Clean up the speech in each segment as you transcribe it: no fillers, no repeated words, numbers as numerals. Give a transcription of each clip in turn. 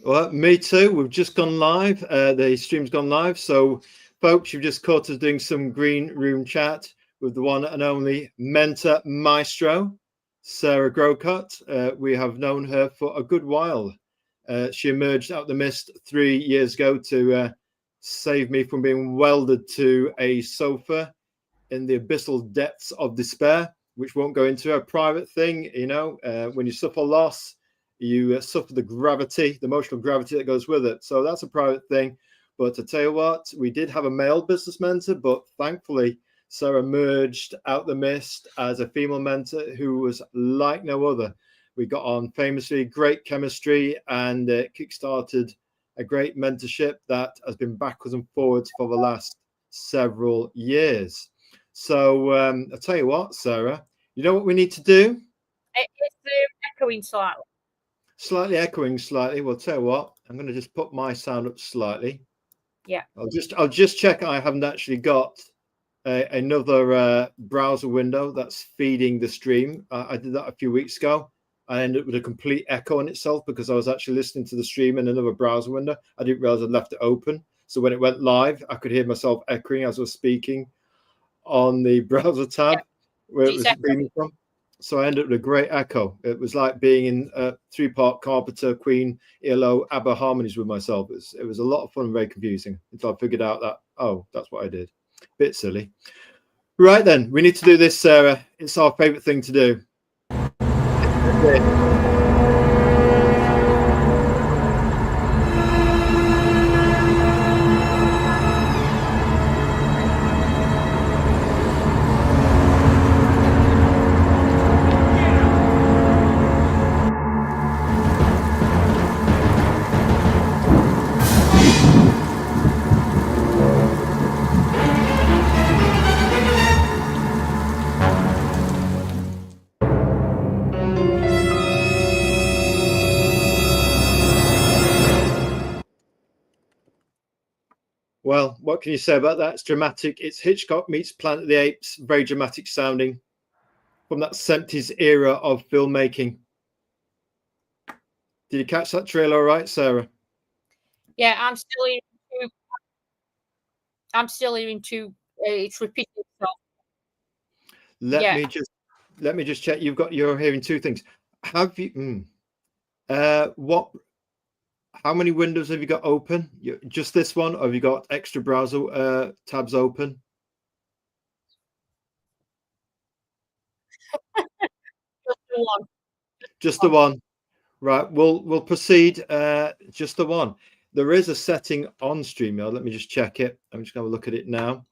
Well, me too. We've just gone live. The stream's gone live. So, folks, you've just caught us doing some green room chat with the one and only mentor maestro, Sarah Grocott. We have known her for a good while. She emerged out the mist 3 years ago to save me from being welded to a sofa in the abyssal depths of despair, which won't go into a private thing. You know, when you suffer loss, you suffer the emotional gravity that goes with it. So that's a private thing. But to tell you what, we did have a male business mentor, but thankfully Sarah emerged out the mist as a female mentor who was like no other. We got on famously, great chemistry, and it kickstarted a great mentorship that has been backwards and forwards for the last several years. So I'll tell you what, Sarah, you know what we need to do? It's echoing slightly. Slightly echoing slightly. Well, tell you what, I'm going to just put my sound up slightly. Yeah. I'll just check I haven't actually got another browser window that's feeding the stream. I did that a few weeks ago. I ended up with a complete echo on itself because I was actually listening to the stream in another browser window. I didn't realize I'd left it open. So when it went live, I could hear myself echoing as I was speaking on the browser tab where it was beaming from. So I ended up with a great echo. It was like being in a 3-part Carpenter, Queen, ELO, ABBA harmonies with myself. It was a lot of fun and very confusing until I figured out that, oh, that's what I did. Bit silly. Right then, we need to do this, Sarah. It's our favorite thing to do. Well, what can you say about that? It's dramatic. It's Hitchcock meets Planet of the Apes. Very dramatic sounding from that 70s era of filmmaking. Did you catch that trailer all right, Sarah? Yeah, I'm still hearing two. It's repeating itself. Let me just check. You're hearing two things. Have you how many windows have you got open? Just this one, or have you got extra browser tabs open? Just the one. Just the one. Right. We'll proceed. Just the one. There is a setting on StreamYard. Let me just check it. I'm just going to look at it now.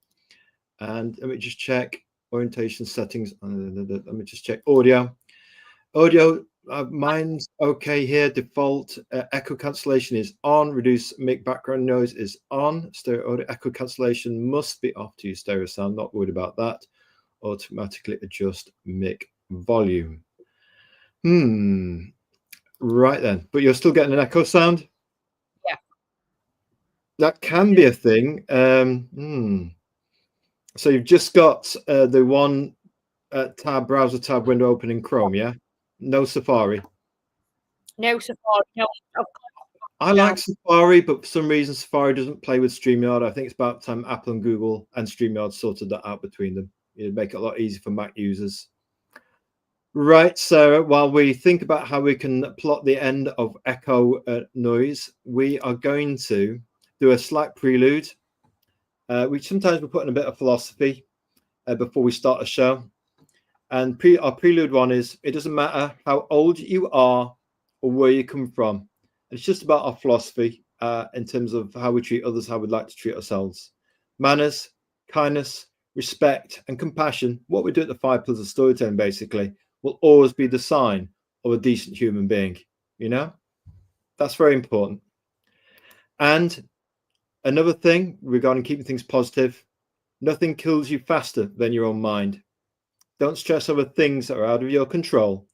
And let me just check orientation settings. Let me just check audio. Mine's okay here. Default echo cancellation is on. Reduce mic background noise is on. Stereo audio echo cancellation must be off to use stereo sound. Not worried about that. Automatically adjust mic volume. Right then, but you're still getting an echo sound? Yeah. That can be a thing. So you've just got the one browser tab window open in Chrome, yeah? No Safari? No Safari. No. I like Safari, but for some reason Safari doesn't play with StreamYard. I think it's about time Apple and Google and StreamYard sorted that out between them. It'd make it a lot easier for Mac users. Right, Sarah, while we think about how we can plot the end of echo noise, we are going to do a slight prelude. Which sometimes we put in a bit of philosophy before we start a show. And our prelude one is, it doesn't matter how old you are or where you come from. It's just about our philosophy in terms of how we treat others, how we'd like to treat ourselves. Manners, kindness, respect, and compassion, what we do at the 5 pillars of storytelling, basically, will always be the sign of a decent human being. You know, that's very important. And another thing regarding keeping things positive, nothing kills you faster than your own mind. Don't stress over things that are out of your control.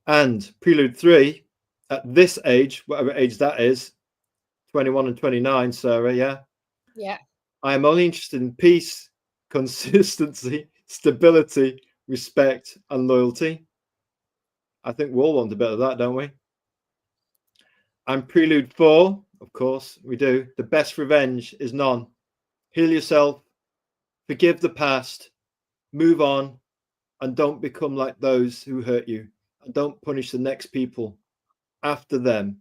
And prelude 3, at this age, whatever age that is, 21 and 29, Sarah, yeah? Yeah. I am only interested in peace, consistency, stability, respect, and loyalty. I think we all want a bit of that, don't we? And Prelude 4, of course, we do. The best revenge is none. Heal yourself, forgive the past, move on, and don't become like those who hurt you. And don't punish the next people after them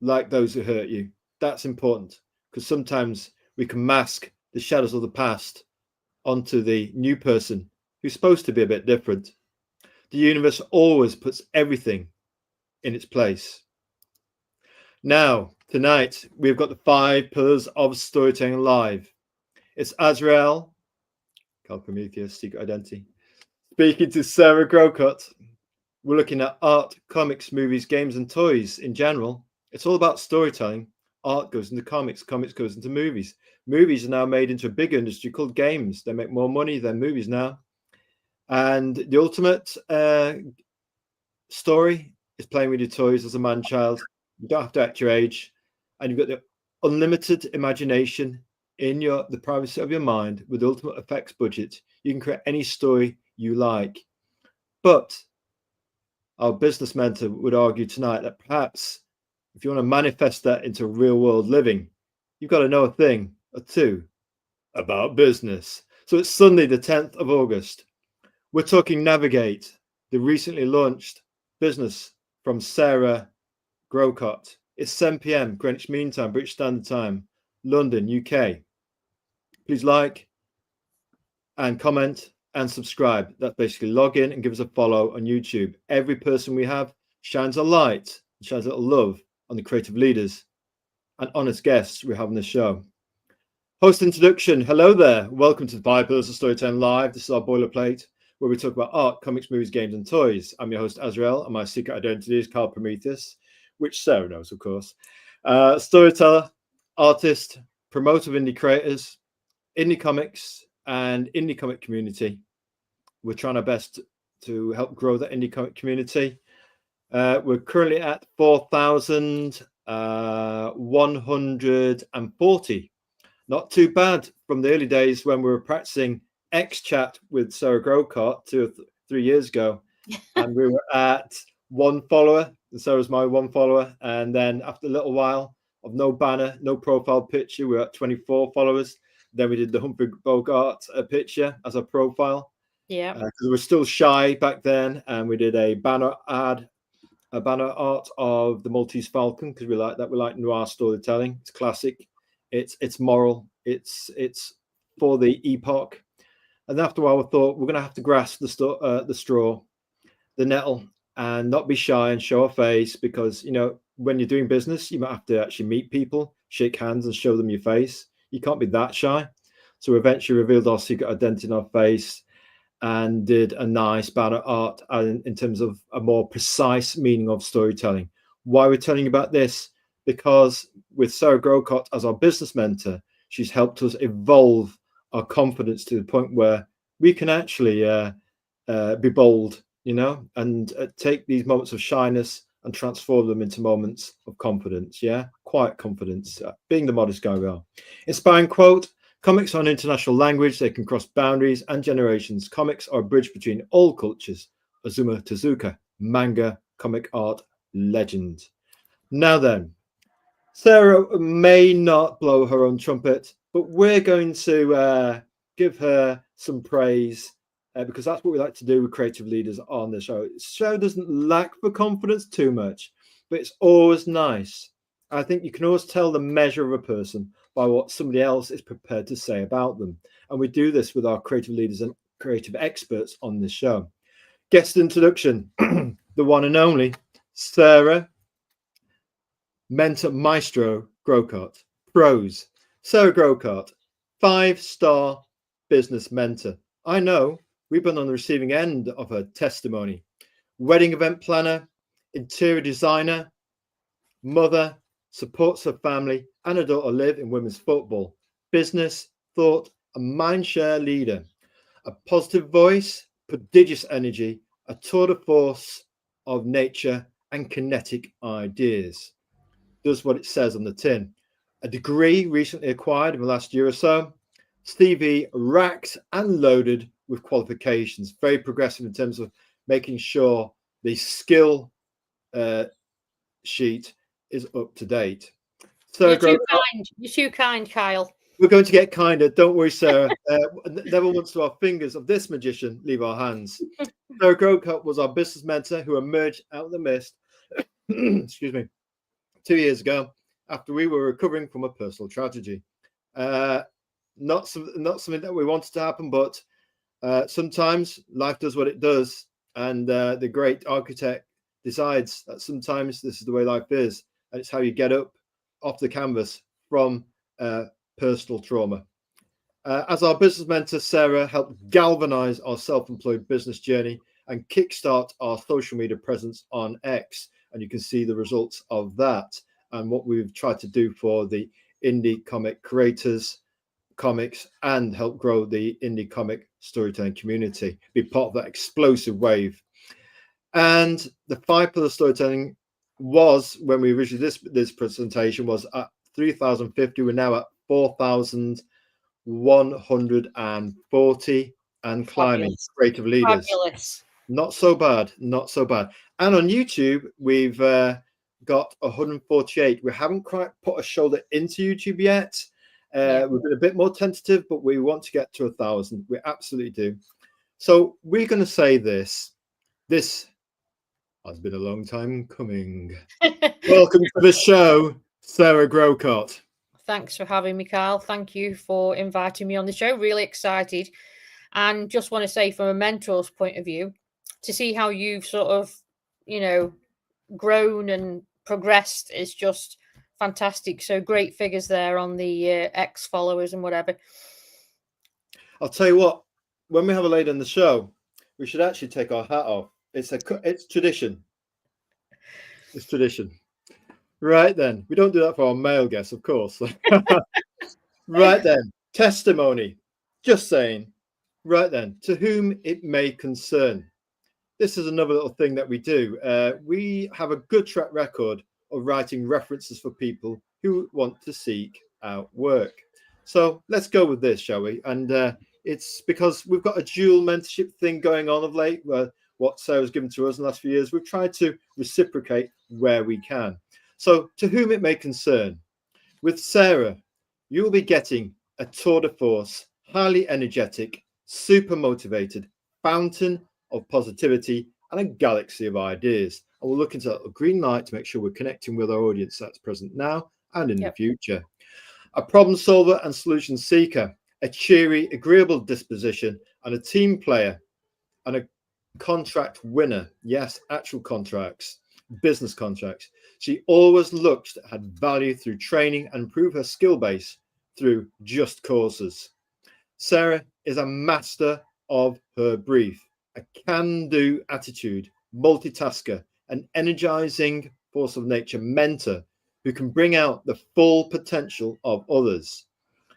like those who hurt you. That's important because sometimes we can mask the shadows of the past onto the new person who's supposed to be a bit different. The universe always puts everything in its place. Now, tonight, we've got the 5 pillars of storytelling live. It's Azrael, Prometheus, Secret Identity, speaking to Sarah Grocott. We're looking at art, comics, movies, games, and toys in general. It's all about storytelling. Art goes into comics, comics goes into movies. Movies are now made into a big industry called games. They make more money than movies now. And the ultimate story is playing with your toys as a man-child. You don't have to act your age. And you've got the unlimited imagination in the privacy of your mind with the ultimate effects budget. You can create any story you like. But our business mentor would argue tonight that perhaps if you want to manifest that into real world living, you've got to know a thing or two about business. So it's Sunday, the 10th of August. We're talking Navigate, the recently launched business from Sarah Grocott. It's 7 p.m. Greenwich Mean Time, British Standard Time, London, UK. Please like and comment and subscribe. That's basically log in and give us a follow on YouTube. Every person we have shines a light, shines a little love on the creative leaders and honest guests we have on the show. Host introduction. Hello there. Welcome to the 5 Pillars of Storytelling Live. This is our boilerplate where we talk about art, comics, movies, games, and toys. I'm your host, Azrael, and my secret identity is Prometheus, which Sarah knows, of course. Storyteller, artist, promoter of indie creators, indie comics, and indie comic community. We're trying our best to help grow the indie comic community. We're currently at 4,140. Not too bad from the early days when we were practicing X-Chat with Sarah Grocott 2 or 3 years ago. And we were at 1 follower, and Sarah's my 1 follower. And then after a little while of no banner, no profile picture, we were at 24 followers. Then we did the Humphrey Bogart picture as a profile. Yeah. Because we were still shy back then. And we did a banner art of the Maltese Falcon because we like that. We like noir storytelling. It's classic. It's moral. It's for the epoch. And after a while, we thought we're going to have to grasp the straw, the nettle, and not be shy and show our face because, you know, when you're doing business, you might have to actually meet people, shake hands and show them your face. You can't be that shy. So we eventually revealed our secret identity in our face and did a nice banner art in terms of a more precise meaning of storytelling. Why we're telling you about this? Because with Sarah Grocott as our business mentor, she's helped us evolve our confidence to the point where we can actually be bold, you know, and take these moments of shyness and transform them into moments of confidence. Yeah, quiet confidence, being the modest guy we are. Inspiring quote: comics are an international language. They can cross boundaries and generations. Comics are a bridge between all cultures. Azuma Tezuka, manga, comic art legend. Now then, Sarah may not blow her own trumpet, but we're going to give her some praise because that's what we like to do with creative leaders on the show. The show doesn't lack for confidence too much, but it's always nice. I think you can always tell the measure of a person by what somebody else is prepared to say about them. And we do this with our creative leaders and creative experts on this show. Guest introduction, the one and only Sarah Mentor Maestro Grocott. Pros: Sarah Grocott, 5-star business mentor. I know we've been on the receiving end of her testimony. Wedding event planner, interior designer, mother, supports her family and her daughter Liv in women's football. Business, thought, and mindshare leader. A positive voice, prodigious energy, a tour de force of nature and kinetic ideas. Does what it says on the tin. A degree recently acquired in the last year or so. Stevie racked and loaded with qualifications. Very progressive in terms of making sure the skill sheet is up to date. You're Sarah too Grocott, kind. You're too kind, Kyle. we're going to get kinder. Don't worry, Sarah. Never once do our fingers of this magician leave our hands. Sarah Grocott was our business mentor who emerged out of the mist, excuse me, 2 years ago after we were recovering from a personal tragedy. Not something that we wanted to happen, but sometimes life does what it does, and the great architect decides that sometimes this is the way life is, and it's how you get up off the canvas from personal trauma. As our business mentor, Sarah helped galvanize our self-employed business journey and kickstart our social media presence on X. And you can see the results of that and what we've tried to do for the indie comic creators, comics, and help grow the indie comic storytelling community, be part of that explosive wave. And the 5 pillar storytelling was, when we originally this presentation was at 3,050. We're now at 4,140 and climbing. Fabulous. Creative leaders. Fabulous. Not so bad, not so bad. And on YouTube, we've got 148. We haven't quite put a shoulder into YouTube yet. We've been a bit more tentative, but we want to get to 1,000. We absolutely do. So we're going to say this. This has been a long time coming. Welcome to the show, Sarah Grocott. Thanks for having me, Kyle. Thank you for inviting me on the show. Really excited. And just want to say, from a mentor's point of view, to see how you've sort of, grown and progressed is just fantastic. So great figures there on the X followers and whatever. I'll tell you what, when we have a lady on the show, we should actually take our hat off. It's tradition. It's tradition. Right then, we don't do that for our male guests, of course. Right then, testimony. Just saying. Right then, to whom it may concern. This is another little thing that we do. We have a good track record of writing references for people who want to seek out work. So let's go with this, shall we? And it's because we've got a dual mentorship thing going on of late, what Sarah's given to us in the last few years. We've tried to reciprocate where we can. So to whom it may concern, with Sarah, you'll be getting a tour de force, highly energetic, super motivated fountain of positivity and a galaxy of ideas. And we'll look into that green light to make sure we're connecting with our audience that's present now and in the future. A problem solver and solution seeker, a cheery, agreeable disposition, and a team player, and a contract winner. Yes, actual contracts, business contracts. She always looks to add value through training and improve her skill base through just causes. Sarah is a master of her brief, a can-do attitude, multitasker, an energizing force of nature mentor who can bring out the full potential of others.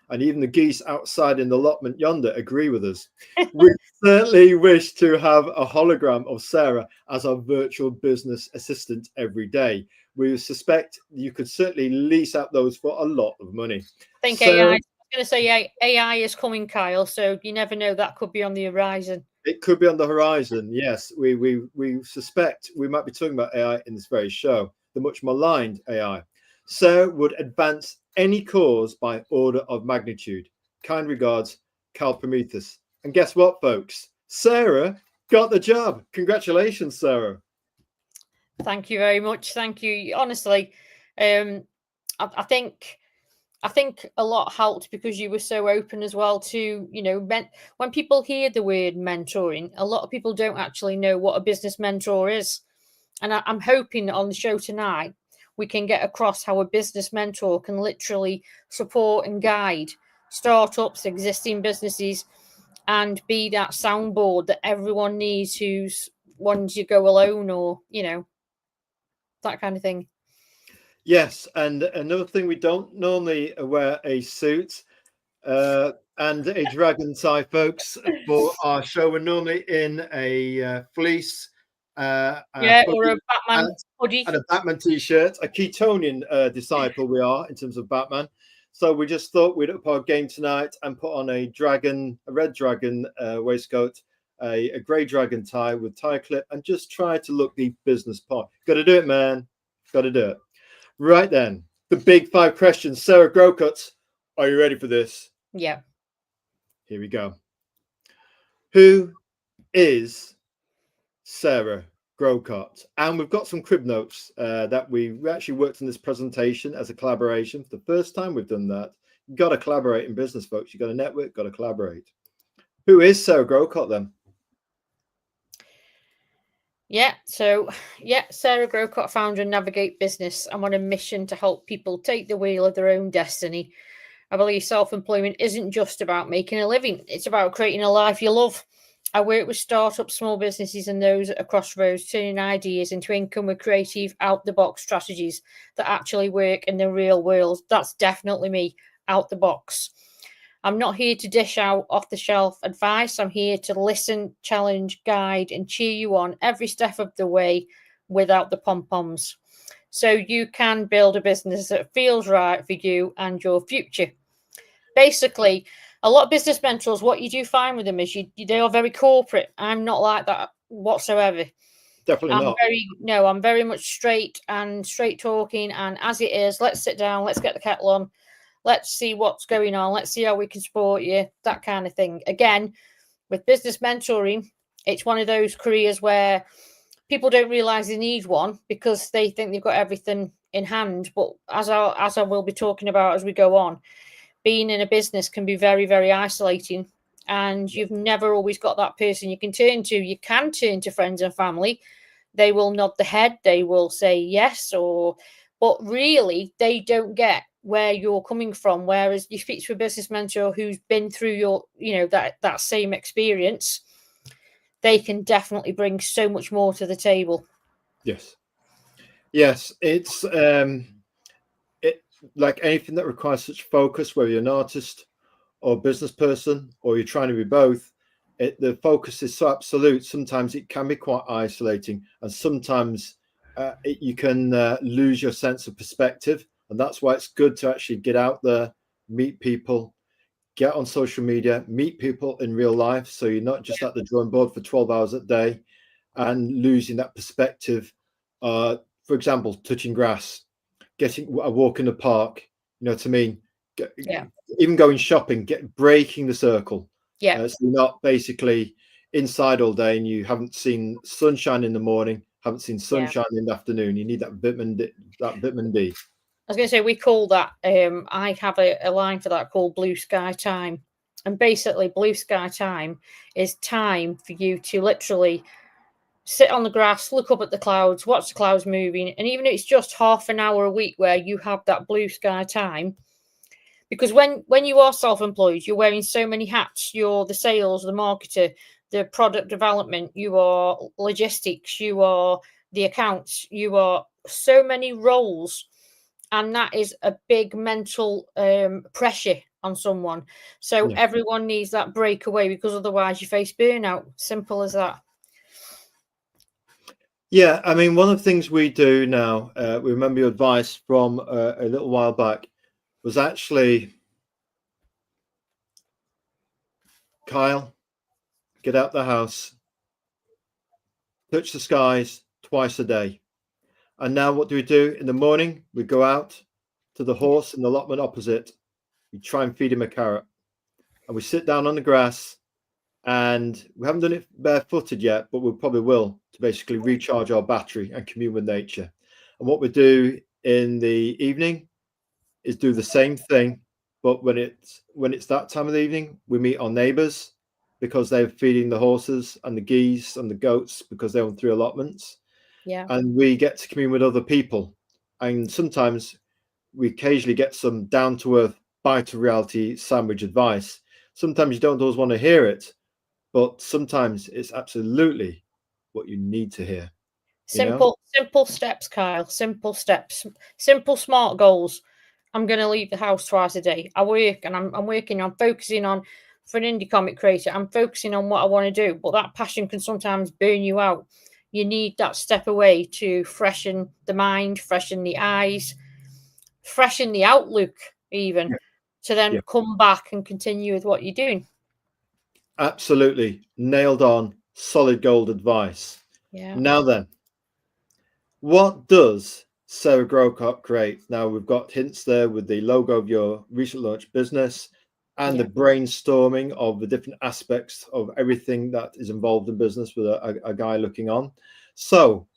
And even the geese outside in the allotment yonder agree with us. We certainly wish to have a hologram of Sarah as our virtual business assistant every day. We suspect you could certainly lease out those for a lot of money. I think AI, I was going to say AI is coming, Kyle, so you never know, that could be on the horizon. It could be on the horizon, yes. We suspect we might be talking about AI in this very show, the much maligned AI. Sarah would advance any cause by order of magnitude. Kind regards, Cal Prometheus. And guess what, folks? Sarah got the job. Congratulations, Sarah. Thank you very much. Thank you. Honestly, I think a lot helped because you were so open as well to, when people hear the word mentoring, a lot of people don't actually know what a business mentor is. And I'm hoping on the show tonight, we can get across how a business mentor can literally support and guide startups, existing businesses, and be that soundboard that everyone needs who's wanting to go alone or, that kind of thing. Yes, and another thing, we don't normally wear a suit and a dragon tie, folks, for our show. We're normally in a fleece. Or a Batman hoodie. And a Batman t-shirt, a Ketonian disciple we are in terms of Batman. So we just thought we'd up our game tonight and put on a red dragon waistcoat, a grey dragon tie with tie clip, and just try to look the business part. Got to do it, man. Got to do it. Right then, the big 5 questions. Sarah Grocott, are you ready for this? Yeah. Here we go. Who is Sarah Grocott? And we've got some crib notes that we actually worked on this presentation as a collaboration. For the first time we've done that. You've got to collaborate in business, folks. You've got to network, got to collaborate. Who is Sarah Grocott then? Sarah Grocott, founder and Navigate Business. I'm on a mission to help people take the wheel of their own destiny. I believe self-employment isn't just about making a living. It's about creating a life you love. I work with startups, small businesses, and those at a crossroads, turning ideas into income with creative, out-the-box strategies that actually work in the real world. That's definitely me, out the box. I'm not here to dish out off-the-shelf advice. I'm here to listen, challenge, guide, and cheer you on every step of the way without the pom-poms. So you can build a business that feels right for you and your future. Basically, a lot of business mentors, what you do find with them is they are very corporate. I'm not like that whatsoever. Definitely not. I'm very much straight talking, and as it is, let's sit down, let's get the kettle on. Let's see what's going on. Let's see how we can support you, that kind of thing. Again, with business mentoring, it's one of those careers where people don't realize they need one because they think they've got everything in hand. But as I will be talking about as we go on, being in a business can be very, very isolating. And you've never always got that person you can turn to. You can turn to friends and family. They will nod the head. They will say yes, but really they don't get where you're coming from. Whereas you speak to a business mentor who's been through that same experience, they can definitely bring so much more to the table. Yes, it's like anything that requires such focus, whether you're an artist or a business person or you're trying to be both, the focus is so absolute. Sometimes it can be quite isolating, and sometimes you can lose your sense of perspective. And that's why it's good to actually get out there, meet people, get on social media, meet people in real life. So you're not just at the drawing board for 12 hours a day and losing that perspective. For example, touching grass, getting a walk in the park, you know what I mean? Even going shopping, breaking the circle. So you're not basically inside all day and you haven't seen sunshine in the morning, haven't seen sunshine in the afternoon. You need that vitamin D. I was going to say, we call that, I have a line for that called blue sky time. And basically, blue sky time is time for you to literally sit on the grass, look up at the clouds, watch the clouds moving. And even if it's just half an hour a week where you have that blue sky time, because when you are self-employed, you're wearing so many hats. You're the sales, the marketer, the product development, you are logistics, you are the accounts, you are so many roles. And that is a big mental pressure on someone. So everyone needs that breakaway, because otherwise you face burnout. Simple as that. Yeah, I mean, one of the things we do now, we remember your advice from a little while back, was actually, Kyle, get out the house, touch the skies twice a day. And now what do? In the morning, we go out to the horse in the allotment opposite. We try and feed him a carrot. And we sit down on the grass, and we haven't done it barefooted yet, but we probably will, to basically recharge our battery and commune with nature. And what we do in the evening is do the same thing, but when it's that time of the evening, we meet our neighbors because they're feeding the horses and the geese and the goats because they own 3 allotments. And we get to commune with other people. And sometimes we occasionally get some down-to-earth, bite of reality sandwich advice. Sometimes you don't always want to hear it, but sometimes it's absolutely what you need to hear. Simple steps, Kyle. Simple steps. Simple, smart goals. I'm going to leave the house twice a day. I work, and I'm focusing on, for an indie comic creator, I'm focusing on what I want to do. But that passion can sometimes burn you out. You need that step away to freshen the mind, freshen the eyes, freshen the outlook even, to then come back and continue with what you're doing. Absolutely. Nailed on. Solid gold advice. Now then, what does Sarah Grocott, great. Now we've got hints there with the logo of your recent launch business and the brainstorming of the different aspects of everything that is involved in business with a guy looking on. So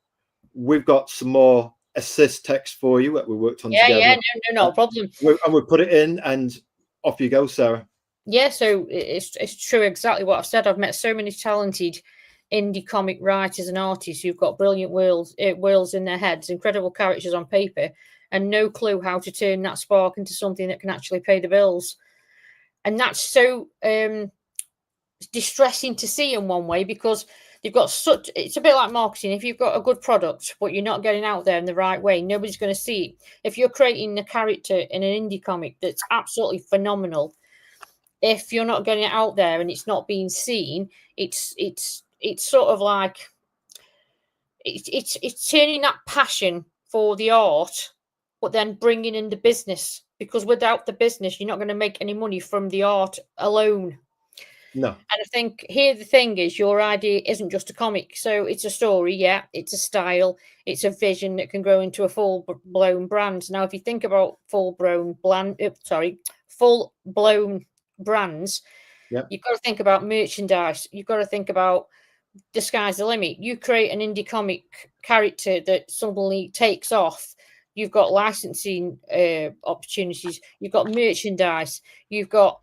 we've got some more assist text for you that we worked on together. Yeah, no problem. And we put it in, and off you go, Sarah. Yeah, so it's true exactly what I've said. I've met so many talented indie comic writers and artists who've got brilliant worlds in their heads, incredible characters on paper, and no clue how to turn that spark into something that can actually pay the bills. And that's so distressing to see in one way, because they've got it's a bit like marketing. If you've got a good product but you're not getting out there in the right way, nobody's going to see it. If you're creating a character in an indie comic that's absolutely phenomenal, if you're not getting it out there and it's not being seen, it's sort of like it's turning that passion for the art, but then bringing in the business, because without the business, you're not going to make any money from the art alone. No. And I think here the thing is, your idea isn't just a comic. So it's a story, yeah, it's a style, it's a vision that can grow into a full-blown brand. Now, if you think about full-blown brands, you've got to think about merchandise. You've got to think about the sky's the limit. You create an indie comic character that suddenly takes off. You've got licensing opportunities. You've got merchandise. You've got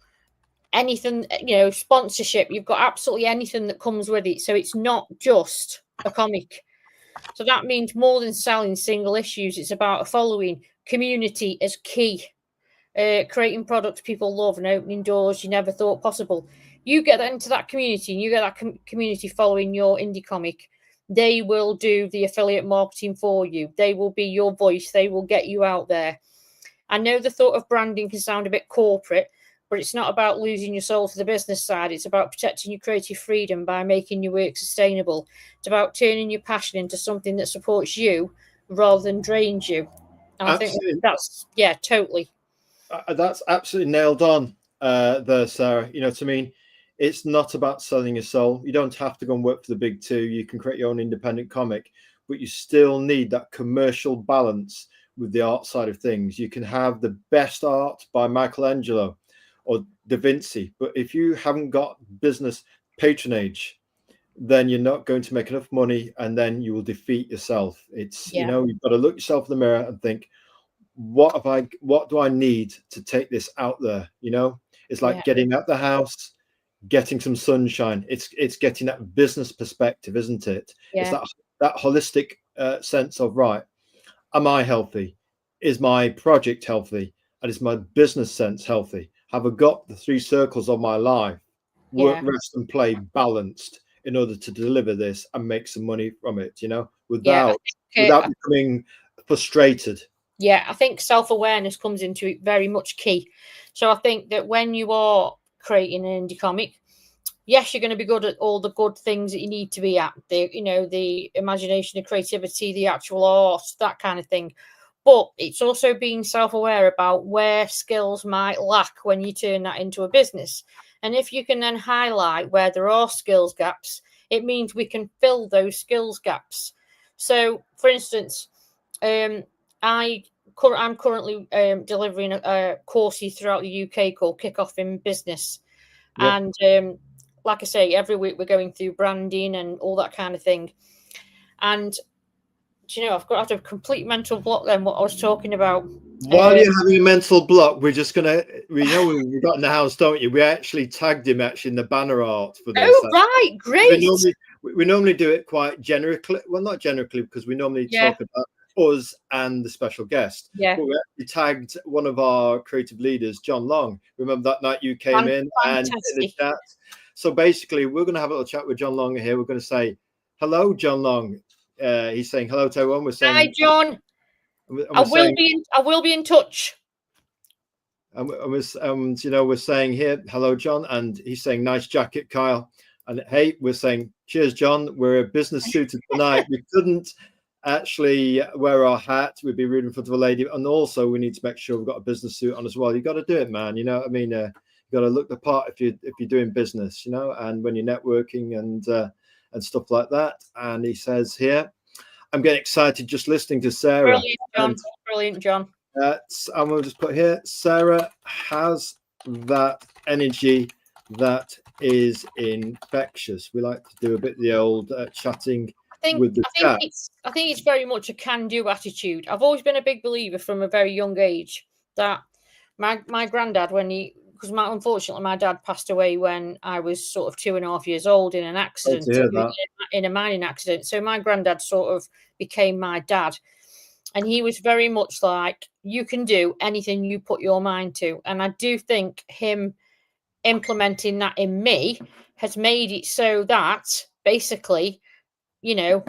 anything, sponsorship. You've got absolutely anything that comes with it. So it's not just a comic. So that means more than selling single issues. It's about a following. Community is key. Creating products people love and opening doors you never thought possible. You get into that community and you get that community following your indie comic. They will do the affiliate marketing for you. They will be your voice. They will get you out there. I know the thought of branding can sound a bit corporate, but it's not about losing your soul to the business side. It's about protecting your creative freedom by making your work sustainable. It's about turning your passion into something that supports you rather than drains you. And I think that's, totally. That's absolutely nailed on there, Sarah. You know what I mean? It's not about selling your soul. You don't have to go and work for the big two. You can create your own independent comic, but you still need that commercial balance with the art side of things. You can have the best art by Michelangelo or Da Vinci, but if you haven't got business patronage, then you're not going to make enough money, and then you will defeat yourself. It's you've got to look yourself in the mirror and think, what do I need to take this out there? It's like getting out the house, getting some sunshine. It's getting that business perspective, isn't it? It's that holistic sense of, right, am I healthy? Is my project healthy? And is my business sense healthy? Have I got the three circles of my life, work, rest, and play, balanced in order to deliver this and make some money from it, without becoming frustrated? Yeah, I think self-awareness comes into it very much key. So I think that when you are creating an indie comic, yes, you're going to be good at all the good things that you need to be at. The imagination, the creativity, the actual art, that kind of thing. But it's also being self-aware about where skills might lack when you turn that into a business. And if you can then highlight where there are skills gaps, it means we can fill those skills gaps. So, for instance, I'm currently delivering courses throughout the UK called Kick Off in Business. Yep. And like I say, every week we're going through branding and all that kind of thing. And I've got to have a complete mental block then what I was talking about. While you're having a mental block, we're just gonna, we've got in the house, don't you? We actually tagged him in the banner art for this. Oh, right, great. We normally do it quite generically. Well, not generically, because we normally talk about us and the special guest. Yeah. But we actually tagged one of our creative leaders, John Long. Remember that night you came in and in the chat? So basically, we're going to have a little chat with John Long here. We're going to say, hello, John Long. He's saying hello to everyone. We're saying, hi, John. I will be in touch. And we're saying here, hello, John. And he's saying, nice jacket, Kyle. And hey, we're saying, cheers, John. We're business suited tonight. We couldn't actually wear our hat. We'd be rude in front of a lady. And also, we need to make sure we've got a business suit on as well. You got to do it, man. You know what I mean? You got to look the part if you're doing business, and when you're networking and stuff like that. And he says here, I'm getting excited just listening to Sarah. Brilliant, John. Brilliant, John. I'm going to just put here, Sarah has that energy that is infectious. We like to do a bit of the old chatting with the chat. I think it's very much a can-do attitude. I've always been a big believer from a very young age that my granddad, because unfortunately my dad passed away when I was sort of 2.5 years old in an accident, in a mining accident. So my granddad sort of became my dad. And he was very much like, you can do anything you put your mind to. And I do think him implementing that in me has made it so that basically, you know,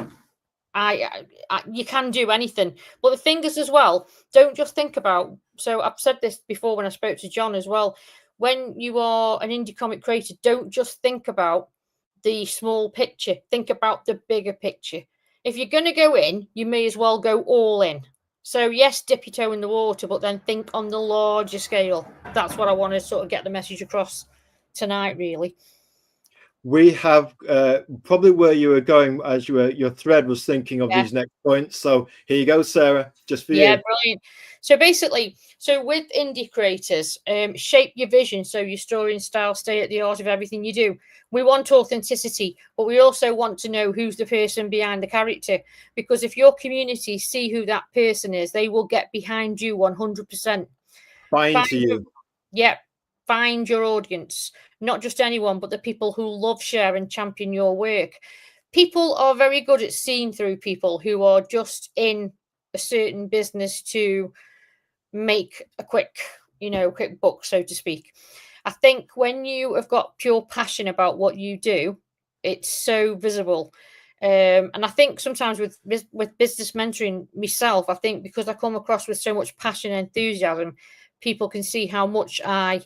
you can do anything. But the thing is as well, don't just think about, so I've said this before when I spoke to John as well, when you are an indie comic creator, don't just think about the small picture, think about the bigger picture. If you're going to go in, you may as well go all in. So yes, dip your toe in the water, but then think on the larger scale. That's what I want to sort of get the message across tonight, really. We have probably where you were going as your thread was thinking of these next points. So here you go, Sarah, just for you. Yeah, brilliant. So basically, with indie creators, shape your vision so your story and style stay at the heart of everything you do. We want authenticity, but we also want to know who's the person behind the character. Because if your community see who that person is, they will get behind you 100%. Find you. Yep. Find your audience, not just anyone, but the people who love, share, and champion your work. People are very good at seeing through people who are just in a certain business to make a quick buck, so to speak. I think when you have got pure passion about what you do, it's so visible. And I think sometimes with business mentoring myself, I think because I come across with so much passion and enthusiasm, people can see how much I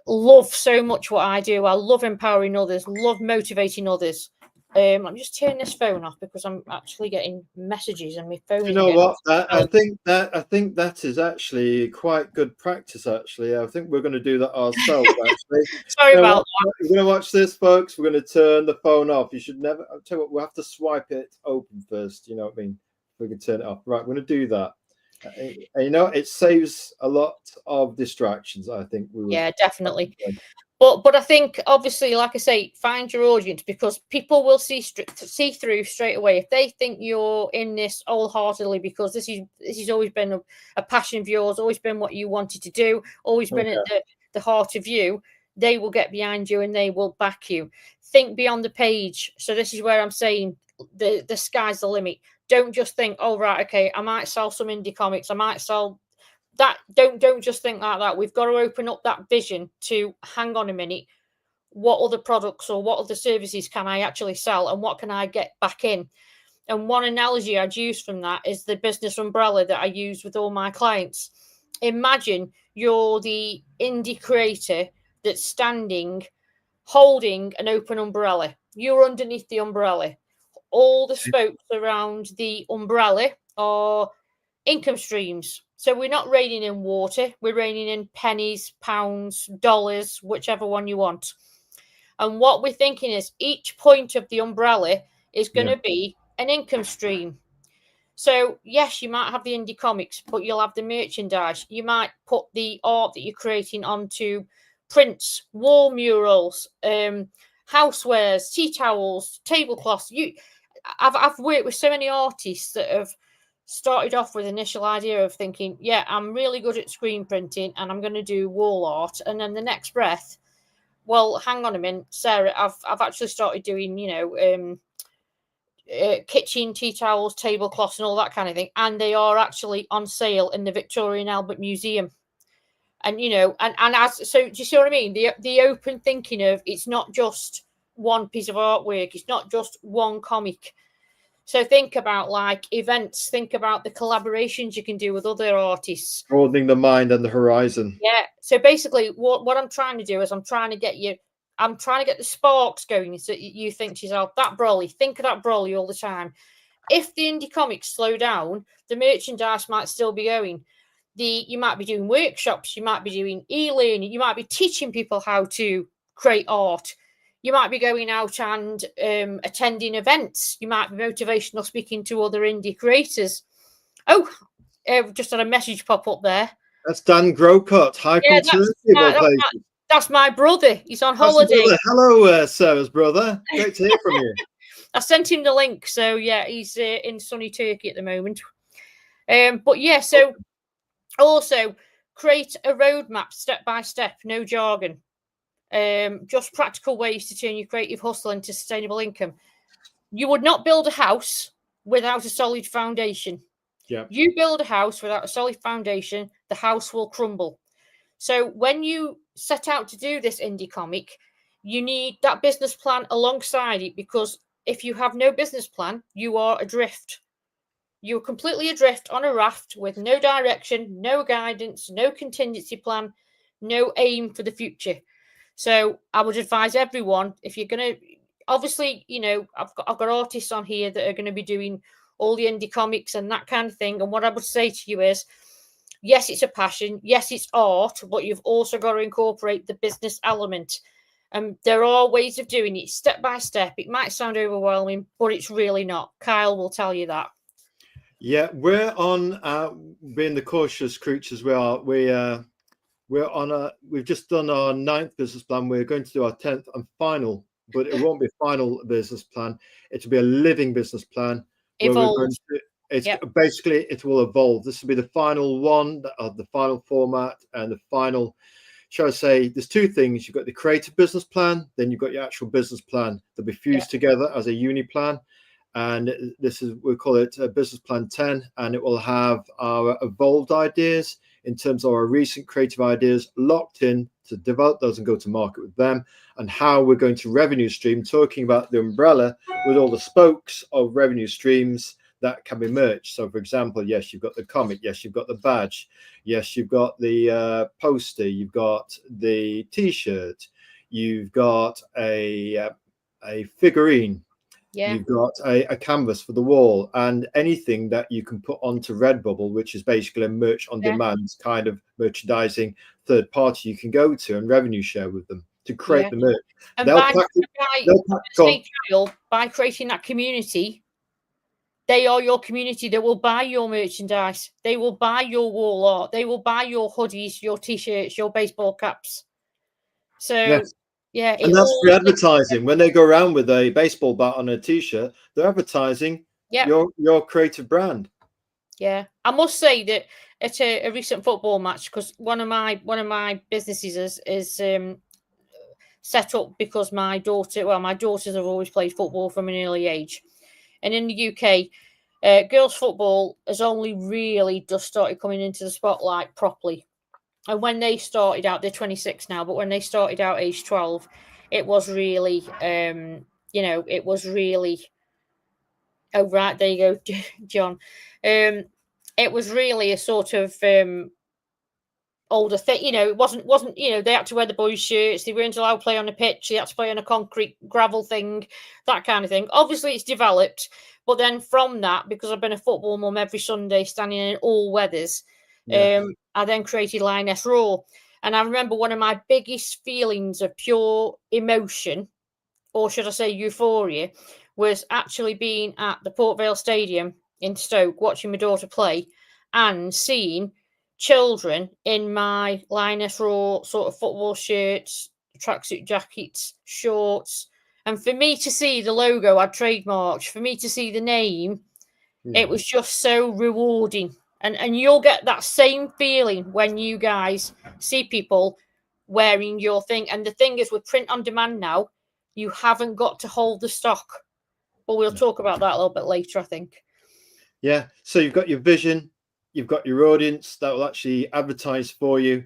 love so much what I do. I love empowering others, love motivating others. I'm just turning this phone off because I'm actually getting messages and my phone. You know what? I think that is actually quite good practice. Actually, I think we're going to do that ourselves. Actually, sorry about that. We're going to watch this, folks. We're going to turn the phone off. You should never. I'll tell you what. We'll have to swipe it open first. You know what I mean? We can turn it off. Right. We're going to do that. And, it saves a lot of distractions. I think yeah, definitely. But I think obviously, like I say, find your audience because people will see through straight away. If they think you're in this wholeheartedly because this has always been a passion of yours, always been what you wanted to do, always been at the heart of you, they will get behind you and they will back you. Think beyond the page. So this is where I'm saying the sky's the limit. Don't just think, oh right, okay, I might sell some indie comics, I might sell that. Don't just think like that. We've got to open up that vision to hang on a minute. What other products or what other services can I actually sell and what can I get back in? And one analogy I'd use from that is the business umbrella that I use with all my clients. Imagine you're the indie creator that's standing, holding an open umbrella. You're underneath the umbrella. All the spokes around the umbrella are income streams. So we're not reining in water, we're reining in pennies, pounds, dollars, whichever one you want. And what we're thinking is each point of the umbrella is going to be an income stream. So yes, you might have the indie comics, but you'll have the merchandise. You might put the art that you're creating onto prints, wall murals, housewares, tea towels, tablecloths. I've worked with so many artists that have started off with initial idea of thinking, yeah, I'm really good at screen printing and I'm going to do wall art. And then the next breath, well, hang on a minute, Sarah, I've actually started doing, kitchen tea towels, tablecloths and all that kind of thing. And they are actually on sale in the Victoria and Albert Museum. And, so do you see what I mean? The open thinking of it's not just one piece of artwork. It's not just one comic. So think about like events, think about the collaborations you can do with other artists. Broadening the mind and the horizon. Yeah. So basically what I'm trying to do is I'm trying to get the sparks going so you think to yourself, think of that Broly all the time. If the indie comics slow down, the merchandise might still be going. You might be doing workshops, you might be doing e-learning, you might be teaching people how to create art. You might be going out and attending events. You might be motivational speaking to other indie creators. Oh, just had a message pop up there. That's Dan Grocott, High Yeah, that's my brother. He's on holiday. Hello, Sarah's brother. Great to hear from you. I sent him the link. So, yeah, he's in sunny Turkey at the moment. But, yeah, so also create a roadmap step by step, no jargon. Just practical ways to turn your creative hustle into sustainable income. You would not build a house without a solid foundation. Yeah. You build a house without a solid foundation, the house will crumble. So when you set out to do this indie comic, you need that business plan alongside it, because if you have no business plan, you are adrift. You're completely adrift on a raft with no direction, no guidance, no contingency plan, no aim for the future. So I would advise everyone, if you're going to, obviously, you know, I've got artists on here that are going to be doing all the indie comics and that kind of thing. And what I would say to you is, yes, it's a passion. Yes, it's art, but you've also got to incorporate the business element. There are ways of doing it step by step. It might sound overwhelming, but it's really not. Kyle will tell you that. Yeah, we're on being the cautious creatures we are. We're on we've just done our 9th business plan. We're going to do our 10th and final, but it won't be a final business plan. It'll be a living business plan. Basically, it will evolve. This will be the final one of the final format and the final, shall I say, there's 2 things. You've got the creative business plan, then you've got your actual business plan. They'll be fused together as a uni plan. And this is, we call it business plan 10, and it will have our evolved ideas in terms of our recent creative ideas locked in to develop those and go to market with them, and how we're going to revenue stream, talking about the umbrella with all the spokes of revenue streams that can be merged. So, for example, yes, you've got the comic, yes, you've got the badge, yes, you've got the poster, you've got the T-shirt, you've got a figurine. Yeah. You've got a canvas for the wall, and anything that you can put onto Redbubble, which is basically a merch on demand kind of merchandising third party you can go to and revenue share with them to create the merch. And by creating that community, they are your community. They will buy your merchandise. They will buy your wall art. They will buy your hoodies, your T-shirts, your baseball caps. So... Yes. Yeah, and that's for advertising. When they go around with a baseball bat on a T-shirt, they're advertising your creative brand. Yeah, I must say that at a recent football match, because one of my businesses is set up because my daughters have always played football from an early age, and in the UK, girls' football has only really just started coming into the spotlight properly. And when they started out, they're 26 now, but when they started out age 12, it was really, it was really, oh, right, there you go, John. It was really a sort of older thing, it wasn't, they had to wear the boys' shirts, they weren't allowed to play on a pitch, they had to play on a concrete gravel thing, that kind of thing. Obviously, it's developed, but then from that, because I've been a football mum every Sunday, standing in all weathers, I then created Lioness Raw. And I remember one of my biggest feelings of pure emotion, or should I say euphoria, was actually being at the Port Vale Stadium in Stoke, watching my daughter play and seeing children in my Lioness Raw sort of football shirts, tracksuit jackets, shorts. And for me to see the logo I'd trademarked, for me to see the name, it was just so rewarding. And you'll get that same feeling when you guys see people wearing your thing. And the thing is, with print on demand now, you haven't got to hold the stock. But we'll talk about that a little bit later, I think. Yeah. So you've got your vision, you've got your audience that will actually advertise for you.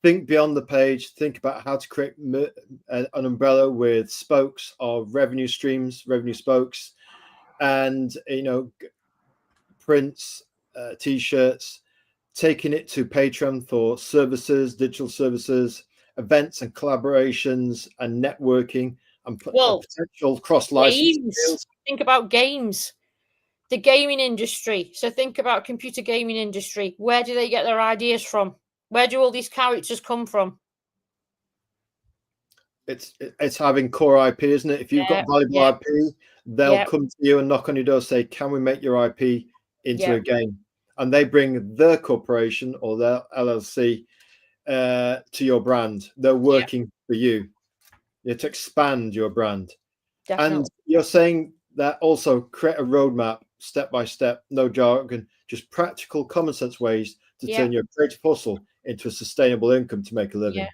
Think beyond the page. Think about how to create an umbrella with spokes of revenue streams, revenue spokes, and prints, T-shirts, taking it to Patreon for services, digital services, events and collaborations and networking, and potential cross-licensing deals. Think about games, the gaming industry. So think about computer gaming industry. Where do they get their ideas from? Where do all these characters come from? it's having core IP, isn't it? If you've got valuable IP, they'll come to you and knock on your door, say, "Can we make your IP into a game?" And they bring their corporation or their LLC to your brand. They're working for you, to expand your brand. Definitely. And you're saying that also create a roadmap, step by step, no jargon, just practical, common sense ways to turn your creative hustle into a sustainable income to make a living.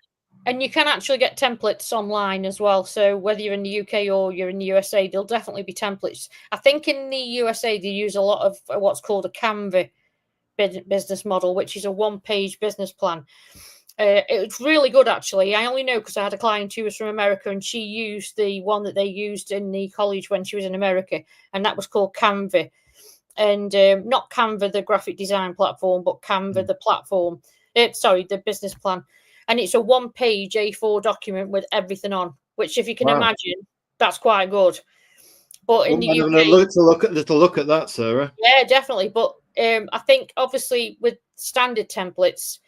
And you can actually get templates online as well. So whether you're in the UK or you're in the USA, there'll definitely be templates. I think in the USA, they use a lot of what's called a Canva business model, which is a one-page business plan. It's really good, actually. I only know because I had a client who was from America, and she used the one that they used in the college when she was in America, and that was called Canva. And not Canva, the graphic design platform, but Canva, the platform. The business plan. And it's a one-page A4 document with everything on, which, if you can imagine, that's quite good. But in the UK, look at that, Sarah. Yeah, definitely. But I think obviously with standard templates,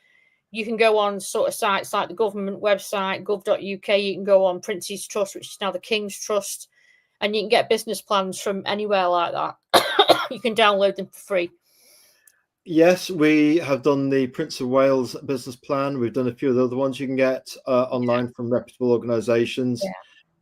you can go on sort of sites like the government website, gov.uk. You can go on Prince's Trust, which is now the King's Trust, and you can get business plans from anywhere like that. You can download them for free. Yes, we have done the Prince of Wales business plan. We've done a few of the other ones you can get online from reputable organisations. Yeah.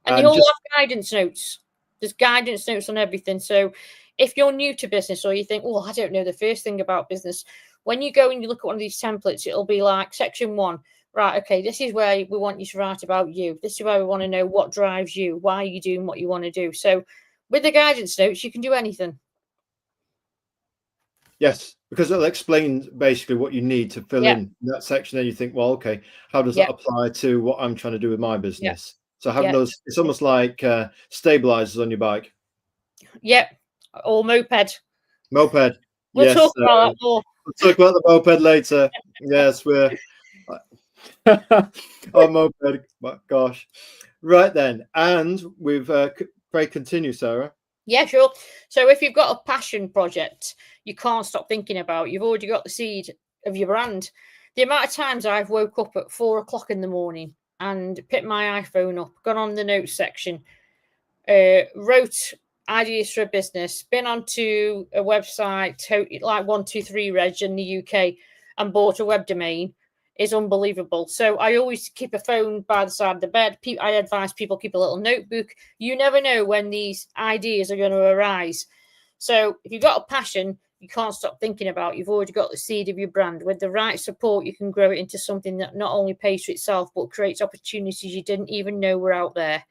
And they all have guidance notes. There's guidance notes on everything. So if you're new to business or you think, I don't know the first thing about business, when you go and you look at one of these templates, it'll be like section 1. Right, okay, this is where we want you to write about you. This is where we want to know what drives you. Why are you doing what you want to do? So with the guidance notes, you can do anything. Yes, because it'll explain basically what you need to fill in that section. And you think, well, okay, how does that apply to what I'm trying to do with my business? So having those, it's almost like stabilizers on your bike. Yep, or moped. Moped. We'll talk about that more. We'll talk about the moped later. Yes, we're oh, moped. Gosh. Right then, and we've pray continue, Sarah. Yeah, sure. So if you've got a passion project you can't stop thinking about, you've already got the seed of your brand. The amount of times I've woke up at 4 o'clock in the morning and picked my iPhone up, gone on the notes section, wrote ideas for a business, been onto a website like 123reg in the UK and bought a web domain is unbelievable. So I always keep a phone by the side of the bed. I advise people keep a little notebook. You never know when these ideas are going to arise. So if you've got a passion you can't stop thinking about, you've already got the seed of your brand. With the right support, you can grow it into something that not only pays for itself, but creates opportunities you didn't even know were out there.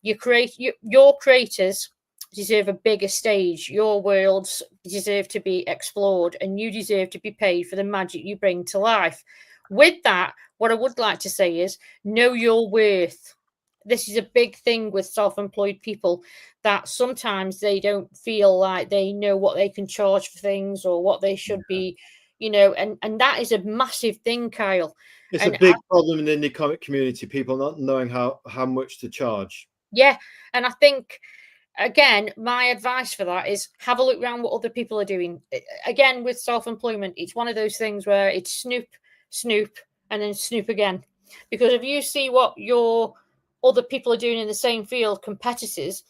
Your creators deserve a bigger stage. Your worlds deserve to be explored, and you deserve to be paid for the magic you bring to life. With that, what I would like to say is know your worth. This is a big thing with self-employed people, that sometimes they don't feel like they know what they can charge for things or what they should be, and that is a massive thing, Kyle. It's a big problem in the indie comic community, people not knowing how much to charge. Yeah, and I think, again, my advice for that is have a look around what other people are doing. Again, with self-employment, it's one of those things where it's snoop, and then snoop again. Because if you see what your other people are doing in the same field, competitors,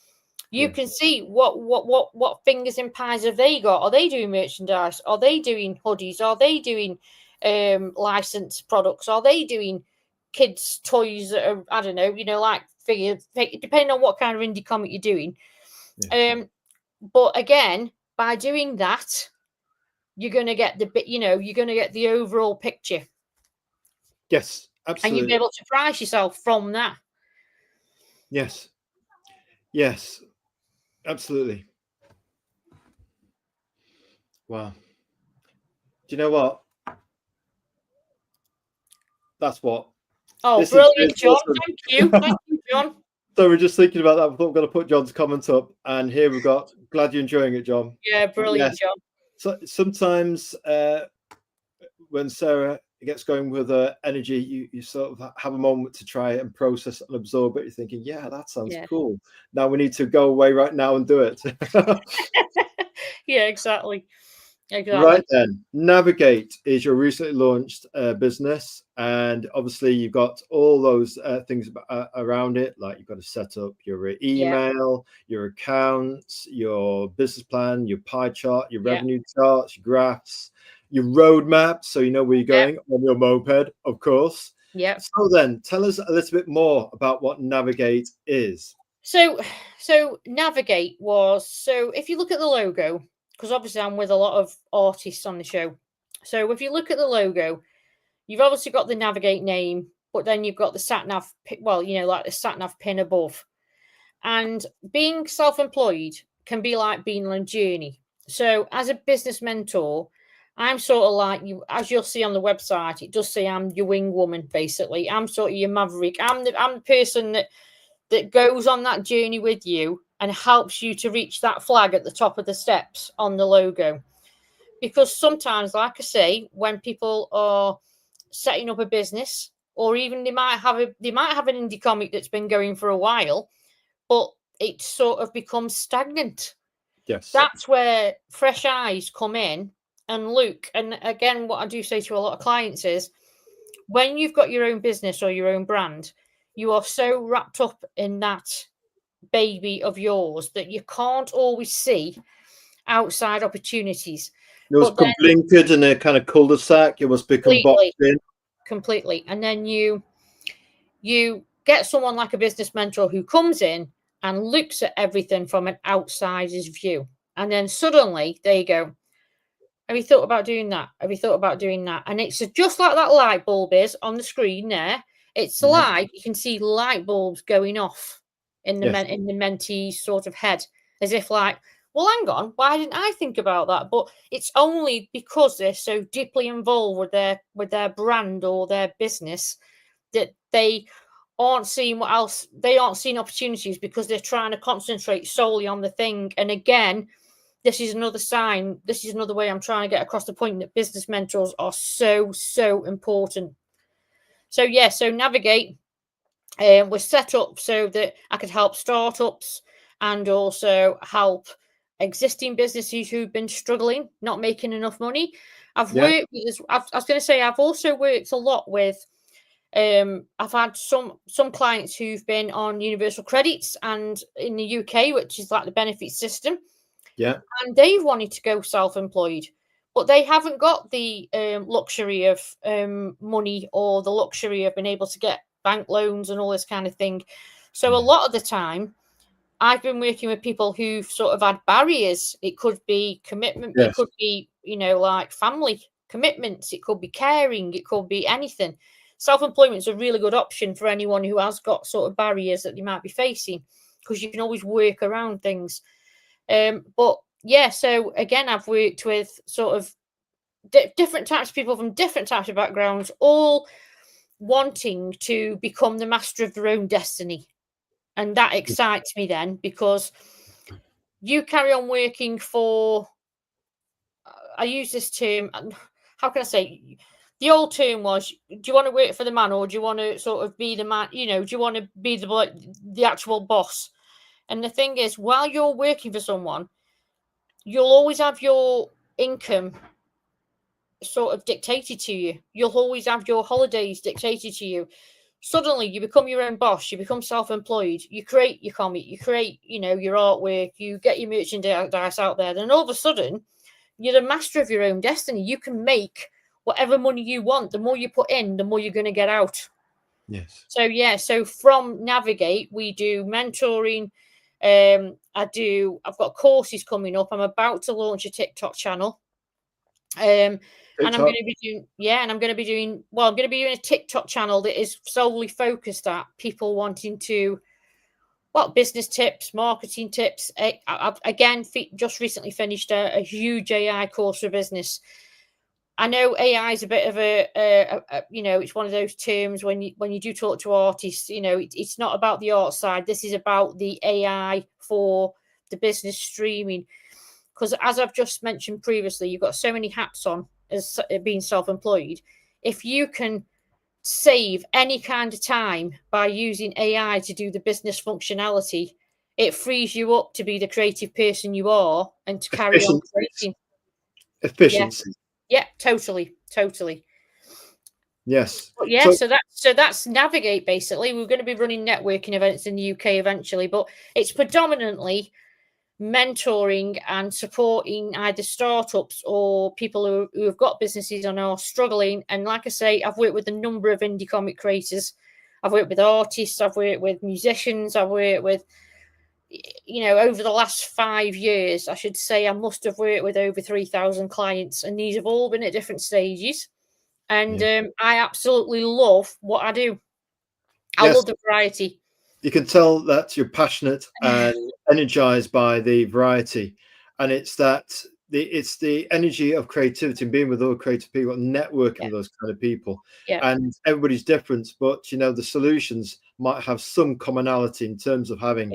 you can see what fingers in pies have they got. Are they doing merchandise? Are they doing hoodies? Are they doing licensed products? Are they doing kids' toys that are, I don't know, like figures, depending on what kind of indie comic you're doing. Yeah. But again, by doing that, you're going to get you're going to get the overall picture. Yes, absolutely. And you'll be able to price yourself from that. Yes, absolutely. Wow. Do you know what? That's what. Oh, brilliant, John. Awesome. Thank you. Thank you, John. So we're just thinking about that. I thought we're going to put John's comment up. And here we've got, glad you're enjoying it, John. Yeah, brilliant, John. So sometimes when Sarah gets going with energy, you sort of have a moment to try and process and absorb it. You're thinking, yeah, that sounds cool. Now we need to go away right now and do it. Yeah, exactly. Exactly. Right then, Navigate is your recently launched business, and obviously you've got all those things around it. Like you've got to set up your Yeah. email, your accounts, your business plan, your pie chart, your Yeah. revenue charts, your graphs, your roadmap, so you know where you're Yeah. going on your moped, of course. Yeah. So then, tell us a little bit more about what Navigate is. So Navigate was, so if you look at the logo, because obviously I'm with a lot of artists on the show. So if you look at the logo, you've obviously got the Navigate name, but then you've got the sat nav, well, like the sat nav pin above. And being self-employed can be like being on a journey. So as a business mentor, I'm sort of like you, as you'll see on the website, it does say I'm your wing woman, basically. I'm sort of your maverick. I'm the person that goes on that journey with you and helps you to reach that flag at the top of the steps on the logo. Because sometimes, like I say, when people are setting up a business, or even they might have an indie comic that's been going for a while, but it sort of becomes stagnant. Yes. That's where fresh eyes come in and look. And again, what I do say to a lot of clients is, when you've got your own business or your own brand, you are so wrapped up in that baby of yours that you can't always see outside opportunities. It was But then blinkered in a kind of cul-de-sac. It was become boxed in. completely, and then you get someone like a business mentor who comes in and looks at everything from an outsider's view, and then suddenly there you go. Have you thought about doing that? Have you thought about doing that? And it's just like that light bulb is on the screen there. It's Yeah. like you can see light bulbs going off in the Yes. in the mentee's sort of head, as if like, well, hang on, why didn't I think about that? But it's only because they're so deeply involved with their brand or their business that they aren't seeing what else, they aren't seeing opportunities because they're trying to concentrate solely on the thing. And again, this is another sign, this is another way I'm trying to get across the point that business mentors are so important. So yeah, so Navigate was set up so that I could help startups and also help existing businesses who've been struggling, not making enough money. I've Yeah. worked with this, I was going to say, I've also worked a lot with I've had some clients who've been on universal credits and in the UK, which is like the benefit system, Yeah. and they've wanted to go self-employed, but they haven't got the luxury of money or the luxury of being able to get bank loans and all this kind of thing. So a lot of the time, I've been working with people who've sort of had barriers. It could be commitment, it Yes. could be, like family commitments, it could be caring, it could be anything. Self-employment is a really good option for anyone who has got sort of barriers that they might be facing, because you can always work around things. But yeah, so again, I've worked with sort of different types of people from different types of backgrounds, all wanting to become the master of their own destiny. And that excites me then, because you carry on working for, I use this term, how can I say? The old term was, do you want to work for the man, or do you want to sort of be the man? Do you want to be the actual boss? And the thing is, while you're working for someone, you'll always have your income sort of dictated to you. You'll always have your holidays dictated to you. Suddenly you become your own boss, you become self-employed, you create your comic, you create, your artwork, you get your merchandise out there, then all of a sudden you're the master of your own destiny. You can make whatever money you want. The more you put in, the more you're going to get out. Yes. So yeah, so from Navigate, we do mentoring. I've got courses coming up. I'm about to launch a TikTok channel. And I'm going to be doing, I'm going to be doing a TikTok channel that is solely focused at people wanting to, business tips, marketing tips. I've again just recently finished a huge AI course for business. I know AI is a bit of it's one of those terms when you do talk to artists, it's not about the art side. This is about the AI for the business streaming. Because as I've just mentioned previously, you've got so many hats on as being self-employed. If you can save any kind of time by using AI to do the business functionality, it frees you up to be the creative person you are and to carry on creating. efficiency. Yeah, totally. Yes. But yeah, so that's Navigate basically. We're going to be running networking events in the UK eventually, but it's predominantly mentoring and supporting either startups or people who have got businesses and are struggling. And like I say, I've worked with a number of indie comic creators. I've worked with artists. I've worked with musicians. I've worked with, over the last 5 years, I should say I must have worked with over 3,000 clients, and these have all been at different stages. And I absolutely love what I do. I love the variety. You can tell that you're passionate and energized by the variety, and it's the energy of creativity and being with other creative people and networking with those kind of people. And everybody's different, but the solutions might have some commonality in terms of having,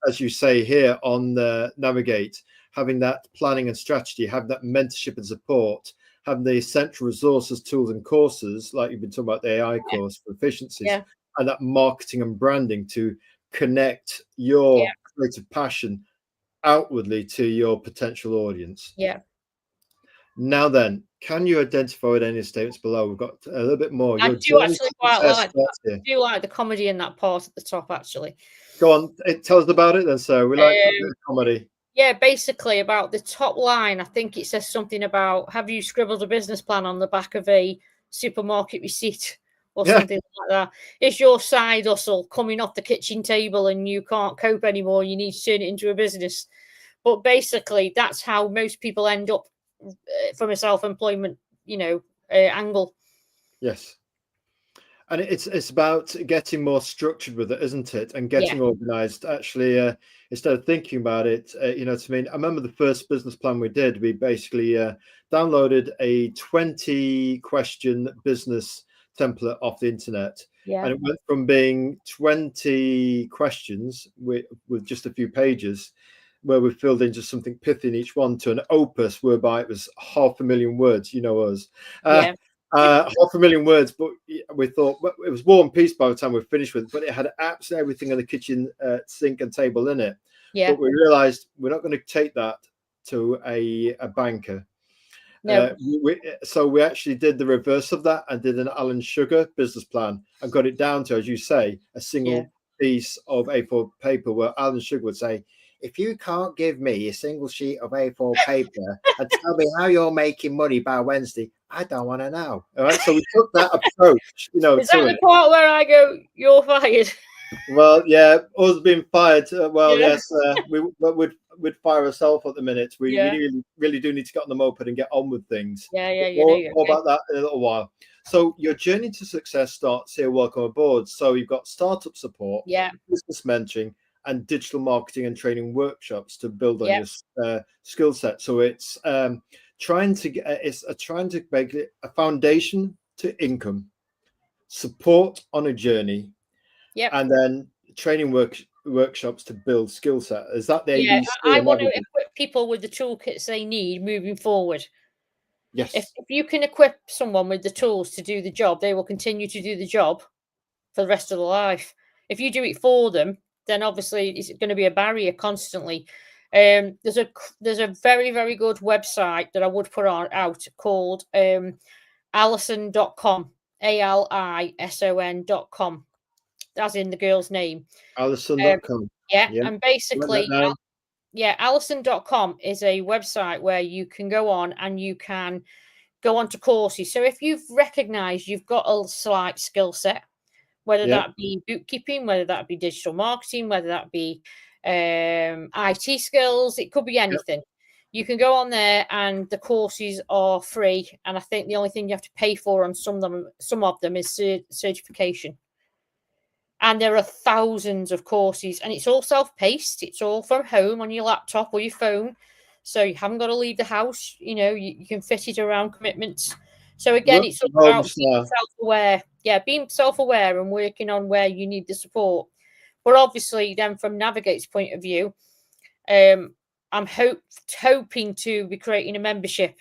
as you say here on the Navigate, having that planning and strategy, having that mentorship and support, having the essential resources, tools and courses, like you've been talking about the AI course for efficiencies, and that marketing and branding to connect your creative passion outwardly to your potential audience. Now then, can you identify with any statements below? We've got a little bit more. I do actually quite like that. I do like the comedy in that part at the top, actually. Go on, tell us about it then, sir. We like the comedy. Yeah, basically about the top line, I think it says something about, have you scribbled a business plan on the back of a supermarket receipt or something like that? Is your side hustle coming off the kitchen table and you can't cope anymore? You need to turn it into a business. But basically, that's how most people end up from a self-employment, angle. Yes. And it's about getting more structured with it, isn't it? And getting organized. Actually, instead of thinking about it, I remember the first business plan we did. We basically downloaded a 20-question business template off the internet, and it went from being 20 questions with just a few pages, where we filled in just something pithy in each one, to an opus whereby it was 500,000 words. You know us. 500,000 words, but we thought it was War and Peace by the time we finished with it, but it had absolutely everything in the kitchen sink and table in it. But we realized we're not going to take that to a banker. So we actually did the reverse of that and did an Alan Sugar business plan and got it down to, as you say, a single piece of A4 paper, where Alan Sugar would say, if you can't give me a single sheet of A4 paper and tell me how you're making money by Wednesday, I don't want to know. All right. So we took that approach, Is that the part where I go, you're fired? Well, yeah, us being fired. Yes, we'd fire ourselves at the minute. We really do need to get on the moped and get on with things. More about that in a little while. So your journey to success starts here. Welcome aboard. So you've got startup support, business mentoring, and digital marketing and training workshops to build on your skill set. So it's trying to make it a foundation to income, support on a journey, and then training workshops to build skill set. Is that the ABC? I want to equip people with the toolkits they need moving forward. Yes. If you can equip someone with the tools to do the job, they will continue to do the job for the rest of their life. If you do it for them, then obviously it's going to be a barrier constantly. There's a very, very good website that I would put out called Alison.com, ALISON.com, as in the girl's name. Alison.com. And basically, Alison.com is a website where you can go on and you can go on to courses. So if you've recognized you've got a slight skill set, whether that be bookkeeping, whether that be digital marketing, whether that be IT skills, it could be anything. You can go on there and the courses are free. And I think the only thing you have to pay for on some of them is certification. And there are thousands of courses, and it's all self-paced. It's all from home on your laptop or your phone. So you haven't got to leave the house. You can fit it around commitments. So again, it's about being self-aware. Yeah, being self-aware and working on where you need the support. But obviously, then from Navigate's point of view, I'm hoping to be creating a membership.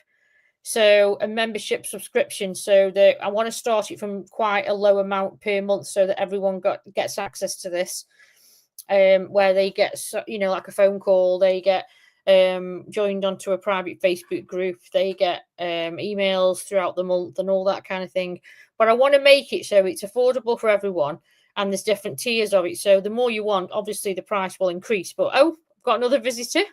So a membership subscription, so that I want to start it from quite a low amount per month, so that everyone gets access to this, where they get like a phone call, they get joined onto a private Facebook group. They get emails throughout the month and all that kind of thing. But I want to make it so it's affordable for everyone, and there's different tiers of it. So the more you want, obviously the price will increase. But I've got another visitor.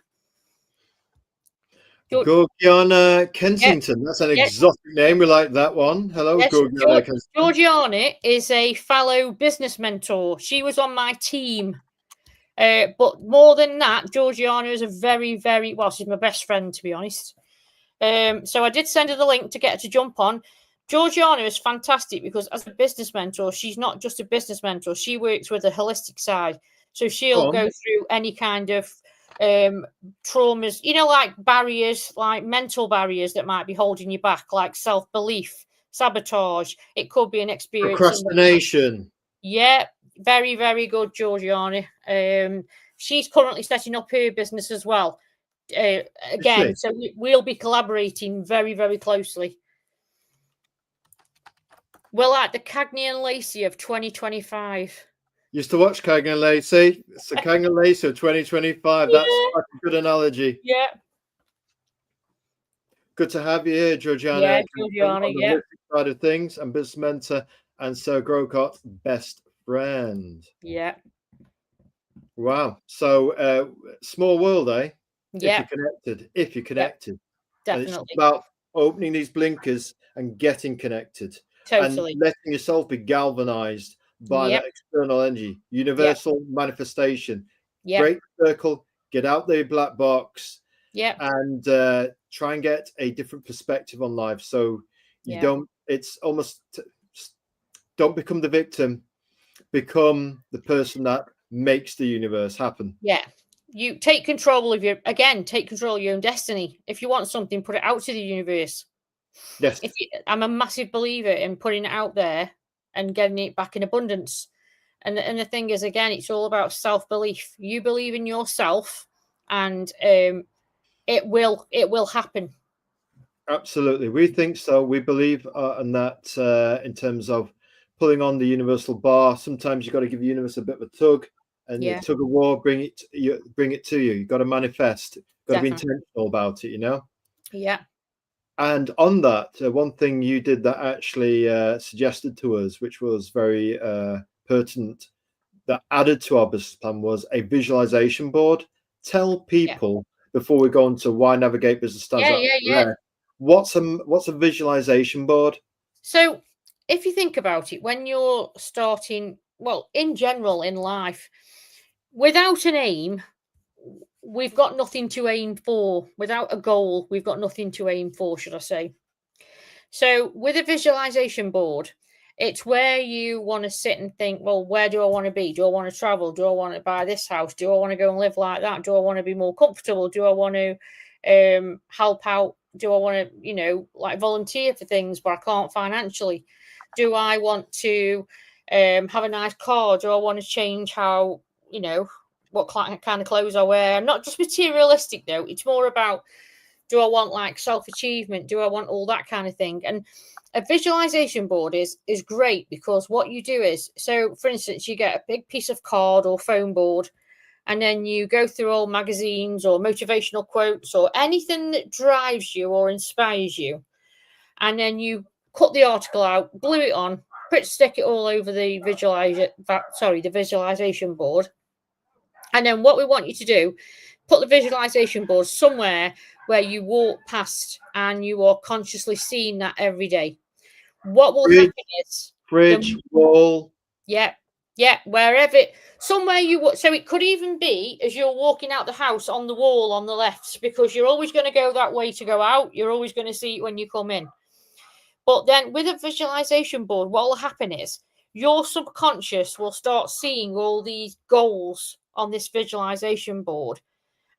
Georgiana Kensington. That's an exotic name. We like that one. Hello, Georgiana Kensington. Georgiana is a fellow business mentor. She was on my team. But more than that, Georgiana is a very, very, well, she's my best friend, to be honest. So I did send her the link to get her to jump on. Georgiana is fantastic because as a business mentor, she's not just a business mentor. She works with a holistic side. So she'll go through any kind of traumas, like barriers, like mental barriers that might be holding you back, like self-belief, sabotage. It could be an experience. Procrastination. Yeah, very, very good, Georgiana. She's currently setting up her business as well. Again, so we'll be collaborating very, very closely. We're like the Cagney and Lacey of 2025. Used to watch Cagney and Lacey. It's the Cagney and Lacey of 2025. That's a good analogy. Yeah. Good to have you here, Georgiana. Yeah, Georgiana, on the side of things, and business mentor and Sarah Grocott, best friend. Yeah. Wow. So small world, eh? Yeah. If you're connected. Definitely. And it's about opening these blinkers and getting connected. Totally. And letting yourself be galvanized by that external energy, universal manifestation. Break the circle, get out the black box, and try and get a different perspective on life. So you don't, it's almost, don't become the victim, become the person that makes the universe happen. Yeah. You take control of take control of your own destiny. If you want something, put it out to the universe. Yes. I'm a massive believer in putting it out there and getting it back in abundance. And the thing is, again, it's all about self-belief. You believe in yourself, and it will happen. Absolutely. We think so. We believe in that in terms of pulling on the universal bar. Sometimes you've got to give the universe a bit of a tug, and the tug of war, bring it to you. You've got to manifest. You've got to be intentional about it, Yeah. And on that, one thing you did that actually suggested to us, which was very pertinent, that added to our business plan, was a visualization board. Tell people before we go on to why navigate business stands. What's a visualization board? So if you think about it, when you're starting, well, in general in life, without an aim, we've got nothing to aim for. Without a goal, we've got nothing to aim for, should I say. So with a visualization board, it's where you want to sit and think, well, where do I want to be? Do I want to travel? Do I want to buy this house? Do I want to go and live like that? Do I want to be more comfortable? Do I want to help out? Do I want to, like volunteer for things, but I can't financially? Do I want to have a nice car? Do I want to change how, what kind of clothes I wear? Not just materialistic, though. It's more about, do I want like self-achievement? Do I want all that kind of thing? And a visualization board is great because what you do is, so for instance, you get a big piece of card or foam board, and then you go through all magazines or motivational quotes or anything that drives you or inspires you. And then you cut the article out, glue it on, stick it all over the visualization board. And then what we want you to do, put the visualization board somewhere where you walk past and you are consciously seeing that every day. What will happen is fridge, wall. Yeah, wherever, somewhere so it could even be as you're walking out the house on the wall on the left, because you're always going to go that way to go out. You're always going to see it when you come in. But then with a visualization board, what will happen is your subconscious will start seeing all these goals on this visualization board.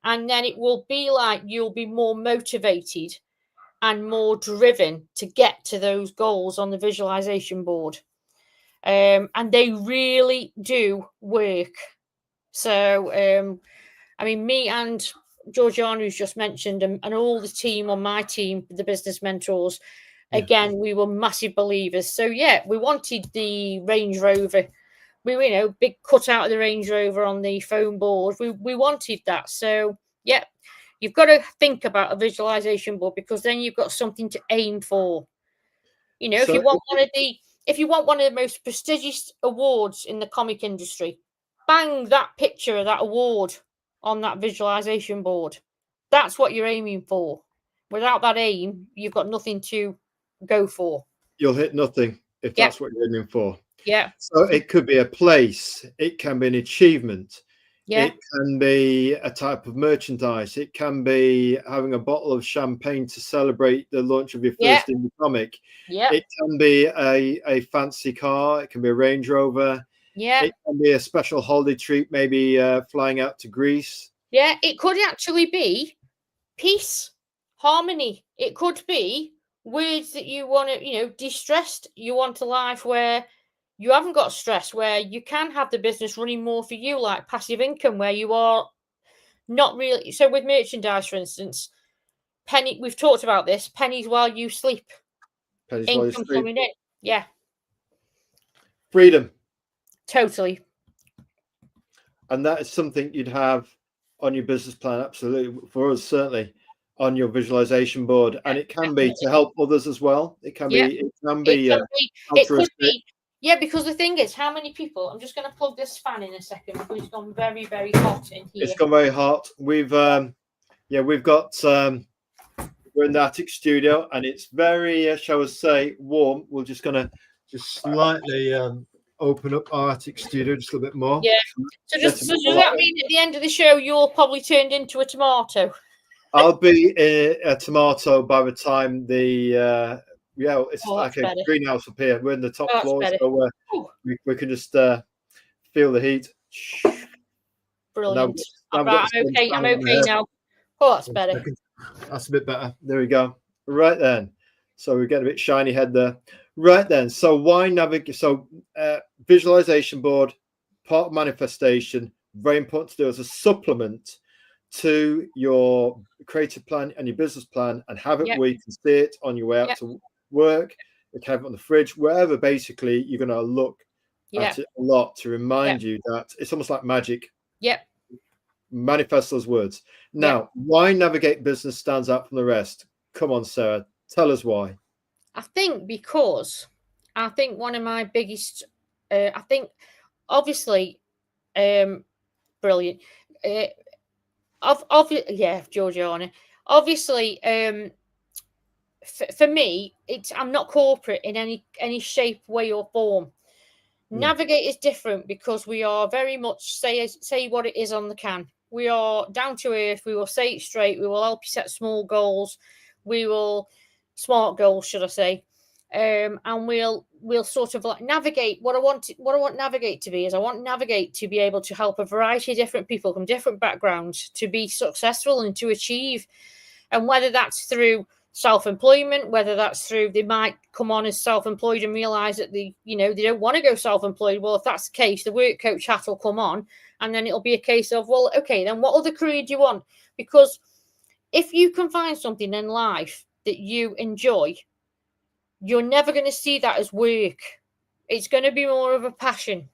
And then it will be like you'll be more motivated and more driven to get to those goals on the visualization board. And they really do work. So, I mean, me and Georgiana, who's just mentioned, and all the team on my team, the business mentors, again, we were massive believers. So, we wanted the Range Rover. We big cutout of the Range Rover on the foam board. We wanted that. So, You've got to think about a visualization board, because then you've got something to aim for. You know, So if you want one of the most prestigious awards in the comic industry, bang that picture of that award on that visualization board. That's what you're aiming for. Without that aim, you've got nothing to go for. you'll hit nothing if Yep. that's what you're aiming for. Yeah. So it could be a place, it can be an achievement, Yeah. it can be a type of merchandise, it can be having a bottle of champagne to celebrate the launch of your first indie comic. Yeah. It can be a fancy car, it can be a Range Rover. Yeah. It can be a special holiday treat, maybe flying out to Greece. Yeah. It could actually be peace, harmony. It could be words that you want to, you know, de-stressed. You want a life where you haven't got stress, where you can have the business running more for you, like passive income, where you are not really. So with merchandise, for instance, we've talked about this, pennies while you sleep. Pennies while you Income sleep. coming in. Yeah. Freedom. Totally. And that is something you'd have on your business plan, absolutely. For us, certainly on your visualization board. And it can be to help others as well. It can be, it could be. Yeah, because the thing is, how many people? I'm just going to plug this fan in a second, because it's gone very, very hot in here. It's gone very hot. We've we've got we're in the attic studio, and it's very shall we say warm. We're just gonna slightly open up our attic studio just a little bit more. Yeah. So does that mean at the end of the show you're probably turned into a tomato? I'll be a tomato by the time the it's like a greenhouse up here. We're in the top floor, so we can just feel the heat. Brilliant. I'm okay. I'm okay now. Oh, that's better. That's a bit better. There we go. Right then. So we get a bit shiny head there. Right then. So why navigate? So visualization board, part of manifestation, very important to do as a supplement to your creative plan and your business plan, and have it where you can see it on your way out to work. You can have it on the fridge, wherever. Basically, you're going to look at it a lot to remind you that it's almost like magic. Yep. Manifest those words. Now, why Navigate Business stands out from the rest? Come on, Sarah, tell us why. I think because one of my biggest, I think, obviously, brilliant. Georgiana. Obviously, for me, I'm not corporate in any shape, way, or form. Navigate is different because we are very much say what it is on the can. We are down to earth. We will say it straight. We will help you set small goals. We will smart goals, should I say? And we'll sort of like navigate. What I want Navigate to be is I want Navigate to be able to help a variety of different people from different backgrounds to be successful and to achieve. And whether that's through self-employment, whether that's through they might come on as self-employed and realize that they don't want to go self-employed. Well, if that's the case, the work coach hat will come on, and then it'll be a case of, well, okay, then what other career do you want? Because if you can find something in life that you enjoy, you're never going to see that as work. It's going to be more of a passion.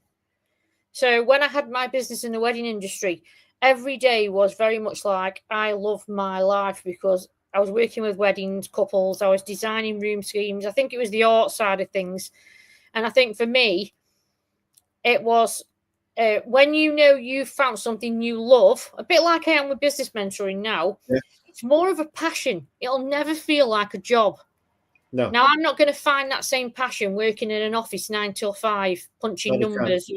So when I had my business in the wedding industry, every day was very much like I love my life, because I was working with weddings, couples, I was designing room schemes. I think it was the art side of things. And I think for me, it was when you've found something you love, a bit like I am with business mentoring now, it's more of a passion. It'll never feel like a job. No. Now, I'm not going to find that same passion working in an office 9 till 5, punching numbers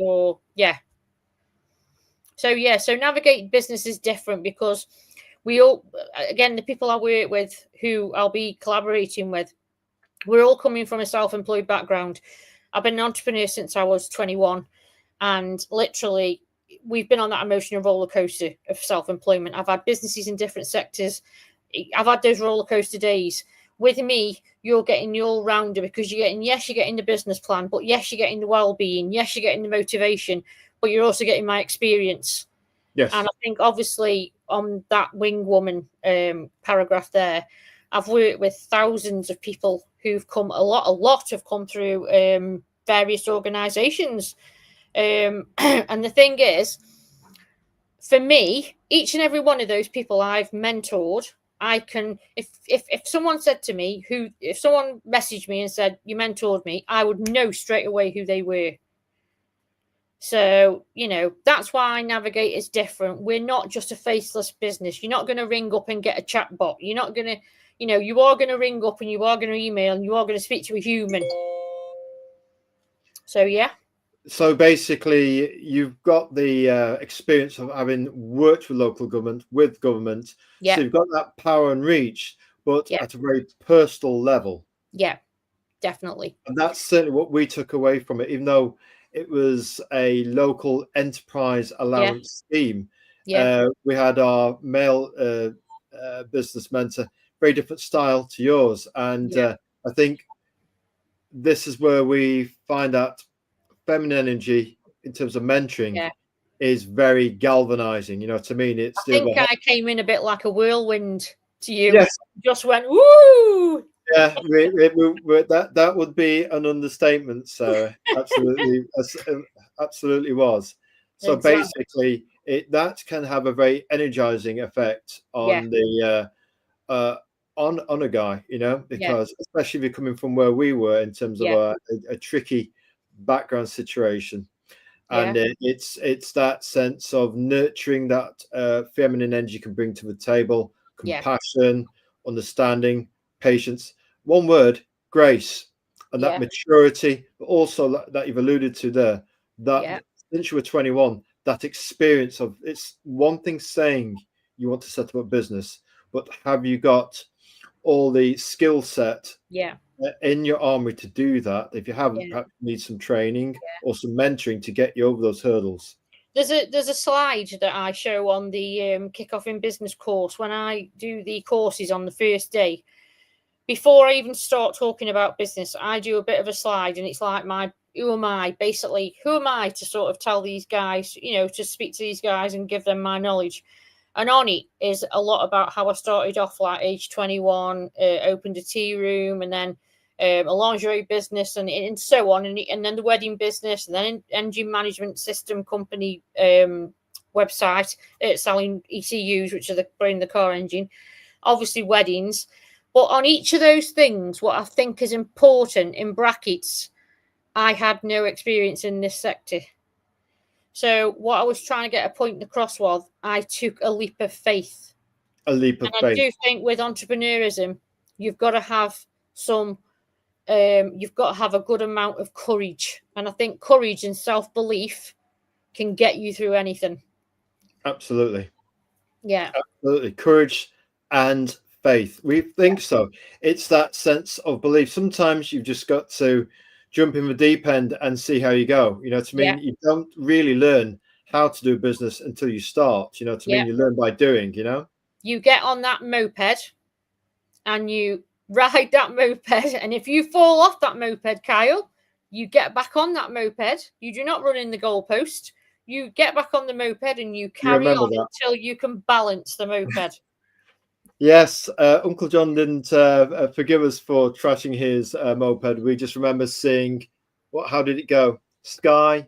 So Navigate Business is different because we all, again, the people I work with who I'll be collaborating with, we're all coming from a self-employed background. I've been an entrepreneur since I was 21, and literally we've been on that emotional roller coaster of self-employment. I've had businesses in different sectors. I've had those roller coaster days. With me, you're getting the all-rounder, because you're getting the business plan, but yes, you're getting the well-being, yes, you're getting the motivation, but you're also getting my experience. Yes. And I think obviously on that wing woman paragraph there, I've worked with thousands of people who've come, a lot have come through various organizations. And the thing is, for me, each and every one of those people I've mentored, I can, if someone said to me, if someone messaged me and said, you mentored me, I would know straight away who they were. So, that's why Navigate is different. We're not just a faceless business. You're not going to ring up and get a chat bot. You're not going to, you are going to ring up and you are going to email and you are going to speak to a human. So, yeah. So basically, you've got the experience of having worked with local government, with government. Yeah. So you've got that power and reach, but at a very personal level. Yeah, definitely. And that's certainly what we took away from it, even though it was a local enterprise allowance scheme. Yeah. We had our male business mentor, very different style to yours. And I think this is where we find that feminine energy in terms of mentoring is very galvanizing. You know what I mean? I think I came in a bit like a whirlwind to you. Yes. Just went, woo! Yeah, that would be an understatement, Sarah. Absolutely, absolutely was. So basically, that can have a very energizing effect on the on a guy, because especially if you're coming from where we were in terms of a tricky background situation, and it's that sense of nurturing that feminine energy can bring to the table, compassion, understanding, patience. One word, grace, and that maturity, but also that you've alluded to there, that since you were 21, that experience of, it's one thing saying you want to set up a business, but have you got all the skill set in your armory to do that? If you haven't, perhaps you need some training or some mentoring to get you over those hurdles. There's a slide that I show on the Kick-Off in Business course when I do the courses on the first day. Before I even start talking about business, I do a bit of a slide, and it's like who am I? Basically, who am I to sort of tell these guys, to speak to these guys and give them my knowledge? And on it is a lot about how I started off, like age 21, opened a tea room, and then a lingerie business, and so on, and then the wedding business, and then an engine management system company website selling ECUs, which are the car engine, obviously weddings. But on each of those things, what I think is important, in brackets, I had no experience in this sector. So what I was trying to get a point across was, I took a leap of faith. A leap of faith. I do think with entrepreneurism, you've got to have you've got to have a good amount of courage. And I think courage and self-belief can get you through anything. Absolutely. Yeah. Absolutely. Courage and faith. We think so. It's that sense of belief. Sometimes you've just got to jump in the deep end and see how you go. You know what I mean? You don't really learn how to do business until you start. You know what I mean? You learn by doing, You get on that moped and you ride that moped. And if you fall off that moped, Kyle, you get back on that moped. You do not run in the goalpost. You get back on the moped and you carry on until you can balance the moped. Yes, Uncle John didn't forgive us for trashing his moped. We just remember seeing, how did it go? Sky,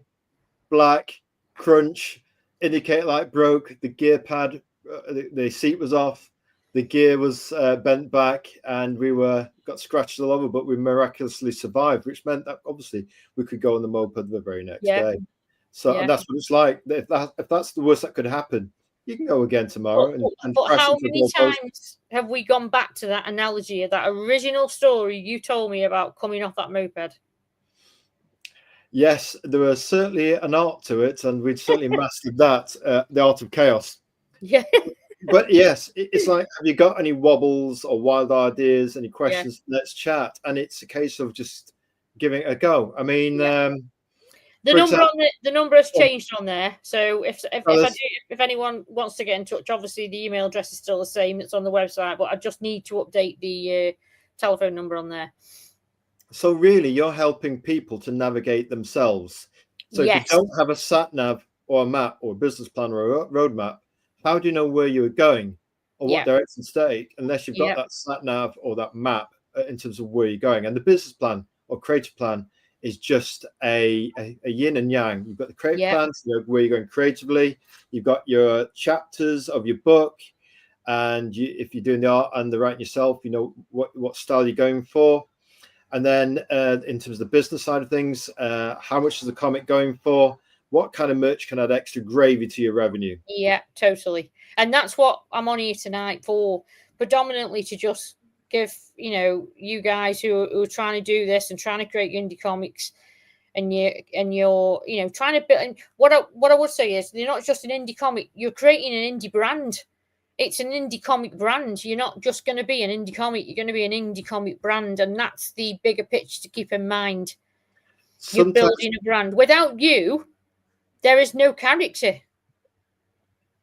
black, crunch, indicator light broke, the gear pad, the seat was off, the gear was bent back, and we got scratches all over, but we miraculously survived, which meant that obviously we could go on the moped the very next day. So and that's what it's like. If that's the worst that could happen, you can go again tomorrow. But how many times have we gone back to that analogy, that original story you told me about coming off that moped? Yes, there was certainly an art to it, and we'd certainly mastered that, the art of chaos. Yeah. But yes, it's like, have you got any wobbles or wild ideas, any questions? Let's chat. And it's a case of just giving it a go. I mean, the number has changed on there. So if anyone wants to get in touch, obviously the email address is still the same. It's on the website, but I just need to update the telephone number on there. So really, you're helping people to navigate themselves. So if you don't have a sat nav or a map or a business plan or a roadmap, how do you know where you're going or what direction to take unless you've got that sat nav or that map in terms of where you're going? And the business plan or creative plan is just a yin and yang. You've got the creative Yeah. plans, where you're going creatively. You've got your chapters of your book, and if you're doing the art and the writing yourself, you know what style you're going for. And then in terms of the business side of things, how much is the comic going for? What kind of merch can add extra gravy to your revenue? Yeah, totally. And that's what I'm on here tonight for, predominantly to just give, you guys who are trying to do this and trying to create indie comics, and you're trying to build. And what I would say is, you're not just an indie comic, you're creating an indie brand. It's an indie comic brand. You're not just going to be an indie comic, you're going to be an indie comic brand, and that's the bigger picture to keep in mind. You're building a brand. Without you, there is no character.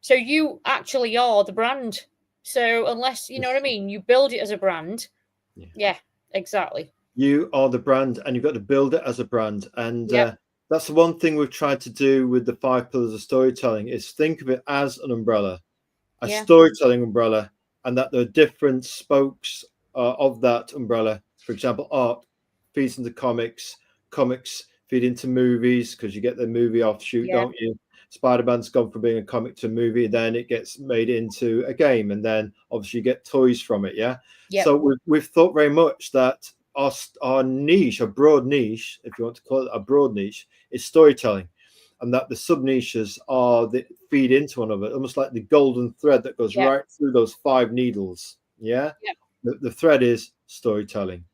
So you actually are the brand. So unless, you know what I mean, you build it as a brand. Yeah, exactly. You are the brand, and you've got to build it as a brand. And that's the one thing we've tried to do with the 5 pillars of storytelling, is think of it as an umbrella, a storytelling umbrella, and that there are different spokes of that umbrella. For example, art feeds into comics, comics feed into movies, because you get the movie offshoot, don't you? Spider-Man's gone from being a comic to a movie, then it gets made into a game, and then obviously you get toys from it. So we've thought very much that our niche, a broad niche, if you want to call it a broad niche, is storytelling, and that the sub niches are that feed into one another, almost like the golden thread that goes right through those 5 needles. The thread is storytelling.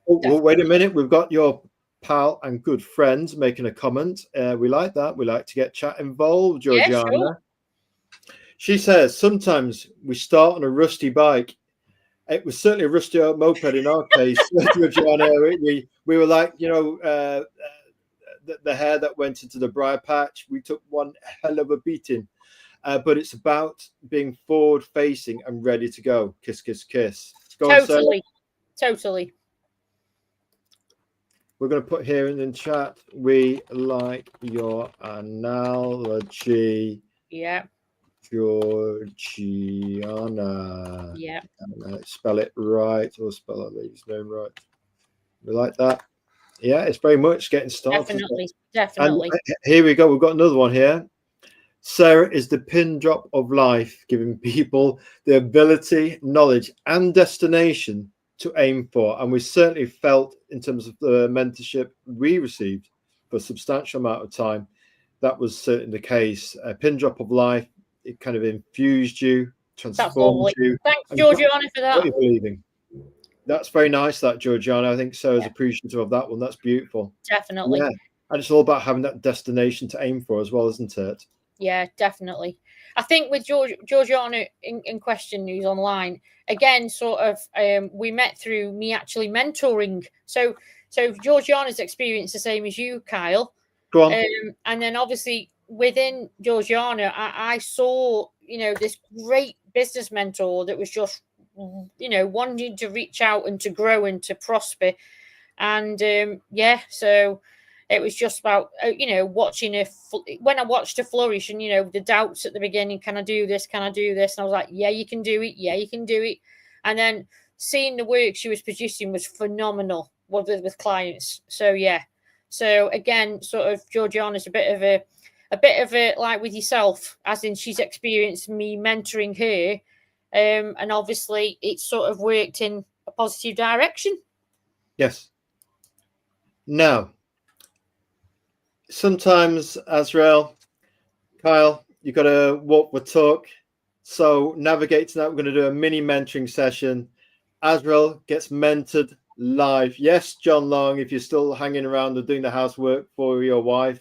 Well, wait a minute, we've got your pal and good friends making a comment. We like that. We like to get chat involved. Georgiana, sure. She says, sometimes we start on a rusty bike. It was certainly a rusty moped in our case. Georgiana, we were like, the hair that went into the briar patch. We took one hell of a beating, but it's about being forward facing and ready to go. Kiss, kiss, kiss. Totally. We're going to put here in the chat, we like your analogy. Georgiana. Spell it right, or spell that lady's name right. We like that. Yeah, it's very much getting started. Definitely. And here we go. We've got another one here. Sarah is the pin drop of life, giving people the ability, knowledge, and destination to aim for. And we certainly felt, in terms of the mentorship we received for a substantial amount of time, that was certainly the case. A pin drop of life, it kind of infused you, transformed you. Thanks, Georgiana, for that. What you're believing. That's very nice, that, Georgiana. I think Sarah's appreciative of that one. That's beautiful. Definitely. Yeah. And it's all about having that destination to aim for as well, isn't it? Yeah, definitely. I think with Georgiana in question, who's online, again, sort of, we met through me actually mentoring. So Georgiana's experience the same as you, Kyle. Go on. And then obviously within Georgiana, I saw, this great business mentor that was just, wanting to reach out and to grow and to prosper. And so it was just about, watching when I watched her flourish, and, the doubts at the beginning, can I do this? Can I do this? And I was like, yeah, you can do it. Yeah, you can do it. And then seeing the work she was producing was phenomenal with clients. So, yeah. So again, sort of Georgiana's a bit of a like with yourself, as in she's experienced me mentoring her. And obviously it's sort of worked in a positive direction. Yes. Now, sometimes, Azrael, Kyle, you've got to walk the talk. So navigate to that. We're going to do a mini mentoring session. Azrael gets mentored live. Yes, John Long, if you're still hanging around and doing the housework for your wife,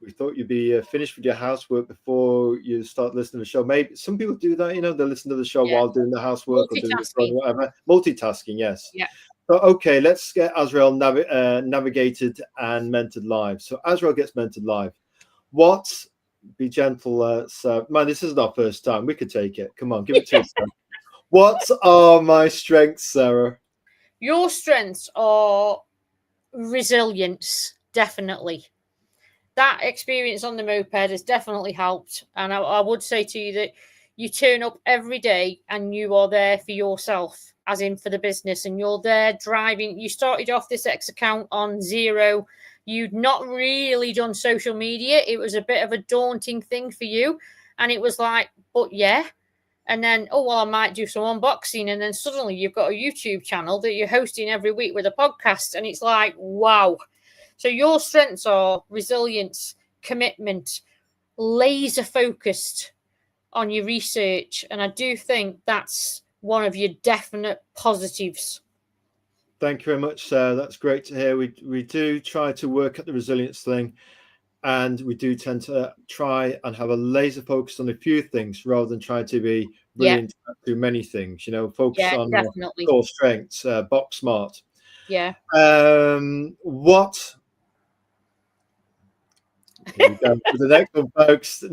we thought you'd be finished with your housework before you start listening to the show. Maybe some people do that, they listen to the show while doing the housework or doing the whatever. Multitasking, yes. Yeah. So, okay, let's get Azrael navigated and mentored live. So Azrael gets mentored live. Be gentle, Sarah. Man, this isn't our first time. We could take it. Come on, give it to us. What are my strengths, Sarah? Your strengths are resilience, definitely. That experience on the moped has definitely helped. And I would say to you that you turn up every day and you are there for yourself. as in for the business, and you're there driving. You started off this X account on zero. You'd not really done social media. It was a bit of a daunting thing for you. And it was like, but yeah. And then, oh, well, I might do some unboxing. And then suddenly you've got a YouTube channel that you're hosting every week with a podcast. And it's like, wow. So your strengths are resilience, commitment, laser focused on your research. And I do think that's one of your definite positives. Thank you very much, Sarah. That's great to hear. We do try to work at the resilience thing, and we do tend to try and have a laser focus on a few things rather than try to be brilliant at too many things. Focus on definitely. core strengths, box smart. Yeah. What? Here we go for the next one, folks.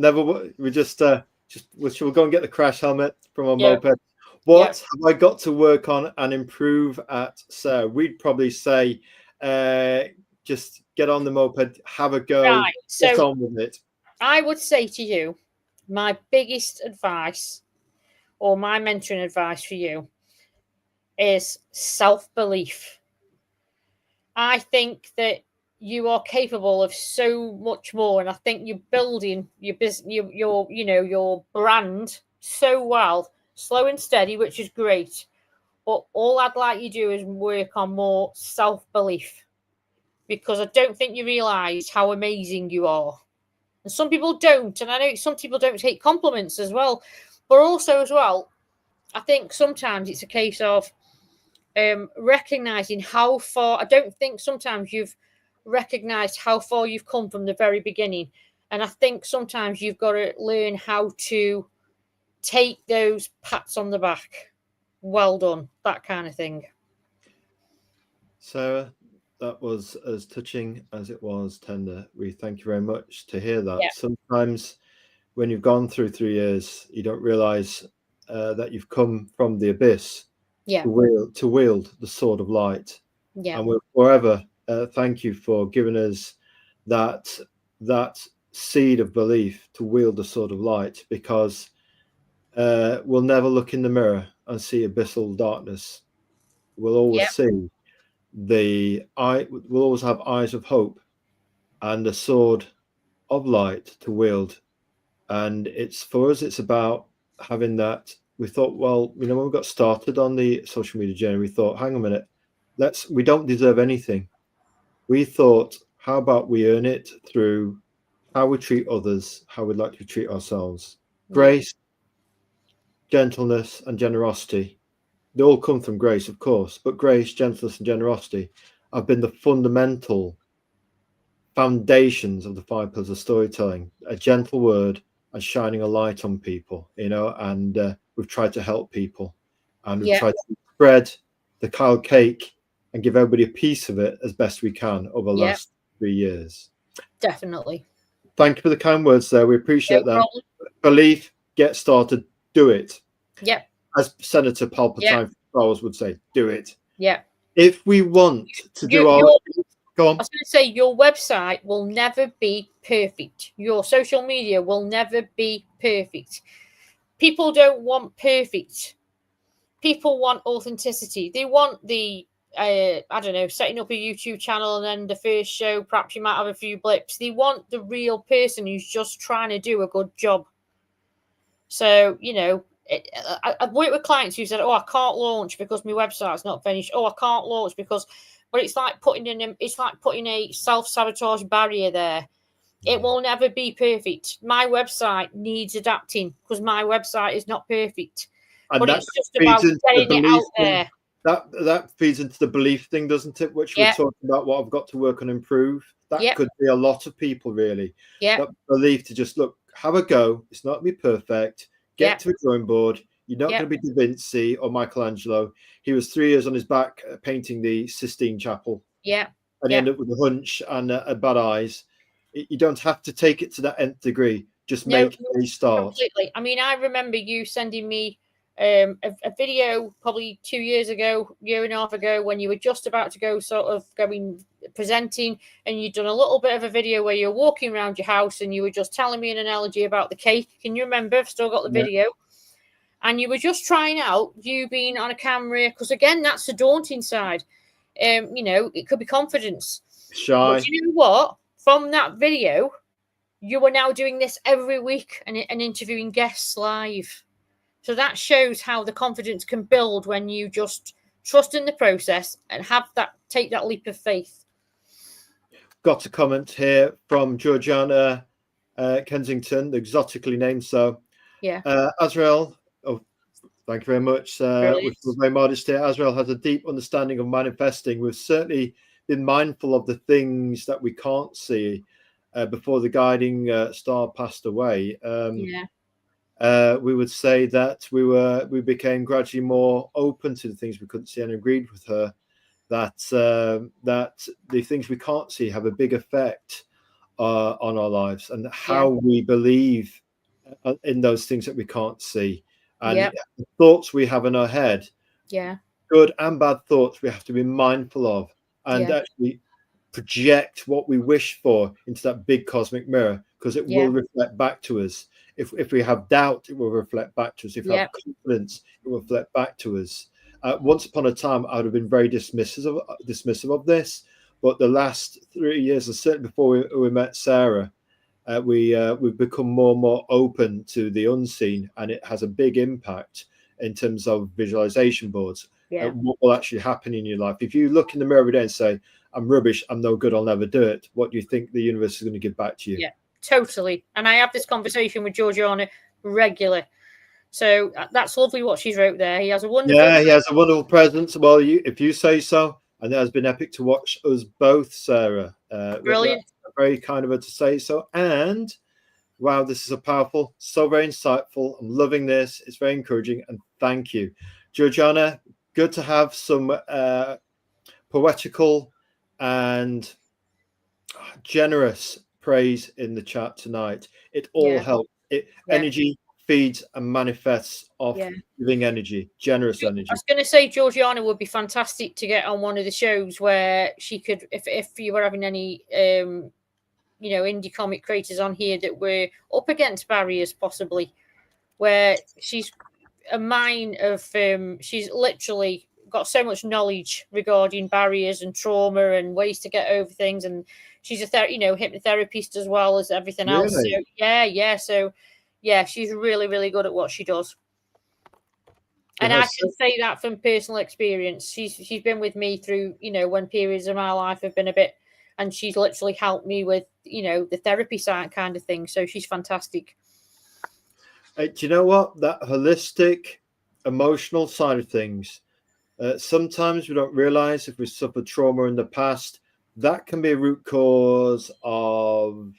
We'll go and get the crash helmet from our moped. What have I got to work on and improve at, Sarah? We'd probably say just get on the moped, have a go, right. get on with it. I would say to you, my biggest advice or my mentoring advice for you is self-belief. I think that you are capable of so much more, and I think you're building your business, your brand so well, slow and steady, which is great. But all I'd like you to do is work on more self-belief, because I don't think you realise how amazing you are. And some people don't, and I know some people don't take compliments as well. But also as well, I think sometimes it's a case of recognising how far. I don't think sometimes you've recognised how far you've come from the very beginning. And I think sometimes you've got to learn how to take those pats on the back. Well done, that kind of thing. Sarah, that was as touching as it was tender. We thank you very much to hear that. Yeah. Sometimes when you've gone through 3 years, you don't realise that you've come from the abyss to wield the sword of light. Yeah. And we'll forever thank you for giving us that seed of belief to wield the sword of light, because we'll never look in the mirror and see abyssal darkness. We'll always see we'll always have eyes of hope and a sword of light to wield. And it's for us, it's about having that. We thought, well, when we got started on the social media journey, we thought, hang on a minute, we don't deserve anything. We thought, how about we earn it through how we treat others, how we'd like to treat ourselves. Grace, gentleness, and generosity. They all come from grace, of course, but grace, gentleness, and generosity have been the fundamental foundations of the 5 pillars of storytelling. A gentle word and shining a light on people, and we've tried to help people, and we've tried to spread the Kyle cake and give everybody a piece of it as best we can over the last 3 years. Definitely. Thank you for the kind words there. We appreciate that. Problem. Believe, get started, do it. Yep. As Senator Palpatine Flowers would say, do it. Yeah. If we want to do our... Go on. I was going to say, your website will never be perfect. Your social media will never be perfect. People don't want perfect. People want authenticity. They want the, I don't know, setting up a YouTube channel and then the first show, perhaps you might have a few blips. They want the real person who's just trying to do a good job. So, I've worked with clients who said, oh, I can't launch because my website's not finished. Oh, I can't launch because... But it's like putting a self-sabotage barrier there. It will never be perfect. My website needs adapting because my website is not perfect. And but it's just about getting it out there. That feeds into the belief thing, doesn't it? Which we're talking about, what I've got to work on, improve. That could be a lot of people, really. Yeah. That belief to just look, have a go. It's not going to be perfect. Get to a drawing board. You're not going to be Da Vinci or Michelangelo. He was 3 years on his back painting the Sistine Chapel. Yeah. And he ended up with a hunch and bad eyes. You don't have to take it to that nth degree. Just make a start. Completely. I mean, I remember you sending me a video probably 2 years ago, year and a half ago, when you were just about to go presenting, and you'd done a little bit of a video where you're walking around your house and you were just telling me an analogy about the cake. Can you remember? I've still got the video. and you were just trying out you being on a camera, because again, that's the daunting side. You know, it could be confidence. Shy. But you know what? From that video, you are now doing this every week and interviewing guests live. So that shows how the confidence can build when you just trust in the process and take that leap of faith. Got a comment here from Georgiana Kensington, exotically named so. Yeah. Azrael, oh, thank you very much. We're very modest here. Azrael has a deep understanding of manifesting. We've certainly been mindful of the things that we can't see before the guiding star passed away. We would say that we became gradually more open to the things we couldn't see, and agreed with her that the things we can't see have a big effect on our lives, and how we believe in those things that we can't see, and the thoughts we have in our head, good and bad thoughts, we have to be mindful of, and actually project what we wish for into that big cosmic mirror, because it will reflect back to us. If we have doubt, it will reflect back to us. If we have confidence, it will reflect back to us. Once upon a time, I would have been very dismissive of this, but the last 3 years, and certainly before we met Sarah, we've become more and more open to the unseen, and it has a big impact in terms of visualization boards. What will actually happen in your life? If you look in the mirror every day and say, "I'm rubbish, I'm no good, I'll never do it," what do you think the universe is going to give back to you? Yeah, totally. And I have this conversation with Georgiana regularly. So that's lovely what she's wrote there. He has a wonderful... Yeah, he has a wonderful presence. Well, if you say so. And it has been epic to watch us both, Sarah. Brilliant. Very kind of her to say so. And wow, this is so very insightful. I'm loving this. It's very encouraging. And thank you. Georgiana, good to have some poetical and generous praise in the chat tonight. It all helps. Energy feeds and manifests off giving energy, generous energy. I was going to say Georgiana would be fantastic to get on one of the shows where she could, if you were having any, indie comic creators on here that were up against barriers, possibly, where she's a mine of, she's literally got so much knowledge regarding barriers and trauma and ways to get over things, and she's a hypnotherapist as well as everything else. So, she's really, really good at what she does. And I can say that from personal experience. She's been with me through, when periods of my life have been a bit, and she's literally helped me with, the therapy side kind of thing. So she's fantastic. Do you know what? That holistic, emotional side of things, sometimes we don't realize if we suffered trauma in the past, that can be a root cause of...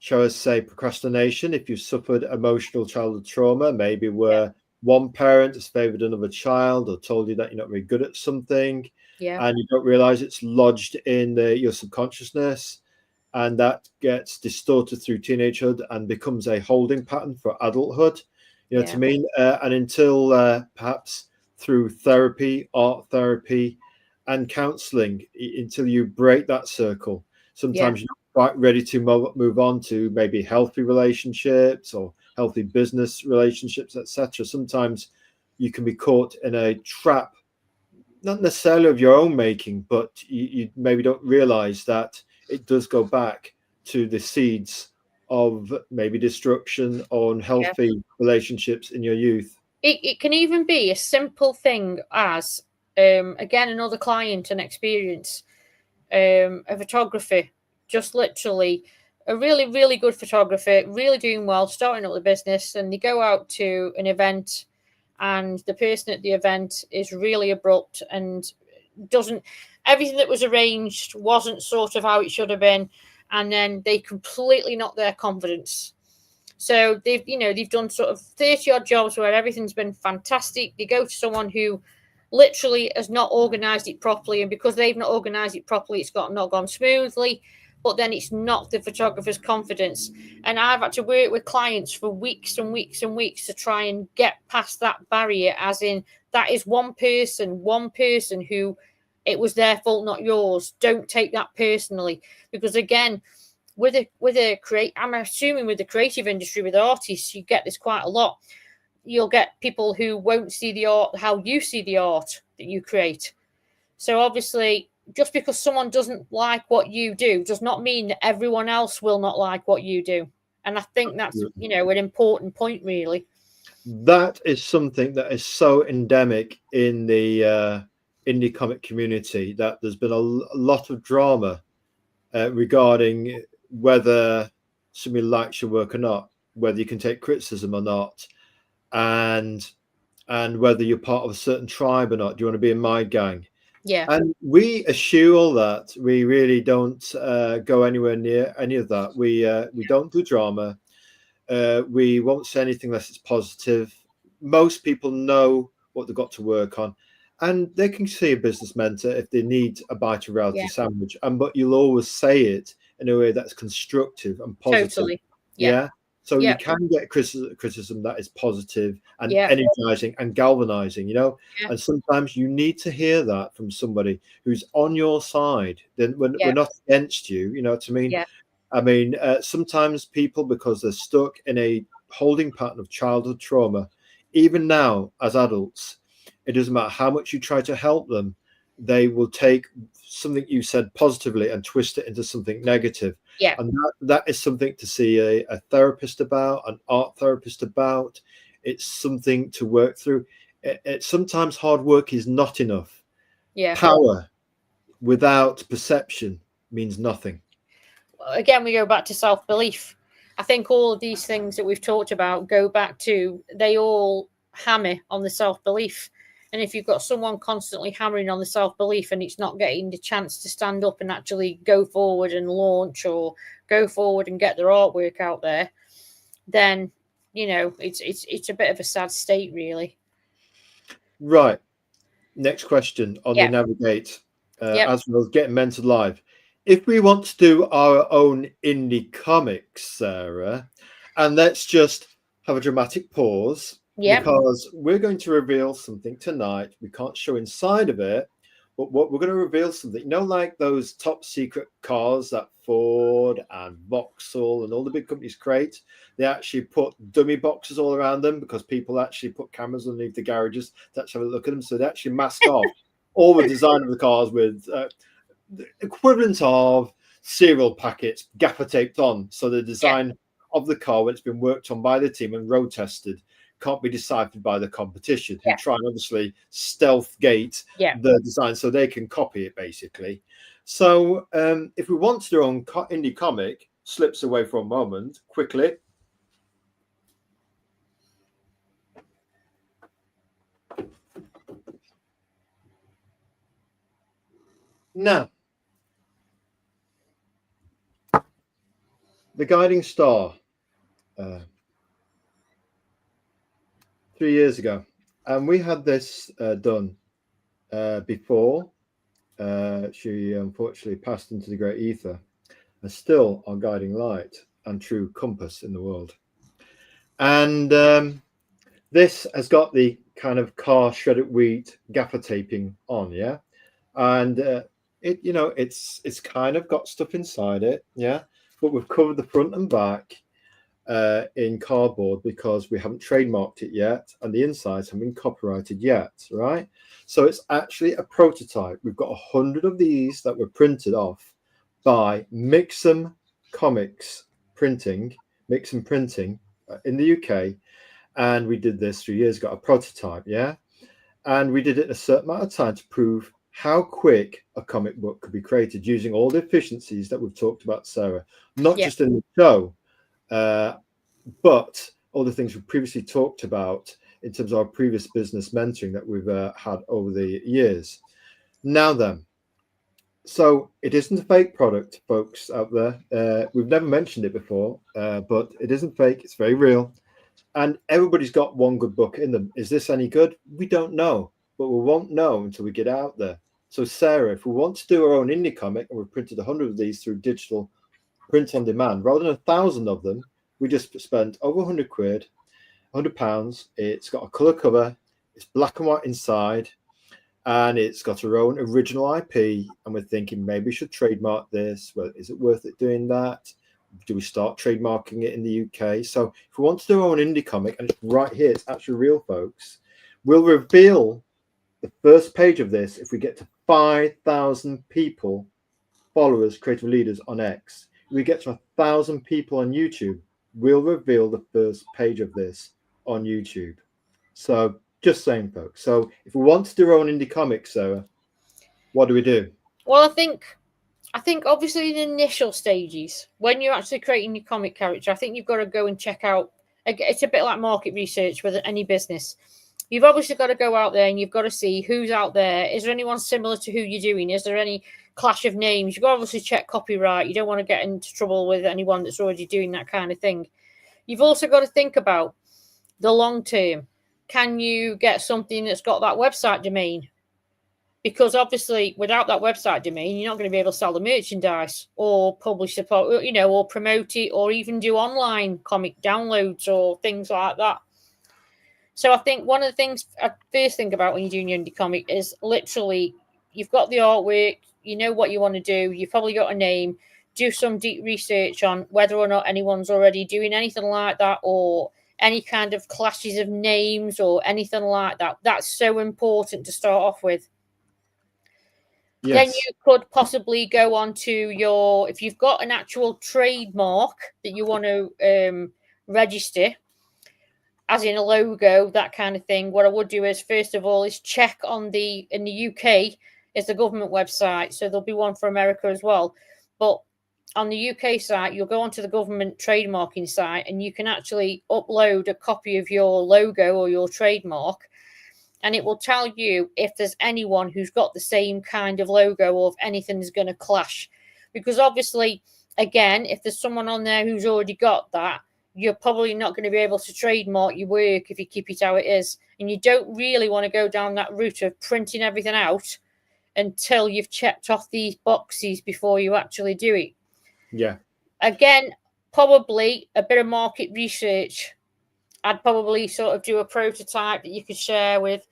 shall I say, procrastination. If you've suffered emotional childhood trauma, maybe where one parent has favored another child or told you that you're not very good at something, and you don't realize it's lodged in your subconsciousness, and that gets distorted through teenagehood and becomes a holding pattern for adulthood. You know what I mean? And until perhaps through therapy, art therapy, and counseling, until you break that circle, sometimes you're not quite ready to move on to maybe healthy relationships or healthy business relationships, etc. Sometimes you can be caught in a trap, not necessarily of your own making, but you maybe don't realize that it does go back to the seeds of maybe destruction or unhealthy relationships in your youth. It can even be a simple thing as, again, another client and experience, a photographer, just literally a really, really good photographer, really doing well, starting up the business, and they go out to an event, and the person at the event is really abrupt and everything that was arranged wasn't sort of how it should have been, and then they completely knock their confidence. So they've done sort of 30 odd jobs where everything's been fantastic. They go to someone who literally has not organized it properly, and because they've not organized it properly, it's not gone smoothly. But then it's knocked the photographer's confidence. And I've had to work with clients for weeks and weeks and weeks to try and get past that barrier, as in that is one person who it was their fault, not yours. Don't take that personally. Because again, I'm assuming with the creative industry, with artists, you get this quite a lot. You'll get people who won't see the art how you see the art that you create. So obviously, just because someone doesn't like what you do does not mean that everyone else will not like what you do. And I think that's, an important point, really. That is something that is so endemic in the indie comic community, that there's been a lot of drama regarding whether somebody likes your work or not, whether you can take criticism or not, and whether you're part of a certain tribe or not. Do you want to be in my gang? Yeah. And we eschew all that. We really don't go anywhere near any of that. We don't do drama. We won't say anything unless it's positive. Most people know what they've got to work on, and they can see a business mentor if they need a bite of reality sandwich. But you'll always say it in a way that's constructive and positive. Totally. Yeah. So you can get criticism that is positive and energizing and galvanizing, and sometimes you need to hear that from somebody who's on your side. Then we're not against you, you know what I mean? Yeah. I mean, sometimes people, because they're stuck in a holding pattern of childhood trauma, even now as adults, it doesn't matter how much you try to help them, they will take something you said positively and twist it into something negative. Yeah. And that is something to see a therapist about, an art therapist about. It's something to work through. Sometimes hard work is not enough. Yeah. Power without perception means nothing. Again, we go back to self-belief. I think all of these things that we've talked about go back to, they all hammer on the self-belief. And if you've got someone constantly hammering on the self-belief and it's not getting the chance to stand up and actually go forward and launch, or go forward and get their artwork out there, then, it's a bit of a sad state, really. Right. Next question on the Navigate. Azrael's getting mentored live. If we want to do our own indie comics, Sarah, and let's just have a dramatic pause, because we're going to reveal something tonight. We can't show inside of it, but what we're going to reveal something, like those top secret cars that Ford and Vauxhall and all the big companies create. They actually put dummy boxes all around them because people actually put cameras underneath the garages to actually have a look at them. So they actually mask off all the design of the cars with the equivalent of cereal packets gaffer taped on. So the design of the car, when it's been worked on by the team and road tested, can't be deciphered by the competition, who try and obviously stealth gate the design so they can copy it, basically. So if we want to do our own indie comic, slips away for a moment, quickly. Now, the guiding star, 3 years ago, and we had this done before she unfortunately passed into the great ether, and still our guiding light and true compass in the world. And this has got the kind of car shredded wheat gaffer taping on, and it's kind of got stuff inside it, but we've covered the front and back in cardboard because we haven't trademarked it yet, and the insides haven't been copyrighted yet, right? So it's actually a prototype. We've got 100 of these that were printed off by Mixum Comics Printing, Mixum Printing in the UK, and we did this 3 years ago, a prototype, and we did it in a certain amount of time to prove how quick a comic book could be created using all the efficiencies that we've talked about, Sarah, not just in the show, but all the things we previously talked about in terms of our previous business mentoring that we've had over the years. Now then, so it isn't a fake product, folks out there. We've never mentioned it before, but it isn't fake. It's very real. And everybody's got one good book in them. Is this any good? We don't know, but we won't know until we get out there. So Sarah, if we want to do our own indie comic, and we've printed 100 of these through digital print on demand, rather than 1,000 of them, we just spent over 100 quid, £100. It's got a colour cover, it's black and white inside, and it's got our own original IP. And we're thinking maybe we should trademark this. Well, is it worth it doing that? Do we start trademarking it in the UK? So if we want to do our own indie comic, and it's right here, it's actually real, folks, we'll reveal the first page of this if we get to 5,000 people, followers, creative leaders on X. If we get to 1,000 people on YouTube, we'll reveal the first page of this on YouTube. So just saying, folks. So if we want to do our own indie comics, Sarah, what do we do? Well, I think obviously in the initial stages, when you're actually creating your comic character, I think you've got to go and check out. It's a bit like market research with any business. You've obviously got to go out there and you've got to see who's out there. Is there anyone similar to who you're doing? Is there any clash of names? You've got to obviously check copyright. You don't want to get into trouble with anyone that's already doing that kind of thing. You've also got to think about the long term. Can you get something that's got that website domain? Because obviously, without that website domain, you're not going to be able to sell the merchandise or publish support, or promote it, or even do online comic downloads or things like that. So I think one of the things I first think about when you're doing your indie comic is literally you've got the artwork, you know what you want to do, you've probably got a name, do some deep research on whether or not anyone's already doing anything like that or any kind of clashes of names or anything like that. That's so important to start off with. Yes. Then you could possibly go on to if you've got an actual trademark that you want to register, as in a logo, that kind of thing. What I would do is, first of all, is check in the UK, is the government website. So there'll be one for America as well. But on the UK site, you'll go onto the government trademarking site and you can actually upload a copy of your logo or your trademark. And it will tell you if there's anyone who's got the same kind of logo or if anything is going to clash. Because obviously, again, if there's someone on there who's already got that, you're probably not going to be able to trademark your work if you keep it how it is. And you don't really want to go down that route of printing everything out until you've checked off these boxes before you actually do it. Yeah. Again, probably a bit of market research. I'd probably sort of do a prototype that you could share with,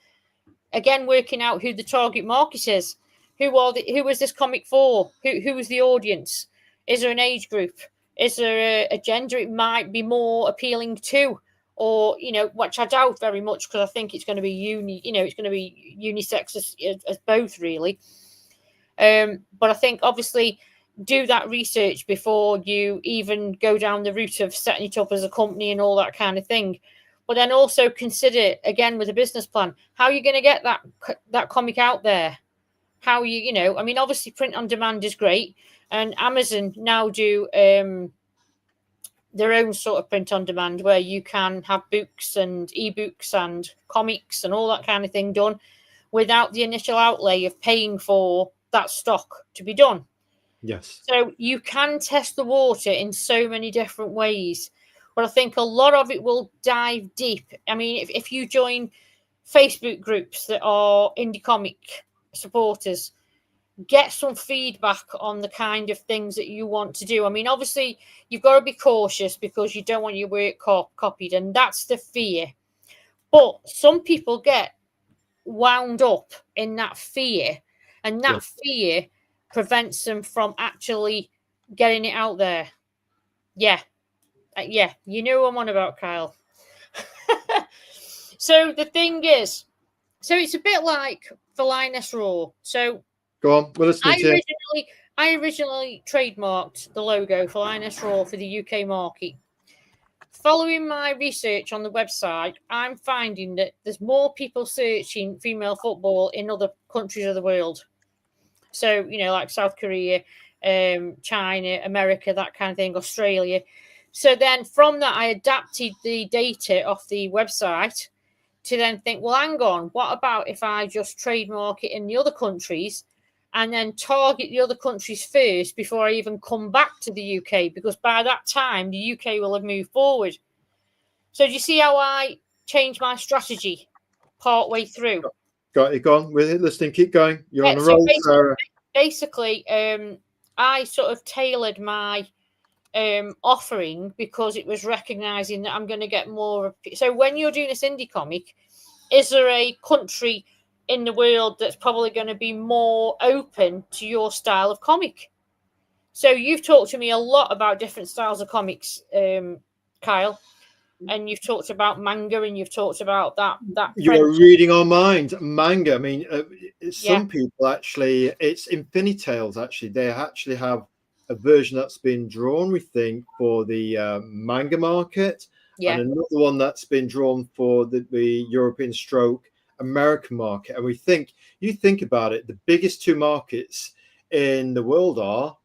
again, working out who the target market is. Who is this comic for? Who is the audience? Is there an age group? Is there a gender it might be more appealing to? Or, which I doubt very much because I think it's going to be it's going to be unisex as both, really. But I think obviously do that research before you even go down the route of setting it up as a company and all that kind of thing. But then also consider, again, with a business plan, how you're going to get that comic out there. How obviously print on demand is great. And Amazon now do their own sort of print on demand where you can have books and ebooks and comics and all that kind of thing done without the initial outlay of paying for that stock to be done. Yes. So you can test the water in so many different ways. But I think a lot of it will dive deep. I mean, if you join Facebook groups that are indie comic supporters, get some feedback on the kind of things that you want to do. I mean, obviously, you've got to be cautious because you don't want your work copied, and that's the fear. But some people get wound up in that fear, and that fear prevents them from actually getting it out there. Yeah. You know what I'm on about, Kyle. So the thing is, it's a bit like for Lioness Raw. So go on, we're listening to you. I originally trademarked the logo for Lioness Raw for the UK market. Following my research on the website, I'm finding that there's more people searching female football in other countries of the world. So, like South Korea, China, America, that kind of thing, Australia. So then from that, I adapted the data off the website to then think, well, hang on, what about if I just trademark it in the other countries and then target the other countries first before I even come back to the UK? Because by that time, the UK will have moved forward. So do you see how I changed my strategy partway through? Got it, gone. We're listening. Keep going. You're on a roll, Sarah. Basically, I sort of tailored my offering because it was recognizing that I'm going to get more. So when you're doing this indie comic, is there a country in the world that's probably going to be more open to your style of comic? So you've talked to me a lot about different styles of comics, Kyle, and you've talked about manga, and you've talked about that You French. are reading our mind. Manga. I mean, Yeah. some people actually, it's Infinity Tales. Actually, they actually have a version that's been drawn, we think, for the manga market, Yeah. and another one that's been drawn for the European stroke American market. And we think, you think about it, the biggest two markets in the world are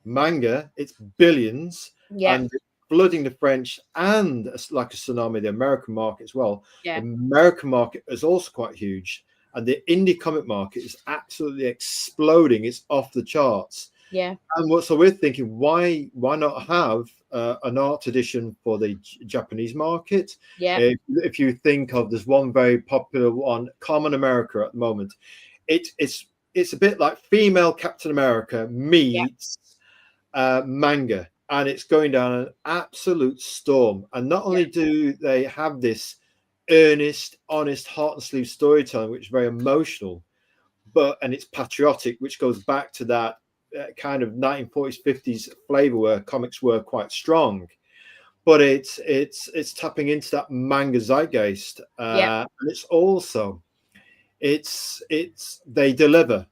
manga. It's billions, Yeah. and flooding the French and like a tsunami, the American market as well. Yeah. The American market is also quite huge, and the indie comic market is absolutely exploding. It's off the charts. Yeah. And so we're thinking, why not have an art edition for the Japanese market? Yeah. If you think of, there's one very popular one, Common America at the moment. It's a bit like female Captain America meets manga, and it's going down an absolute storm. And not only do they have this earnest, honest, heart and sleeve storytelling, which is very emotional, and it's patriotic, which goes back to that kind of 1940s, 50s flavor where comics were quite strong. But it's tapping into that manga zeitgeist, and it's also they deliver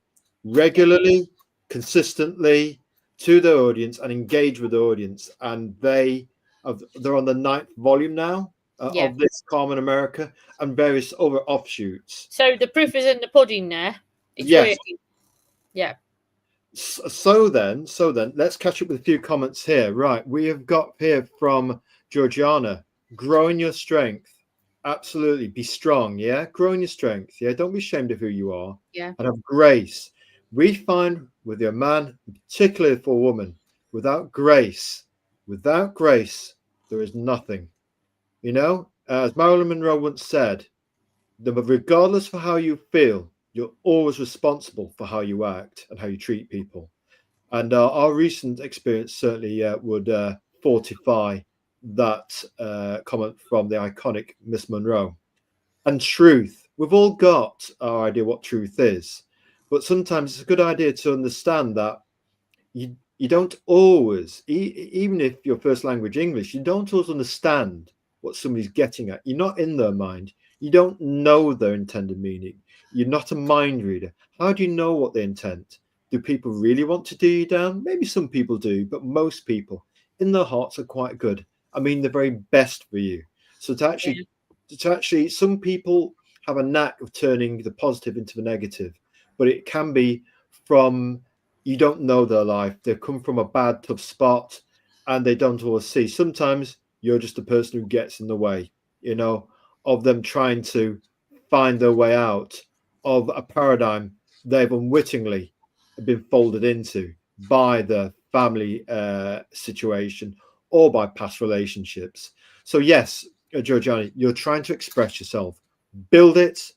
regularly, consistently to the audience and engage with the audience. And they're on the 9th volume now of this Common America and various other offshoots. So the proof is in the pudding there. It's Yes. working. Yeah. So then, let's catch up with a few comments here. Right, we have got here from Georgiana, growing your strength. Absolutely, be strong. Yeah, growing your strength. Yeah, don't be ashamed of who you are. Yeah. And have grace. We find with your man, particularly for a woman, without grace, there is nothing. You know, as Marilyn Monroe once said, regardless for how you feel, you're always responsible for how you act and how you treat people. And our recent experience certainly would fortify that comment from the iconic Miss Monroe. And truth, we've all got our idea what truth is, but sometimes it's a good idea to understand that you don't always, even if your first language English, you don't always understand what somebody's getting at. You're not in their mind. You don't know their intended meaning. You're not a mind reader. How do you know what they intend? Do people really want to do you down? Maybe some people do, but most people in their hearts are quite good. I mean, the very best for you. So to actually, some people have a knack of turning the positive into the negative, but it can be from, you don't know their life. They come from a bad, tough spot and they don't always see. Sometimes you're just a person who gets in the way, you know, of them trying to find their way out of a paradigm they've unwittingly been folded into by the family situation or by past relationships. So yes, Georgiana, you're trying to express yourself, build it,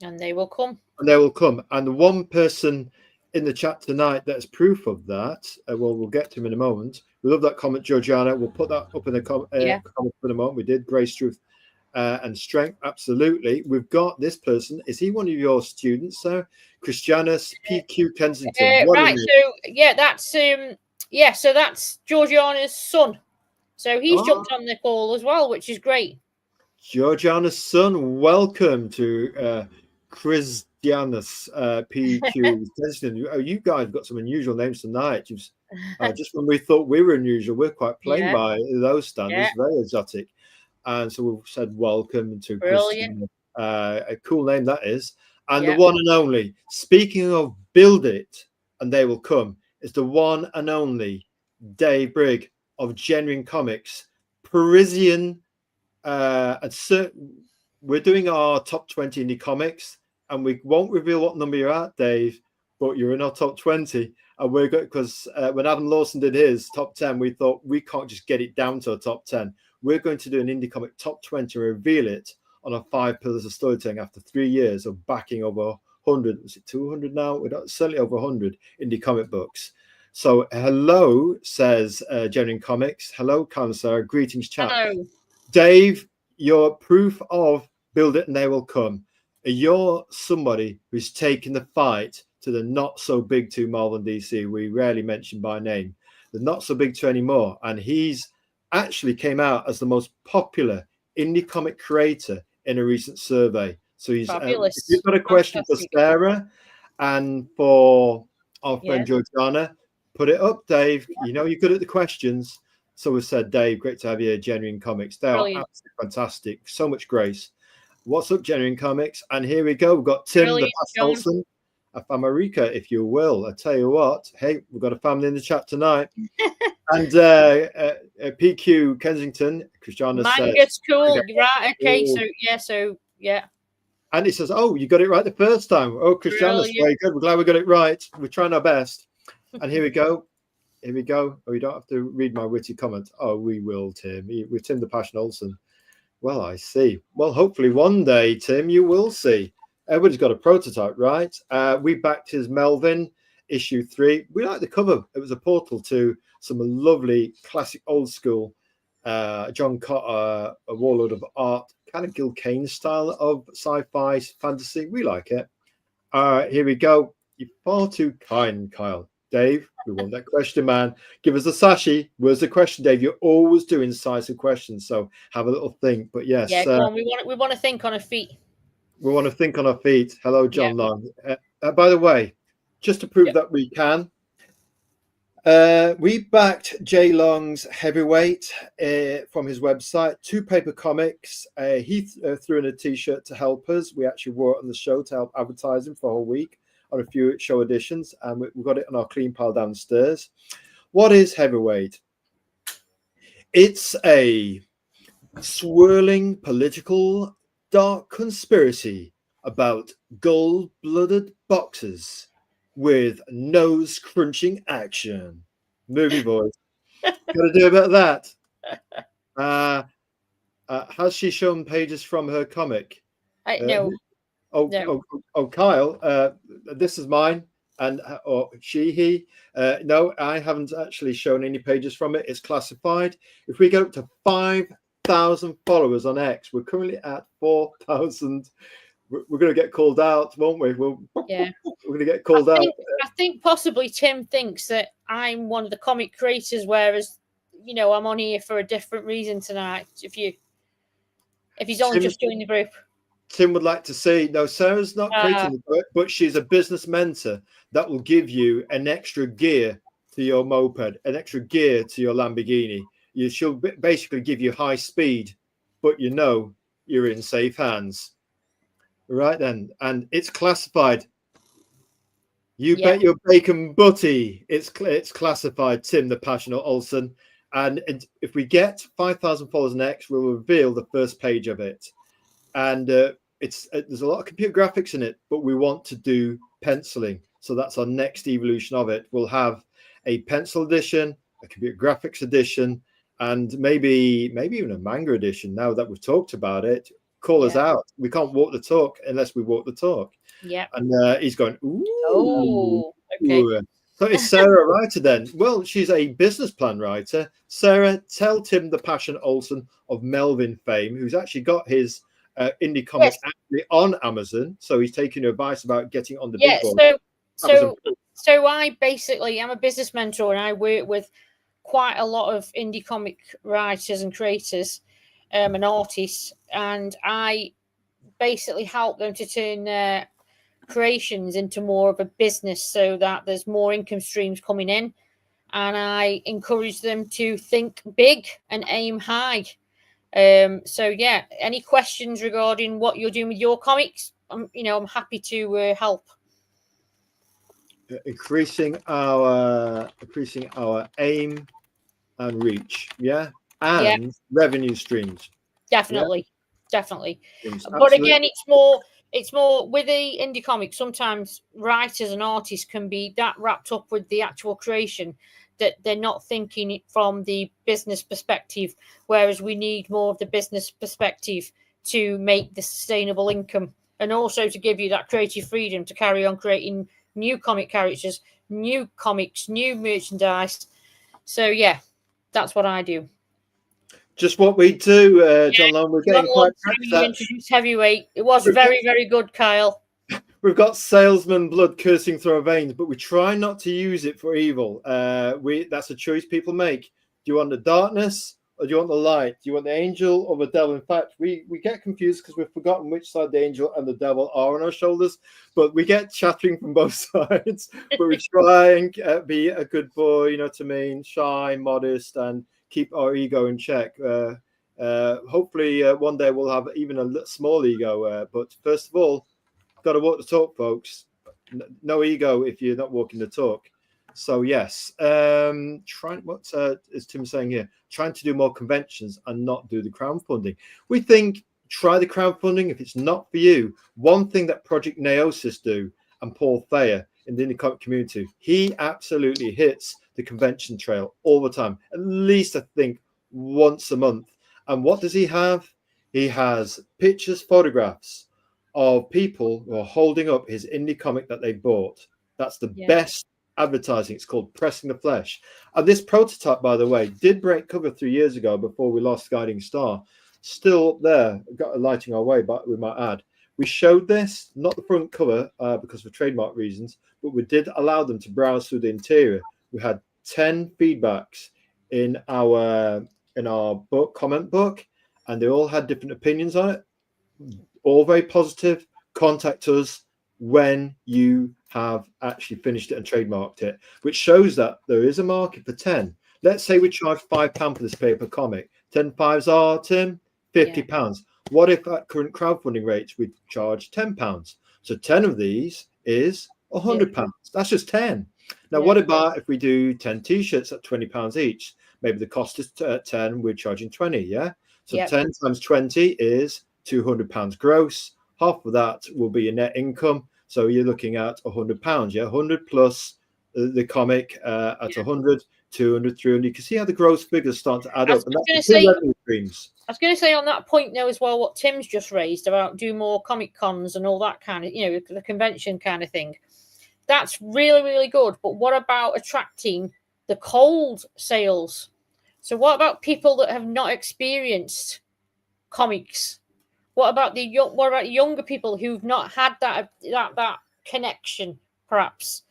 and they will come. And they will come. And the one person in the chat tonight that's proof of that, we'll get to him in a moment. We love that comment, Georgiana. We'll put that up in the comment for a moment. We did grace, truth, and strength. Absolutely. We've got this person. Is he one of your students, sir? Christianus PQ Kensington. Right. So that's Georgiana's son. So he's jumped on the call as well, which is great. Georgiana's son, welcome to Christianus PQ Kensington. You guys have got some unusual names tonight. Just when we thought we were unusual, we're quite plain by those standards, very exotic. And so we've said welcome to Christian. A cool name that is. And the one and only, speaking of build it and they will come, is the one and only Dave Brigg of Genuine Comics, Parisian. We're doing our top 20 indie comics, and we won't reveal what number you're at, Dave, but you're in our top 20. And we're good because when Adam Lawson did his top 10, we thought we can't just get it down to a top 10. We're going to do an indie comic top 20 and reveal it on our 5 pillars of storytelling after 3 years of backing over 100. Is it 200 now? We're certainly over 100 indie comic books. So hello, says Genuine Comics. Hello, Cancer. Greetings, chat. Hello. Dave, you're proof of build it and they will come. You're somebody who's taken the fight to the not so big two Marvel and DC we rarely mention by name. the Not So Big 2 Anymore, and he's actually came out as the most popular indie comic creator in a recent survey. So he's if you've got a question for Sarah and for our friend Georgiana, put it up, Dave. You know you're good at the questions. So we said, Dave, great to have you here, Genuine Comics. They are absolutely fantastic. So much grace. What's up, Genuine Comics? And here we go. We've got Tim the Passion Olsen, a Famarica, if you will. I tell you what, hey, we've got a family in the chat tonight. And PQ Kensington, Christiana says, "Manga's cool, right? Okay, so yeah." And he says, "Oh, you got it right the first time." Oh, Christiana's very good. We're glad we got it right. We're trying our best. And here we go. Here we go. Oh, you don't have to read my witty comment. Oh, we will, Tim. With Tim the Passion Olsen. Well, I see. Well, hopefully one day, Tim, you will see. Everybody's got a prototype, right? We backed his Melvin issue 3. We like the cover. It was a portal to some lovely classic old school John Cotter, a warlord of art, kind of Gil Kane style of sci-fi fantasy. We like it. Here we go. You're far too kind, Kyle. Dave, we want that question, man. Give us a sashi. Where's the question, Dave? You're always doing incisive questions, so have a little think. But yes, go on. We want to think on our feet. We want to think on our feet. Hello, John Long. By the way, just to prove that we can, we backed Jay Long's Heavyweight from his website. 2 paper comics. He threw in a T-shirt to help us. We actually wore it on the show to help advertise him for a whole week on a few show editions, and we've got it on our clean pile downstairs. What is Heavyweight? It's a swirling political dark conspiracy about gold-blooded boxers with nose-crunching action. Movie voice. Got to do about that. Has she shown pages from her comic? No. Oh, Kyle, this is mine, and or he. No, I haven't actually shown any pages from it. It's classified. If we get up to 5,000 followers on X, we're currently at 4,000. We're going to get called out, won't we? We're going to get called out. I think possibly Tim thinks that I'm one of the comic creators, whereas I'm on here for a different reason tonight. If he's only just joined the group. Tim would like to see. No, Sarah's not creating the book, but she's a business mentor that will give you an extra gear to your moped, an extra gear to your Lamborghini. She'll basically give you high speed, but you're in safe hands. Right then, and it's classified. You bet your bacon butty. It's classified. Tim the Passionate Olsen, and if we get 5,000 followers next, we'll reveal the first page of it. And there's a lot of computer graphics in it, but we want to do penciling, so that's our next evolution of it. We'll have a pencil edition, a computer graphics edition, and maybe even a manga edition. Now that we've talked about it, call us out. We can't walk the talk unless we walk the talk. Yeah. And he's going, ooh. Oh, okay. Ooh. So is Sarah a writer then? Well, she's a business plan writer. Sarah, tell Tim the Passion Olsen of Melvin fame, who's actually got his indie comics actually on Amazon. So he's taking your advice about getting on the big board. So I'm a business mentor, and I work with quite a lot of indie comic writers and creators and artists, and I basically help them to turn their creations into more of a business so that there's more income streams coming in, and I encourage them to think big and aim high. Any questions regarding what you're doing with your comics, I'm happy to help. Increasing our aim and reach, and revenue streams. Definitely. But again, it's more with the indie comics. Sometimes writers and artists can be that wrapped up with the actual creation that they're not thinking it from the business perspective, whereas we need more of the business perspective to make the sustainable income, and also to give you that creative freedom to carry on creating new comic characters, new comics, new merchandise. So that's what I do. Just what we do, John Long. We're getting quite you introduced Heavyweight. It was very, very good, Kyle. we've got salesman blood coursing through our veins, but we try not to use it for evil. That's a choice people make. Do you want the darkness or do you want the light? Do you want the angel or the devil? In fact, we get confused because we've forgotten which side the angel and the devil are on our shoulders, but we get chattering from both sides. But we try and be a good boy, you know what I mean, shy, modest, and keep our ego in check. Hopefully one day we'll have even a small ego, but first of all, got to walk the talk, folks. No ego if you're not walking the talk. So yes, what is Tim saying here? Trying to do more conventions and not do the crowdfunding. We think try the crowdfunding. If it's not for you, one thing that Project Neosis do, and Paul Thayer in the indie community, he absolutely hits the convention trail all the time, at least I think once a month. And what does he have? He has pictures, photographs of people who are holding up his indie comic that they bought. That's the best advertising. It's called Pressing the Flesh. And this prototype, by the way, did break cover 3 years ago before we lost Guiding Star. Still up there, got a lighting our way, but we might add. We showed this, not the front cover because of trademark reasons, but we did allow them to browse through the interior. We had 10 feedbacks in our book, comment book, and they all had different opinions on it. All very positive. Contact us when you have actually finished it and trademarked it, which shows that there is a market for 10. Let's say we charge £5 for this paper comic. 10 fives are, Tim, £50. What if at current crowdfunding rates we charge £10? So 10 of these is £100. That's just 10. Now, what about if we do 10 t-shirts at £20 each? Maybe the cost is 10, we're charging 20, yeah? So 10 times 20 is £200 gross. Half of that will be your net income. So you're looking at £100, yeah? 100 plus the comic at 100, 200, 300. You can see how the gross figures start to add up. And that's the two revenue streams. I was going to say on that point now as well, what Tim's just raised about do more comic cons and all that kind of, you know, the convention kind of thing. That's really, really good. But what about attracting the cold sales? So what about people that have not experienced comics? What about younger people who've not had that connection, perhaps?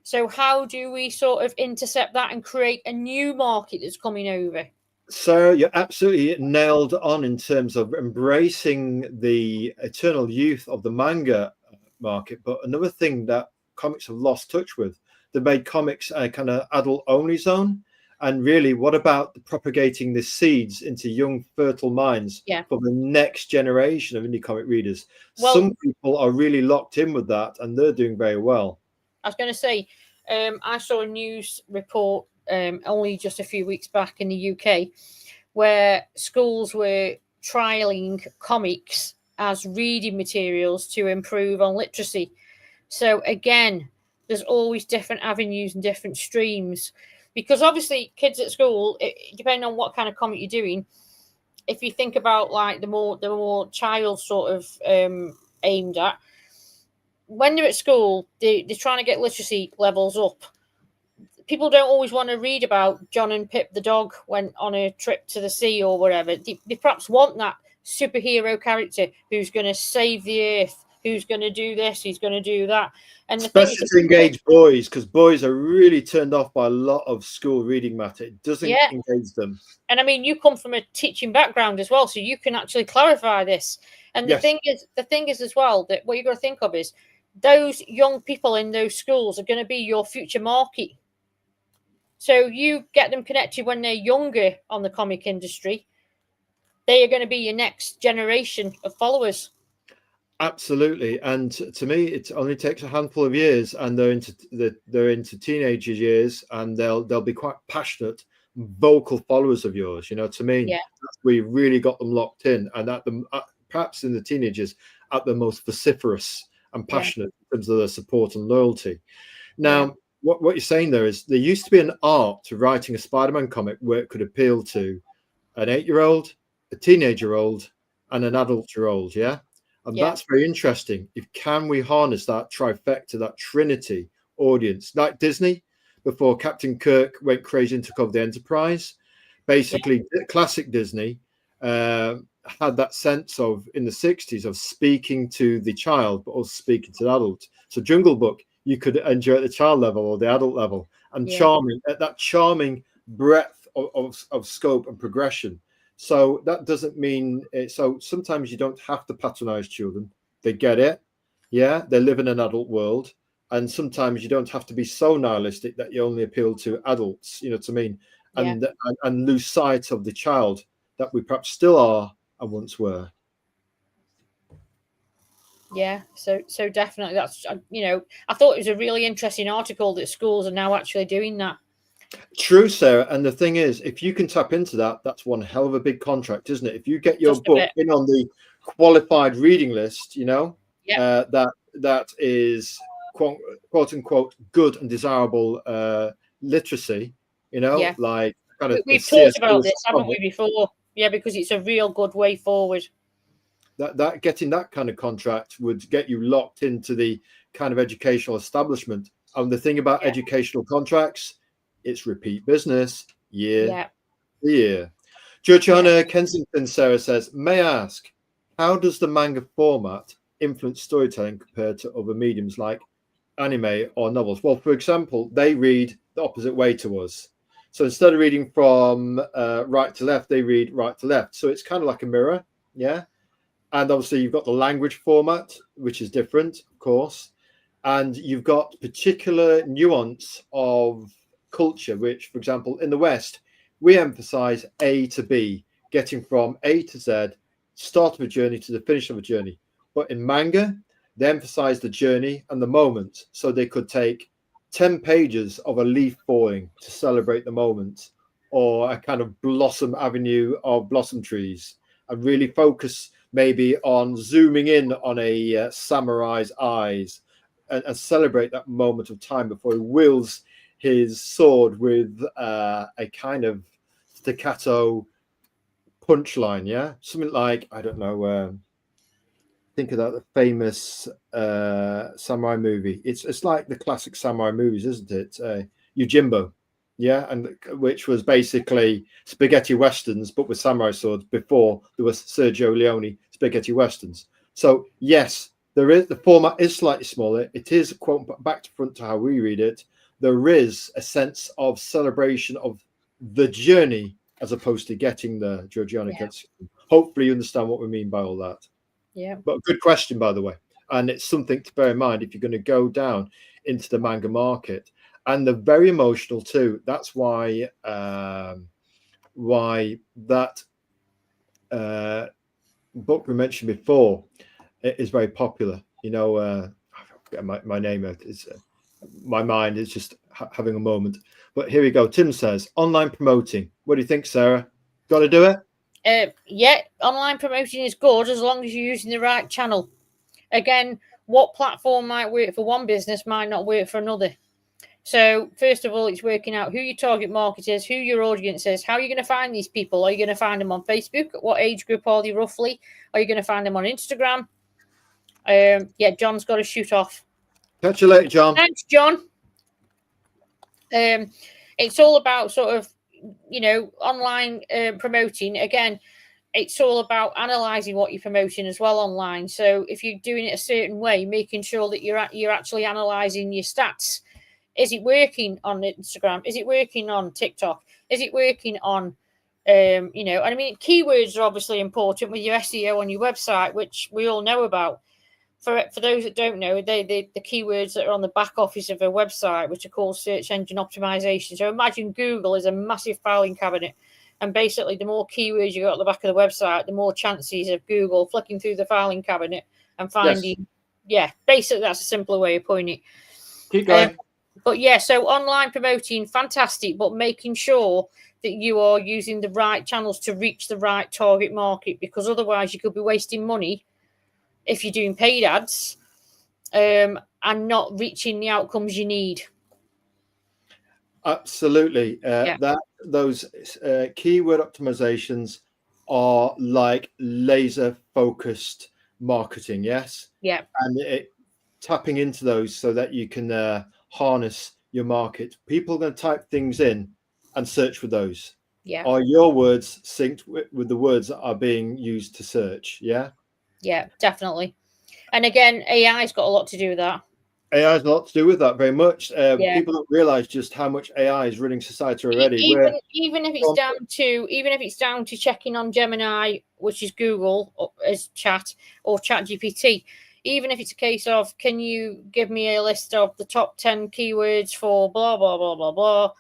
So how do we sort of intercept that and create a new market that's coming over? So you're absolutely nailed on in terms of embracing the eternal youth of the manga market. But another thing that comics have lost touch with, they made comics a kind of adult-only zone. And really, what about propagating the seeds into young, fertile minds for the next generation of indie comic readers? Well, some people are really locked in with that, and they're doing very well. I was going to say, I saw a news report only just a few weeks back in the UK where schools were trialing comics as reading materials to improve on literacy. So again, there's always different avenues and different streams. Because obviously, kids at school, depending on what kind of comic you're doing, if you think about like the more child sort of aimed at, when they're at school, they're trying to get literacy levels up. People don't always want to read about John and Pip the dog went on a trip to the sea or whatever. They perhaps want that superhero character who's going to save the earth, who's going to do this, who's going to do that. And especially to engage boys, because boys are really turned off by a lot of school reading matter. It doesn't engage them. And I mean, you come from a teaching background as well, so you can actually clarify this. And the thing is as well, that what you've got to think of is those young people in those schools are going to be your future market. So you get them connected when they're younger on the comic industry. They are going to be your next generation of followers. Absolutely, and to me, it only takes a handful of years, and they're into teenager years, and they'll be quite passionate, vocal followers of yours. You know what I mean? Yeah. We really got them locked in, and perhaps in the teenagers, at the most vociferous and passionate in terms of their support and loyalty. Now, what you're saying there is there used to be an art to writing a Spider-Man comic where it could appeal to an 8-year-old, a teenager-old, and an adult-year-old. Yeah. And that's very interesting. Can we harness that trifecta, that trinity audience, like Disney before Captain Kirk went crazy and took over the Enterprise? Basically, classic Disney, had that sense of, in the 60s, of speaking to the child, but also speaking to the adult. So Jungle Book, you could enjoy at the child level or the adult level, and charming, at that charming breadth of scope and progression. So that doesn't mean so sometimes you don't have to patronize children. They get it. Yeah, they live in an adult world. And sometimes you don't have to be so nihilistic that you only appeal to adults, you know what I mean? And lose sight of the child that we perhaps still are and once were. Yeah, so definitely that's, you know, I thought it was a really interesting article that schools are now actually doing that. True, Sarah. And the thing is, if you can tap into that, that's one hell of a big contract, isn't it? If you get your book in on the qualified reading list, you know, that is quote unquote good and desirable literacy, you know, like kind of we've talked about this, haven't we, before? Yeah, because it's a real good way forward. That getting that kind of contract would get you locked into the kind of educational establishment. And the thing about educational contracts, it's repeat business year to year. Georgiana Kensington, Sarah says, may I ask, how does the manga format influence storytelling compared to other mediums like anime or novels? Well, for example, they read the opposite way to us. So instead of reading from right to left, they read right to left. So it's kind of like a mirror, yeah? And obviously you've got the language format, which is different, of course. And you've got particular nuance of culture, which, for example, in the West, we emphasize A to B, getting from A to Z, start of a journey to the finish of a journey. But in manga, they emphasize the journey and the moment. So they could take 10 pages of a leaf falling to celebrate the moment, or a kind of blossom avenue of blossom trees, and really focus maybe on zooming in on a samurai's eyes and celebrate that moment of time before he wields his sword with a kind of staccato punchline. Yeah, something like, I don't know, think of that famous samurai movie. It's like the classic samurai movies, isn't it? Yojimbo, yeah, and which was basically spaghetti westerns but with samurai swords before there was Sergio Leone spaghetti westerns. So yes, there is, the format is slightly smaller. It is quote back to front to how we read it. There is a sense of celebration of the journey as opposed to getting the Georgiana. Hopefully you understand what we mean by all that. Yeah. But good question, by the way. And it's something to bear in mind if you're going to go down into the manga market. And they're very emotional too. That's why that book we mentioned before is very popular. You know, I forget my name. It's my mind is just having a moment. But here we go. Tim says, online promoting. What do you think, Sarah? Got to do it? Yeah, online promoting is good as long as you're using the right channel. Again, what platform might work for one business might not work for another. So first of all, it's working out who your target market is, who your audience is, how are you going to find these people? Are you going to find them on Facebook? What age group are they roughly? Are you going to find them on Instagram? Yeah, John's got to shoot off. Catch you later, John. Thanks, John. It's all about sort of, you know, online promoting. Again, it's all about analyzing what you're promoting as well online. So if you're doing it a certain way, making sure that you're actually analyzing your stats. Is it working on Instagram? Is it working on TikTok? Is it working on, you know, and I mean, keywords are obviously important with your SEO on your website, which we all know about. For those that don't know, the keywords that are on the back office of a website, which are called search engine optimization. So imagine Google is a massive filing cabinet. And basically, the more keywords you got at the back of the website, the more chances of Google flicking through the filing cabinet and finding, basically, that's a simpler way of putting it. Keep going. But yeah, so online promoting, fantastic, but making sure that you are using the right channels to reach the right target market, because otherwise you could be wasting money if you're doing paid ads and not reaching the outcomes you need. Absolutely. Those keyword optimizations are like laser focused marketing. Yes. Yeah. And tapping into those so that you can harness your market. People are going to type things in and search for those. Yeah. Are your words synced with the words that are being used to search? Yeah. Yeah, definitely. And again, AI's got a lot to do with that. AI has a lot to do with that, very much. Yeah. People don't realize just how much AI is running society already. Even if it's down to checking on Gemini, which is Google as chat, or Chat GPT. Even if it's a case of, can you give me a list of the top 10 keywords for blah blah blah blah blah,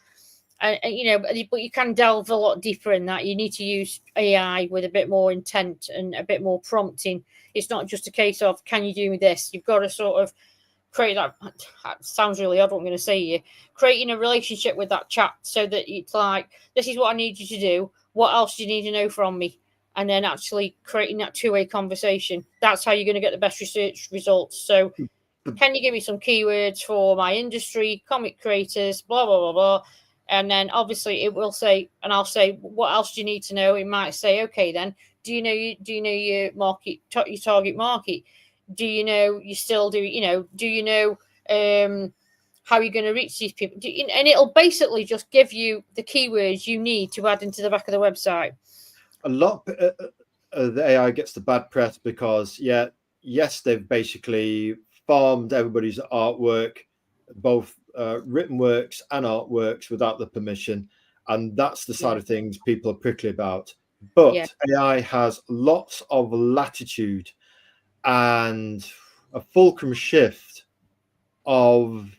and you know, but you can delve a lot deeper in that. You need to use AI with a bit more intent and a bit more prompting. It's not just a case of, can you do me this? You've got to sort of create that sounds really odd what I'm going to say here, creating a relationship with that chat, so that it's like, this is what I need you to do, what else do you need to know from me, and then actually creating that two-way conversation. That's how you're going to get the best research results. So can you give me some keywords for my industry, comic creators, blah blah blah blah, and then obviously it will say, and I'll say, what else do you need to know? It might say, okay, then do you know your market, your target market? Do you know you still do, you know, do you know how you're going to reach these people? And it'll basically just give you the keywords you need to add into the back of the website. A lot of the AI gets the bad press because, yes, they've basically farmed everybody's artwork, both written works and artworks, without the permission. And that's the side of things people are prickly about. But AI has lots of latitude and a fulcrum shift of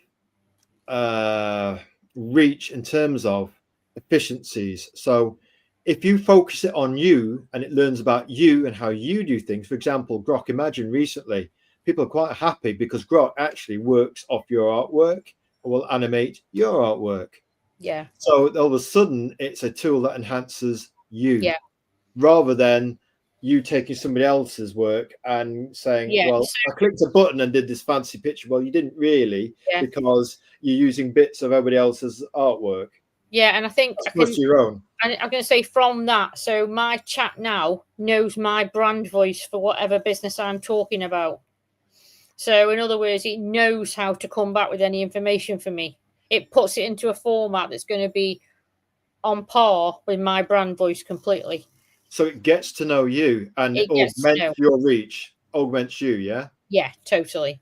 reach in terms of efficiencies. So if you focus it on you and it learns about you and how you do things, for example, Grok Imagine recently, people are quite happy because Grok actually works off your artwork and will animate your artwork. Yeah. So all of a sudden, it's a tool that enhances you. Yeah. Rather than you taking somebody else's work and saying, well, I clicked a button and did this fancy picture. Well, you didn't really, because you're using bits of everybody else's artwork. Yeah, and I think your own. And I'm going to say from that, so my chat now knows my brand voice for whatever business I'm talking about. So in other words, it knows how to come back with any information for me. It puts it into a format that's going to be on par with my brand voice completely. So it gets to know you and it augments your reach, augments you, yeah? Yeah, totally.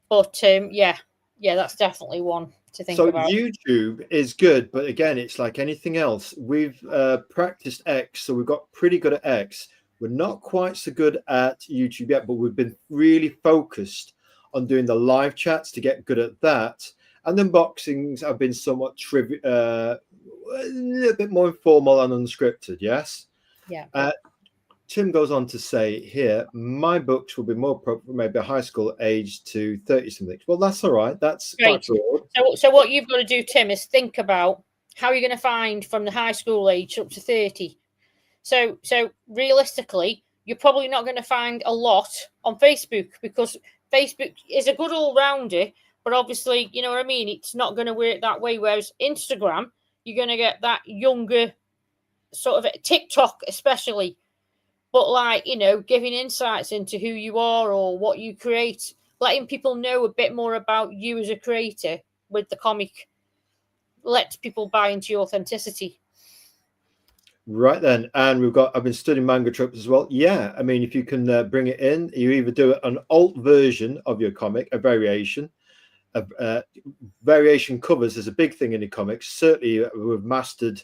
But yeah, that's definitely one to think about. So YouTube is good, but again, it's like anything else. We've practiced X, so we've got pretty good at X. We're not quite so good at YouTube yet, but we've been really focused on doing the live chats to get good at that. And the unboxings have been somewhat a little bit more informal and unscripted, yes? Yeah. Tim goes on to say here, my books will be more appropriate for maybe a high school age to 30-something. Well, that's all right. That's quite broad. So what you've got to do, Tim, is think about how you're going to find from the high school age up to 30. So realistically, you're probably not going to find a lot on Facebook, because Facebook is a good all-rounder, but obviously, you know what I mean, it's not going to work that way. Whereas Instagram, you're going to get that younger sort of, TikTok especially, but like, you know, giving insights into who you are or what you create, letting people know a bit more about you as a creator with the comic lets people buy into your authenticity. Right then, and I've been studying manga tropes as well. Yeah, I mean, if you can bring it in, you either do an alt version of your comic, a variation. Variation covers is a big thing in the comics. Certainly, we've mastered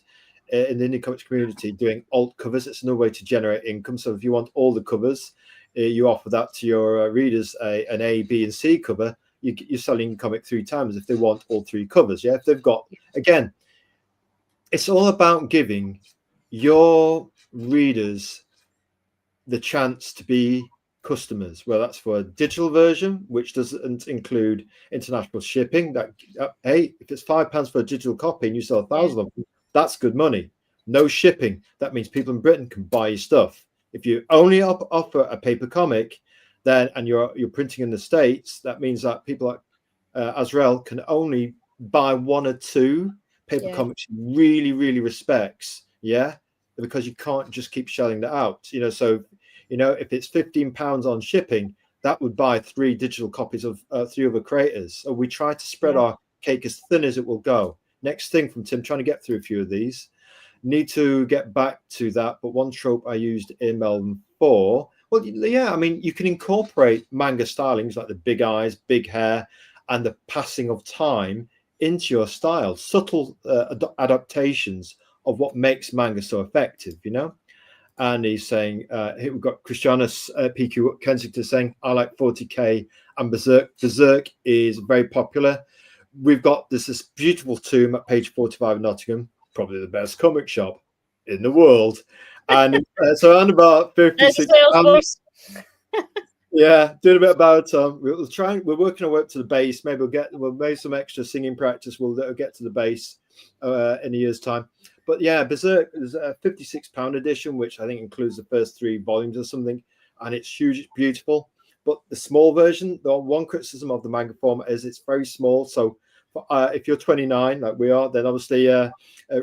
in the indie comics community doing alt covers. It's another way to generate income. So if you want all the covers, you offer that to your readers, an A, B, and C cover. You're selling comic 3 times if they want all 3 covers. Yeah, if they've got, again, it's all about giving your readers the chance to be customers. Well, that's for a digital version, which doesn't include international shipping. That hey, if it's £5 for a digital copy and you sell 1,000 of them, that's good money. No shipping. That means people in Britain can buy your stuff. If you only offer a paper comic, then and you're printing in the States, that means that people like Azrael can only buy 1 or 2 paper comics he really, really respects. Yeah, because you can't just keep shelling that out. You know, so if it's £15 on shipping, that would buy 3 digital copies of 3 other creators. So we try to spread our cake as thin as it will go. Next thing from Tim, trying to get through a few of these. Need to get back to that. But one trope I used in Melbourne for, well, yeah, I mean, you can incorporate manga stylings like the big eyes, big hair, and the passing of time into your style, subtle adaptations of what makes manga so effective, you know. And he's saying, here we've got Christianus PQ Kensington saying, I like 40k and Berserk. Berserk is very popular. We've got this beautiful tomb at page 45 in Nottingham, probably the best comic shop in the world. And so around about 56 pounds. Yeah, doing a bit about we're working our way up to the base. Maybe we'll make some extra singing practice. We'll get to the base in a year's time. But yeah, Berserk is a £56 edition, which I think includes the first 3 volumes or something, and it's huge, it's beautiful. But the small version, the one criticism of the manga format is it's very small. So if you're 29, like we are, then obviously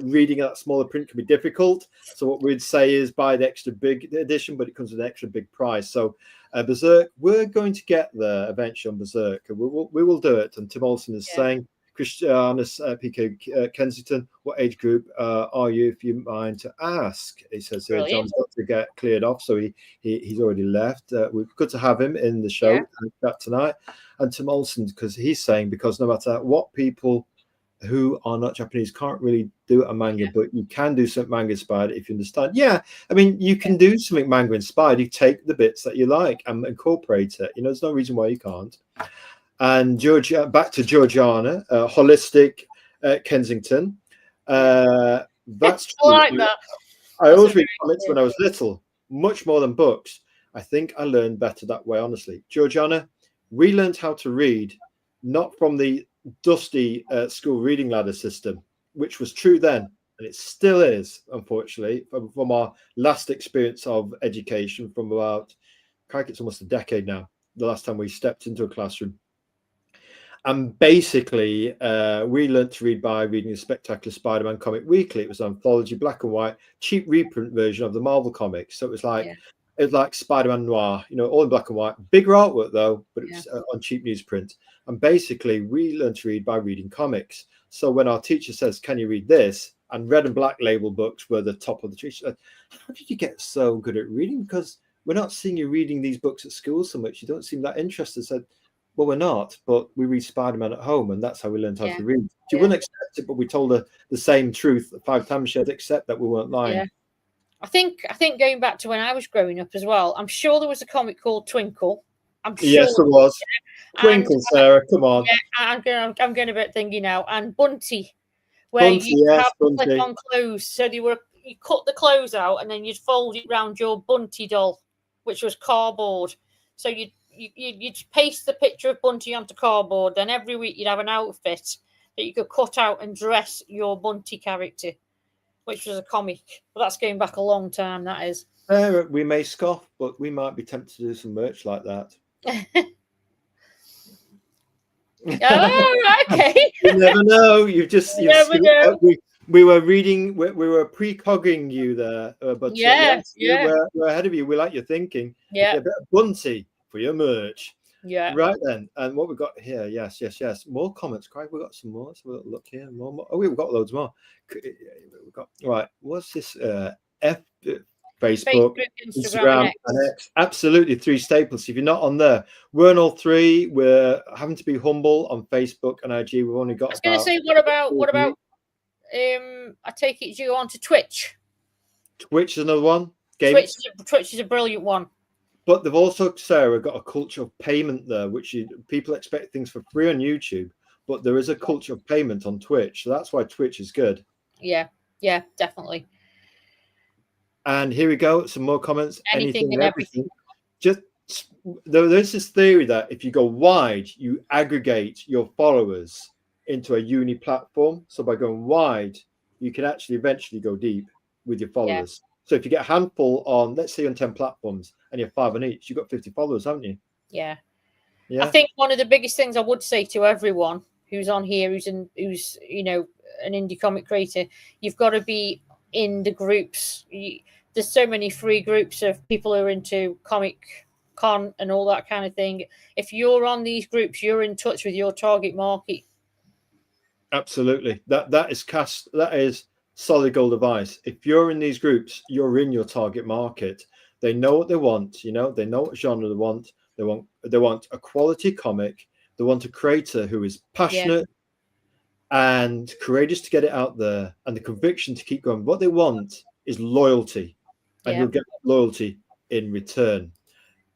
reading that smaller print can be difficult. So what we'd say is buy the extra big edition, but it comes with an extra big price. So Berserk, we're going to get there eventually on Berserk. We will do it. And Tim Olsen is saying, Christianus PK Kensington, what age group are you, if you mind to ask? He says here, John's got to get cleared off, so he's already left. We're good to have him in the show tonight. And Tim Olsen, because he's saying, because no matter what people who are not Japanese can't really do a manga, but you can do something manga inspired if you understand. Yeah, I mean, you can do something manga inspired. You take the bits that you like and incorporate it. You know, there's no reason why you can't. And back to Georgiana, holistic Kensington. That's true. I like that. I always read comics when I was little, much more than books. I think I learned better that way, honestly. Georgiana, we learned how to read not from the dusty school reading ladder system, which was true then, and it still is, unfortunately, from our last experience of education from about, it's almost a decade now, the last time we stepped into a classroom. And basically, we learned to read by reading the Spectacular Spider-Man Comic Weekly. It was an anthology, black and white, cheap reprint version of the Marvel comics. So it was like Spider-Man Noir, you know, all in black and white. Bigger artwork though, but it was on cheap newsprint. And basically, we learned to read by reading comics. So when our teacher says, "Can you read this?" and red and black label books were the top of the tree, she said, "How did you get so good at reading? Because we're not seeing you reading these books at school so much. You don't seem that interested." I said, "Well, we're not, but we read Spider-Man at home, and that's how we learned how to read." She wouldn't accept it, but we told her the same truth 5 times. She'd accept that we weren't lying. Yeah. I think going back to when I was growing up as well, I'm sure there was a comic called Twinkle. I'm sure. Yes, there was. Twinkle, Sarah, come on. Yeah, I'm going a bit thingy now. And Bunty, where you have to click on clothes. So you cut the clothes out, and then you'd fold it around your Bunty doll, which was cardboard. So you'd paste the picture of Bunty onto cardboard. Then every week you'd have an outfit that you could cut out and dress your Bunty character, which was a comic. But that's going back a long time, that is. We may scoff, but we might be tempted to do some merch like that. Oh, okay. You never know. You never know. We were reading, we were precogging you there, but we're ahead of you. We like your thinking. Yeah. A bit of Bunty for your merch. Yeah. Right then. And what we've got here, yes. More comments. Craig, we've got some more. Let's have a look here. More. Oh, we've got loads more. Right. What's this? Facebook, Instagram, and X. Absolutely, 3 staples. If you're not on there, we're on all 3. We're having to be humble on Facebook and IG. We've only got. I was going to say, what about? I take it you go on to Twitch. Twitch is another one. Twitch is a brilliant one. But they've also, Sarah, got a culture of payment there, which people expect things for free on YouTube, but there is a culture of payment on Twitch. So that's why Twitch is good. Yeah, definitely. And here we go. Some more comments. Anything and everything. Just there's this theory that if you go wide, you aggregate your followers into a uni platform. So by going wide, you can actually eventually go deep with your followers. Yeah. So if you get a handful on, let's say on 10 platforms, and you're 5 on each, you've got 50 followers, haven't you? Yeah. I think one of the biggest things I would say to everyone who's on here, who's an indie comic creator, you've got to be in the groups. There's so many free groups of people who are into Comic Con and all that kind of thing. If you're on these groups, you're in touch with your target market. Absolutely. That is solid gold advice. If you're in these groups, you're in your target market. They know what they want. They know what genre they want. They want a quality comic. They want a creator who is passionate and courageous to get it out there, and the conviction to keep going. What they want is loyalty, and you'll get loyalty in return.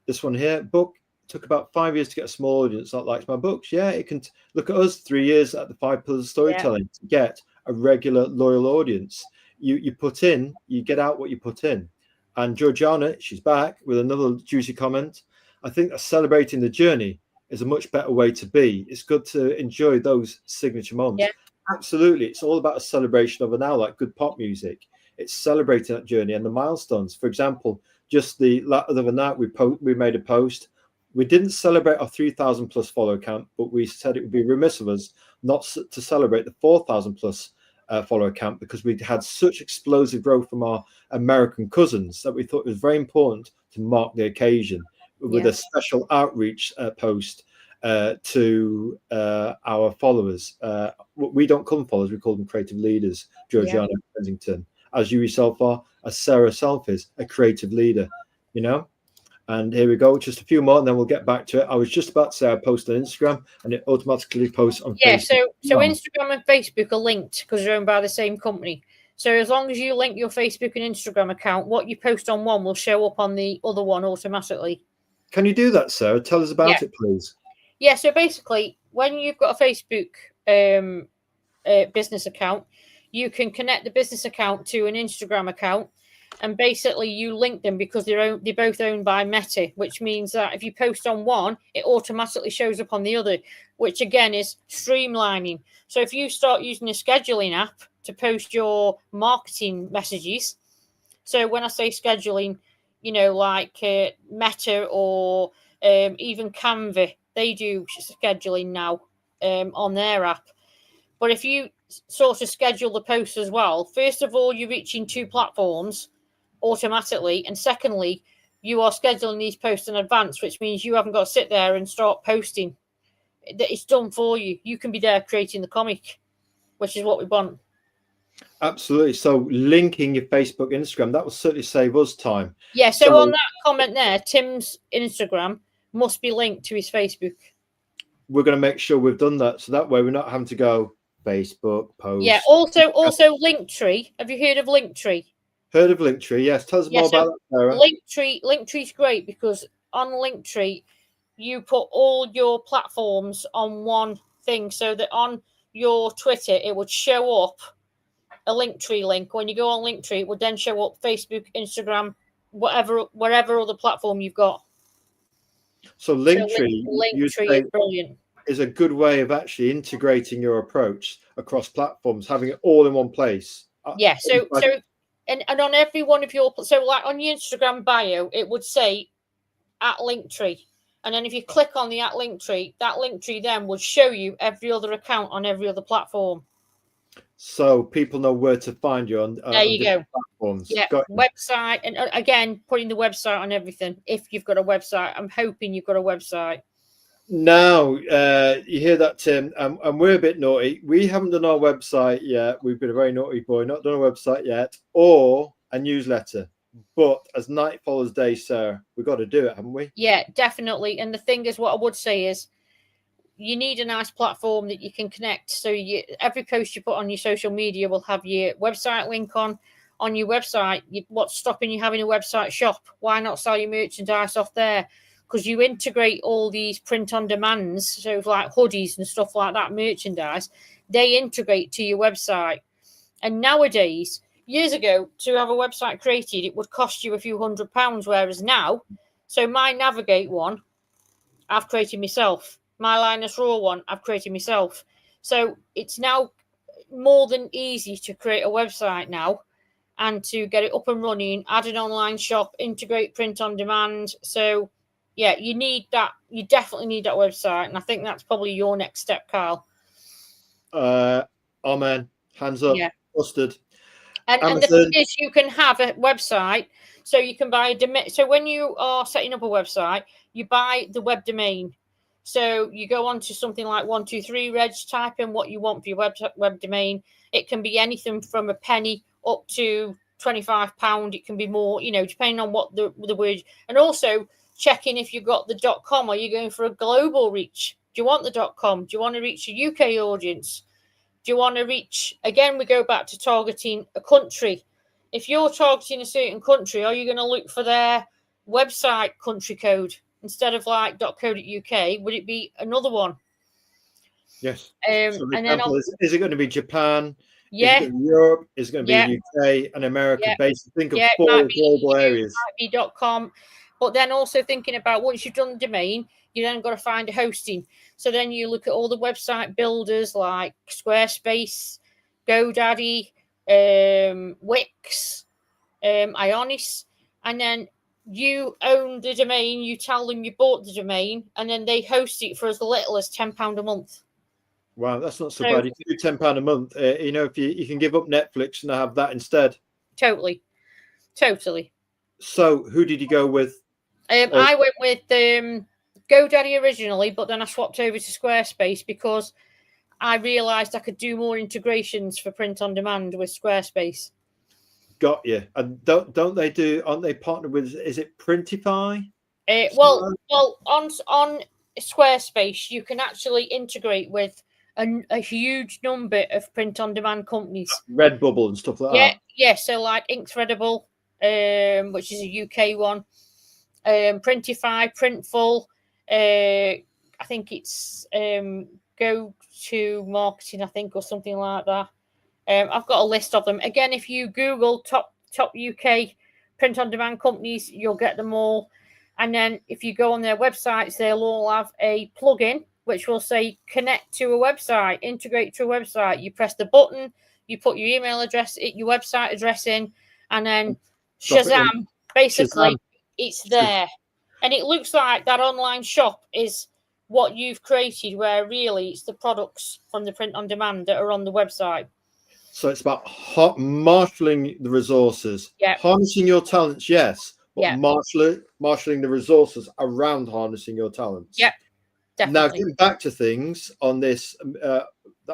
This one here, book, took about 5 years to get a small audience that likes my books. Yeah, it can look at us, 3 years at the 5 pillars of storytelling to get a regular loyal audience. You put in, you get out what you put in. And Georgiana, she's back with another juicy comment. I think that celebrating the journey is a much better way to be. It's good to enjoy those signature moments. Absolutely. It's all about a celebration of an hour, like good pop music. It's celebrating that journey and the milestones. For example, just the other night, we made a post. We didn't celebrate our 3,000 plus follower count, but we said it would be remiss of us not to celebrate the 4,000 plus follower count, because we had such explosive growth from our American cousins that we thought it was very important to mark the occasion with a special outreach post to our followers. We don't call them followers, we call them creative leaders. Georgiana Kensington, as you yourself are, as Sarah herself is, a creative leader, And here we go, just a few more, and then we'll get back to it. I was just about to say I post on Instagram, and it automatically posts on Facebook. So Instagram and Facebook are linked because they're owned by the same company. So as long as you link your Facebook and Instagram account, what you post on one will show up on the other one automatically. Can you do that, Sarah? Tell us about it, please. Yeah, so basically, when you've got a Facebook business account, you can connect the business account to an Instagram account, and basically you link them because they're both owned by Meta, which means that if you post on one, it automatically shows up on the other, which again is streamlining. So if you start using a scheduling app to post your marketing messages, so when I say scheduling, like Meta or even Canva, they do scheduling now on their app. But if you sort of schedule the posts as well, first of all, you're reaching 2 platforms automatically. And secondly, you are scheduling these posts in advance, which means you haven't got to sit there and start posting. It's done for you. You can be there creating the comic, which is what we want. Absolutely. So linking your Facebook, Instagram, that will certainly save us time. Yeah. So on that comment there, Tim's Instagram must be linked to his Facebook. We're going to make sure we've done that, so that way we're not having to go Facebook post. Yeah. Also Linktree. Have you heard of Linktree? Heard of Linktree? Yes. Tell us more about that, Sarah. Linktree's great because on Linktree you put all your platforms on one thing, so that on your Twitter it would show up a Linktree link. When you go on Linktree, it would then show up Facebook, Instagram, whatever other platform you've got. So Linktree is brilliant. Is a good way of actually integrating your approach across platforms, having it all in one place. Yeah. And on every one of your, so like on your Instagram bio, it would say @Linktree, and then if you click on the @Linktree, that Linktree then would show you every other account on every other platform. So people know where to find you on there you go platforms. Yeah, website, and again putting the website on everything. If you've got a website, I'm hoping you've got a website. Now you hear that, Tim, and we're a bit naughty. We haven't done our website yet. We've been a very naughty boy, not done a website yet, or a newsletter. But as night follows day, Sarah, we've got to do it, haven't we? Yeah, definitely. And the thing is, what I would say is, you need a nice platform that you can connect. So every post you put on your social media will have your website link on your website. What's stopping you having a website shop? Why not sell your merchandise off there? Because you integrate all these print on demands, so like hoodies and stuff like that, merchandise, they integrate to your website. And nowadays, years ago, to have a website created, it would cost you a few £100, whereas now, so my Navigate one, I've created myself. My Linus Raw one, I've created myself. So it's now more than easy to create a website now and to get it up and running, add an online shop, integrate print on demand. So yeah, you need that. You definitely need that website. And I think that's probably your next step, Carl. Amen. Hands up. Yeah. Busted. And the thing is, you can have a website. So you can buy a domain. So when you are setting up a website, you buy the web domain. So you go on to something like 123 Reg, type in what you want for your web domain. It can be anything from a penny up to £25. It can be more, depending on what the word. And also checking if you've got the .com. Are you going for a global reach? Do you want the .com? Do you want to reach a UK audience? Do you want to reach, again, we go back to targeting a country. If you're targeting a certain country, are you going to look for their website country code instead of like .co.uk? Would it be another one? Yes. So an example is it going to be Japan? Yeah. Is it going to be Europe? Is it going to be UK and America? Yeah. Basically, think of 4 global areas. It might be .com, but then also thinking about once you've done the domain, you then got to find a hosting. So then you look at all the website builders like Squarespace, GoDaddy, Wix, Ionis, and then you own the domain. You tell them you bought the domain, and then they host it for as little as £10 a month. Wow, that's not so bad. If you do £10 a month, if you can give up Netflix and have that instead. Totally. So, who did you go with? I went with GoDaddy originally, but then I swapped over to Squarespace because I realised I could do more integrations for print on demand with Squarespace. Got you. And aren't they partnered with? Is it Printify? Well, on Squarespace, you can actually integrate with a huge number of print on demand companies. Redbubble and stuff like that. Yeah. So like Inkredible, which is a UK one. Printify, Printful, I think it's Go to Marketing, I think, or something like that. I've got a list of them. Again, if you Google top UK print on demand companies, you'll get them all. And then if you go on their websites, they'll all have a plugin which will say connect to a website, integrate to a website. You press the button, you put your email address, your website address in, and then Shazam, basically. It's there. And it looks like that online shop is what you've created, where really it's the products from the print on demand that are on the website. So it's about marshalling the resources, harnessing your talents, yes, but marshalling the resources around harnessing your talents. Yeah, definitely. Now, getting back to things on this, that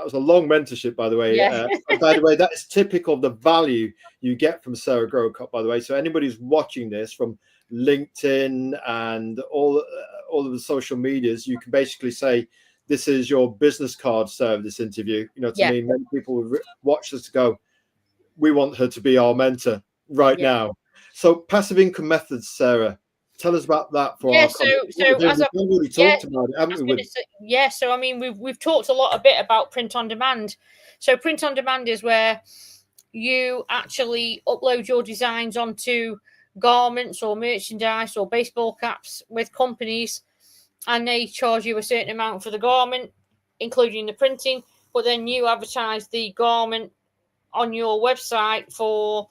was a long mentorship, by the way. Yeah. And by the way, that is typical of the value you get from Sarah Grocott, by the way. So anybody who's watching this from LinkedIn and all of the social medias, you can basically say, this is your business card, Sarah, this interview. To me, many people will watch this to go, we want her to be our mentor right now. So passive income methods, Sarah, tell us about that for our we've already talked about it, haven't we? So I mean, we've talked a bit about print on demand. So print on demand is where you actually upload your designs onto garments or merchandise or baseball caps with companies, and they charge you a certain amount for the garment, including the printing, but then you advertise the garment on your website for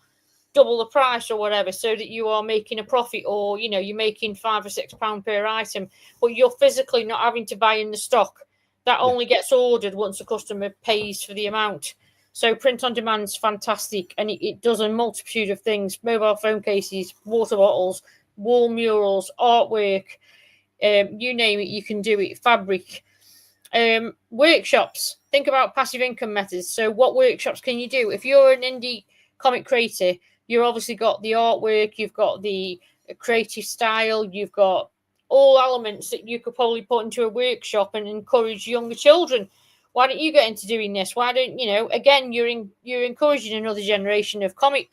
double the price or whatever, so that you are making a profit, or you're making £5 or £6 per item, but you're physically not having to buy in the stock. That only gets ordered once the customer pays for the amount. So print on demand is fantastic, and it does a multitude of things: mobile phone cases, water bottles, wall murals, artwork, you name it, you can do it. Fabric, workshops. Think about passive income methods. So what workshops can you do? If you're an indie comic creator, you've obviously got the artwork, you've got the creative style, you've got all elements that you could probably put into a workshop and encourage younger children. Why don't you get into doing this? Why don't again, you're encouraging another generation of comic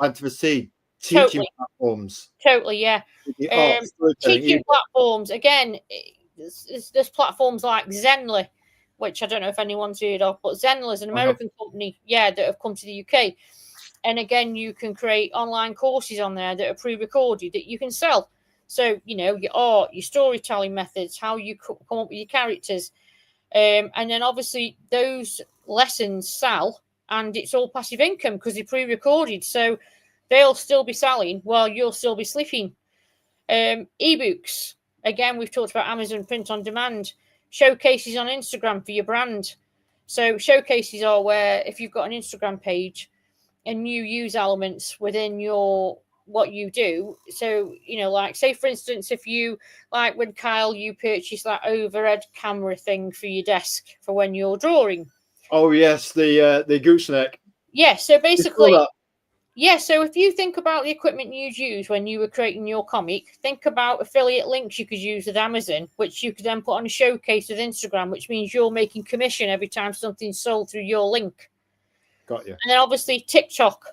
fantasy teaching platforms. Totally, yeah. Teaching platforms. Again, there's platforms like Zenly, which I don't know if anyone's heard of, but Zenly is an American company, that have come to the UK. And again, you can create online courses on there that are pre-recorded that you can sell. So, your art, your storytelling methods, how you come up with your characters. And then obviously those lessons sell, and it's all passive income because they're pre-recorded. So they'll still be selling while you'll still be sleeping. Ebooks. Again, we've talked about Amazon print on demand. Showcases on Instagram for your brand. So showcases are where if you've got an Instagram page and you use elements within your what you do. So, you know, like say for instance, if you like when Kyle, you purchased that overhead camera thing for your desk for when you're drawing. Oh yes, the gooseneck. Yeah. So You saw basically, that? yeah. So if you think about the equipment you'd use when you were creating your comic, think about affiliate links you could use with Amazon, which you could then put on a showcase with Instagram, which means you're making commission every time something's sold through your link. Got you. And then obviously TikTok.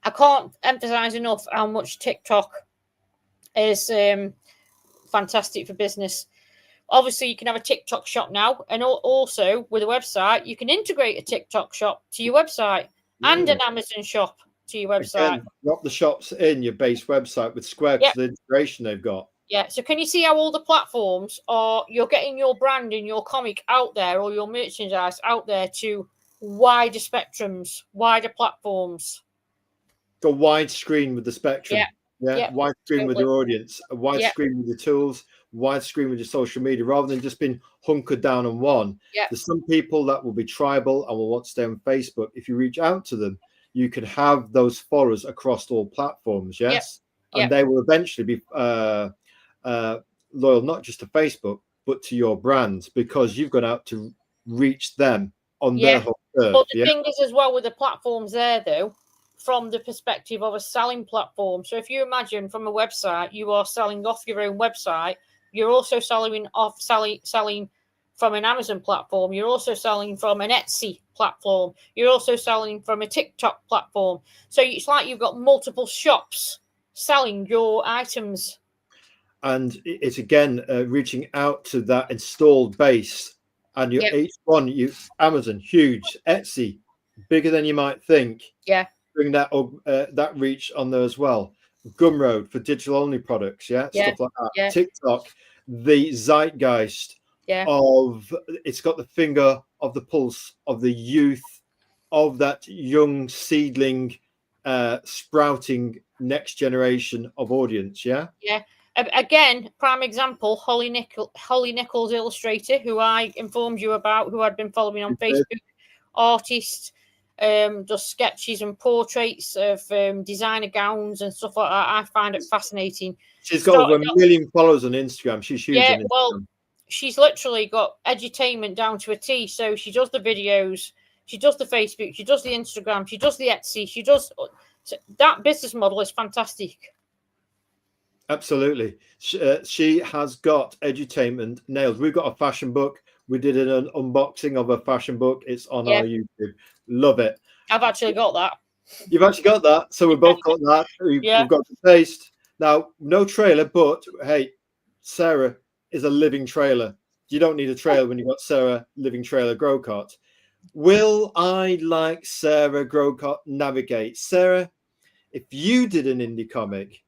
I can't emphasize enough how much TikTok is fantastic for business. Obviously, you can have a TikTok shop now, and also with a website, you can integrate a TikTok shop to your website and an Amazon shop to your website. Again, drop the shops in your base website with Square because the integration they've got. Yeah. So can you see how all the platforms are? You're getting your brand and your comic out there, or your merchandise out there to wider spectrums, wider platforms. Go widescreen with the spectrum. Yeah. Widescreen Totally. with your audience, a widescreen with your tools, widescreen with your social media, rather than just being hunkered down on one. There's some people that will be tribal and will want to stay on Facebook. If you reach out to them, you can have those followers across all platforms. Yes. And they will eventually be loyal not just to Facebook but to your brand, because you've gone out to reach them on their whole earth. But the thing is as well with the platforms there though, from the perspective of a selling platform. So if you imagine from a website, you are selling off your own website, you're also selling from an Amazon platform, you're also selling from an Etsy platform, you're also selling from a TikTok platform. So it's like you've got multiple shops selling your items. And it's again reaching out to that installed base, and each one, Amazon, huge, Etsy, bigger than you might think. Bring that that reach on there as well. Gumroad for digital only products, stuff like that. TikTok, the zeitgeist of, it's got the finger of the pulse of the youth, of that young seedling sprouting next generation of audience. Again, prime example, Holly Nichols, illustrator, who I informed you about, who I'd been following on Facebook, artist, does sketches and portraits of designer gowns and stuff like that. I find it fascinating. She's got over 1 million followers on Instagram. She's huge on Instagram. Well, she's literally got edutainment down to a T. So she does the videos, she does the Facebook, she does the Instagram, she does the Etsy, she does that business model is fantastic. Absolutely. She has got edutainment nailed. We've got a fashion book. We did an unboxing of a fashion book. It's on our YouTube. Love it. I've actually got that. You've actually got that. So we've both got that. We've got the taste. Now, no trailer, but hey, Sarah is a living trailer. You don't need a trailer when you've got Sarah, living trailer Grocott. Will I, like Sarah Grocott, navigate? Sarah, if you did an indie comic,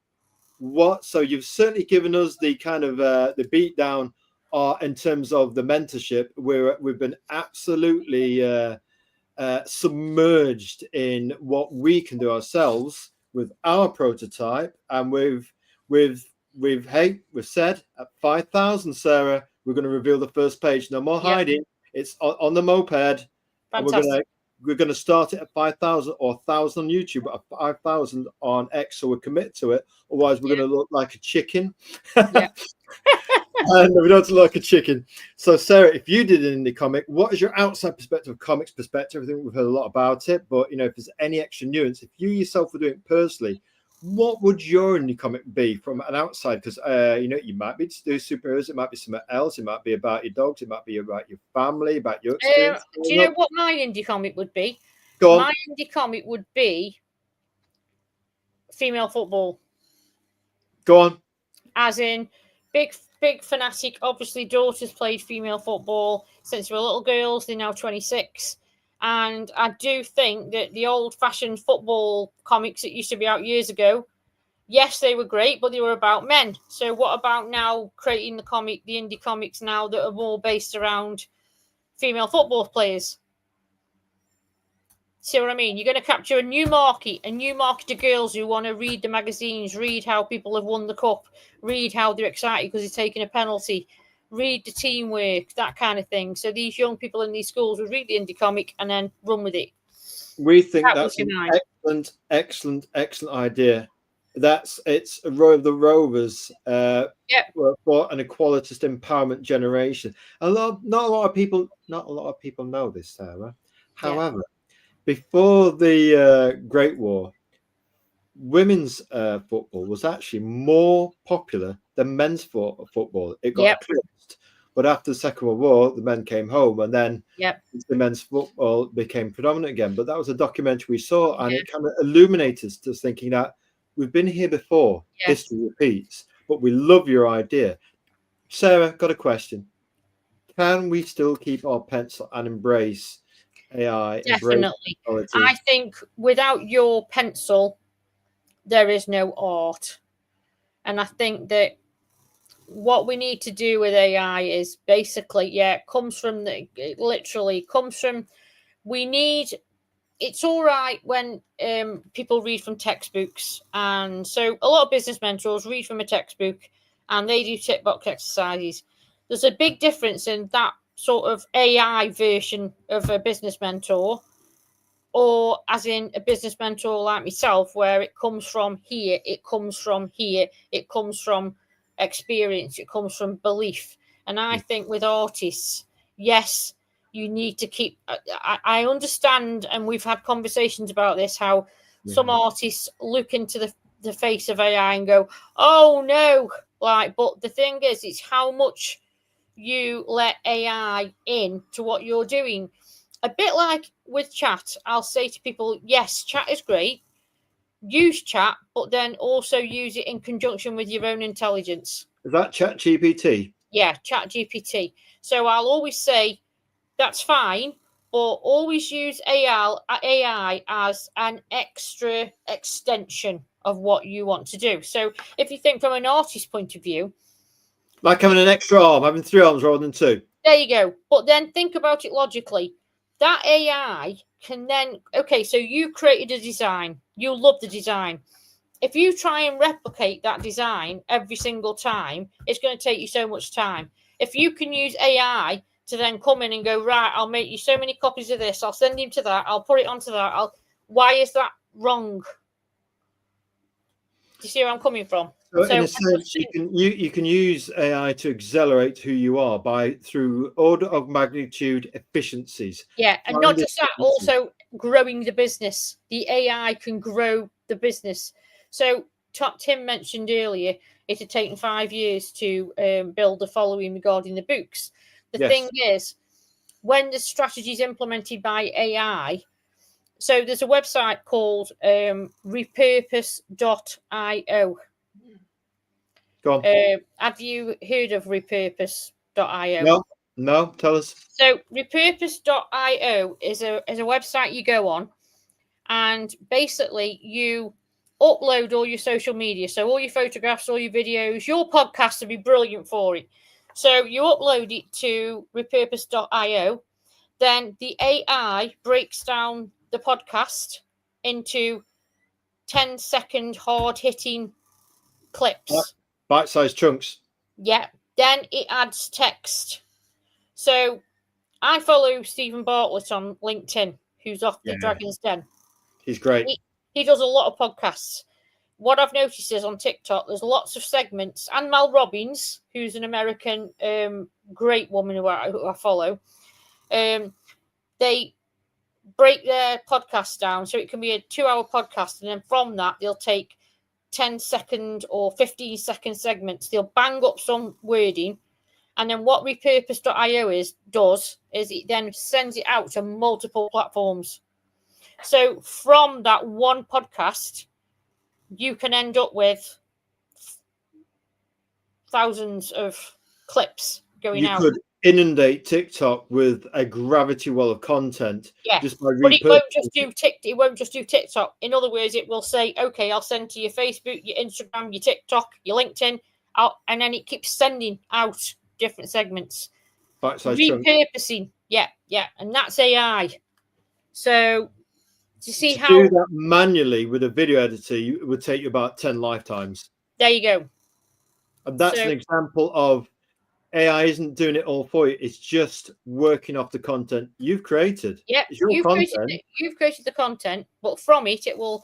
so you've certainly given us the kind of the beat down in terms of the mentorship, where we've been absolutely submerged in what we can do ourselves with our prototype, and we've said at 5,000, Sarah, we're going to reveal the first page. No more hiding. It's on the moped. Fantastic. And we're going to start it at 5,000 or 1,000 on YouTube, but at 5,000 on X, so we're committed to it. Otherwise, we're going to look like a chicken. And we don't look like a chicken. So, Sarah, if you did an indie comic, what is your outside perspective, comics perspective? I think we've heard a lot about it, but if there's any extra nuance, if you yourself were doing it personally, what would your indie comic be from an outside? Because you might be to do superheroes, it might be something else, it might be about your dogs, it might be about your family, about your experience. Do you know what my indie comic would be? Go on. My indie comic would be female football. Go on. As in, big fanatic. Obviously, daughters played female football since they were little girls. They're now 26. And I do think that the old-fashioned football comics that used to be out years ago, yes, they were great, but they were about men. So what about now creating the indie comics now that are more based around female football players? See what I mean? You're going to capture a new market of girls who want to read the magazines, read how people have won the cup, read how they're excited because they're taking a penalty, read the teamwork, that kind of thing. So these young people in these schools would read the indie comic and then run with it. We think that's an excellent idea. it's a row of the Rovers Yep. for an equalitist empowerment generation. Not a lot of people know this, Sarah. However, before the Great War, women's football was actually more popular than men's football. It got eclipsed. But after the Second World War, the men came home, and then the men's football became predominant again. But that was a documentary we saw, and it kind of illuminated us thinking that we've been here before. History repeats. But we love your idea. Sarah, got a question. Can we still keep our pencil and embrace AI? Definitely. I think without your pencil, there is no art. And I think that what we need to do with AI is basically, it literally comes from, it's all right when people read from textbooks. And so a lot of business mentors read from a textbook and they do tick box exercises. There's a big difference in that sort of AI version of a business mentor, or as in a business mentor like myself, where it comes from here, it comes from experience, it comes from belief. And I think with artists, yes, you need to keep, I understand, and we've had conversations about this, how some artists look into the face of AI and go, oh no, but the thing is, it's how much you let AI in to what you're doing. A bit like with chat, I'll say to people, yes, chat is great. Use chat, but then also use it in conjunction with your own intelligence. Is that ChatGPT? Yeah, ChatGPT. So I'll always say, that's fine, but always use AI as an extra extension of what you want to do. So if you think from an artist point of view, like having an extra arm, having 3 arms rather than 2. There you go. But then think about it logically. That AI can then, so you created a design. You love the design. If you try and replicate that design every single time, it's going to take you so much time. If you can use AI to then come in and go, right, I'll make you so many copies of this, I'll send him to that, I'll put it onto that, why is that wrong? Do you see where I'm coming from? So in a sense, you can use AI to accelerate who you are through order of magnitude efficiencies. Yeah, and not just that, also growing the business. The AI can grow the business. So Tim mentioned earlier, it had taken 5 years to build a following regarding the books. The thing is, when the strategy is implemented by AI, so there's a website called repurpose.io. Go on. Have you heard of repurpose.io? No, tell us. So repurpose.io is a website you go on, and basically you upload all your social media. So all your photographs, all your videos, your podcast would be brilliant for it. So you upload it to repurpose.io. Then the AI breaks down the podcast into 10-second hard-hitting clips. Bite-sized chunks. Yeah. Then it adds text. So I follow Stephen Bartlett on LinkedIn, who's off the Dragon's Den. He's great. He does a lot of podcasts. What I've noticed is on TikTok, there's lots of segments. And Mel Robbins, who's an American great woman who I follow, they break their podcast down. So it can be a 2-hour podcast. And then from that, they'll take 10-second or 15-second segments. They'll bang up some wording. And then what repurpose.io does is it then sends it out to multiple platforms. So from that one podcast, you can end up with thousands of clips going out. You could inundate TikTok with a gravity well of content. Just by but it won't just do TikTok. In other words, it will say, okay, I'll send to your Facebook, your Instagram, your TikTok, your LinkedIn, and then it keeps sending out different segments. Repurposing. Yeah. And that's AI. So to see how do that manually with a video editor, it would take you about 10 lifetimes. There you go. And that's an example of AI isn't doing it all for you. It's just working off the content you've created. Yeah, you've created the content, but from it will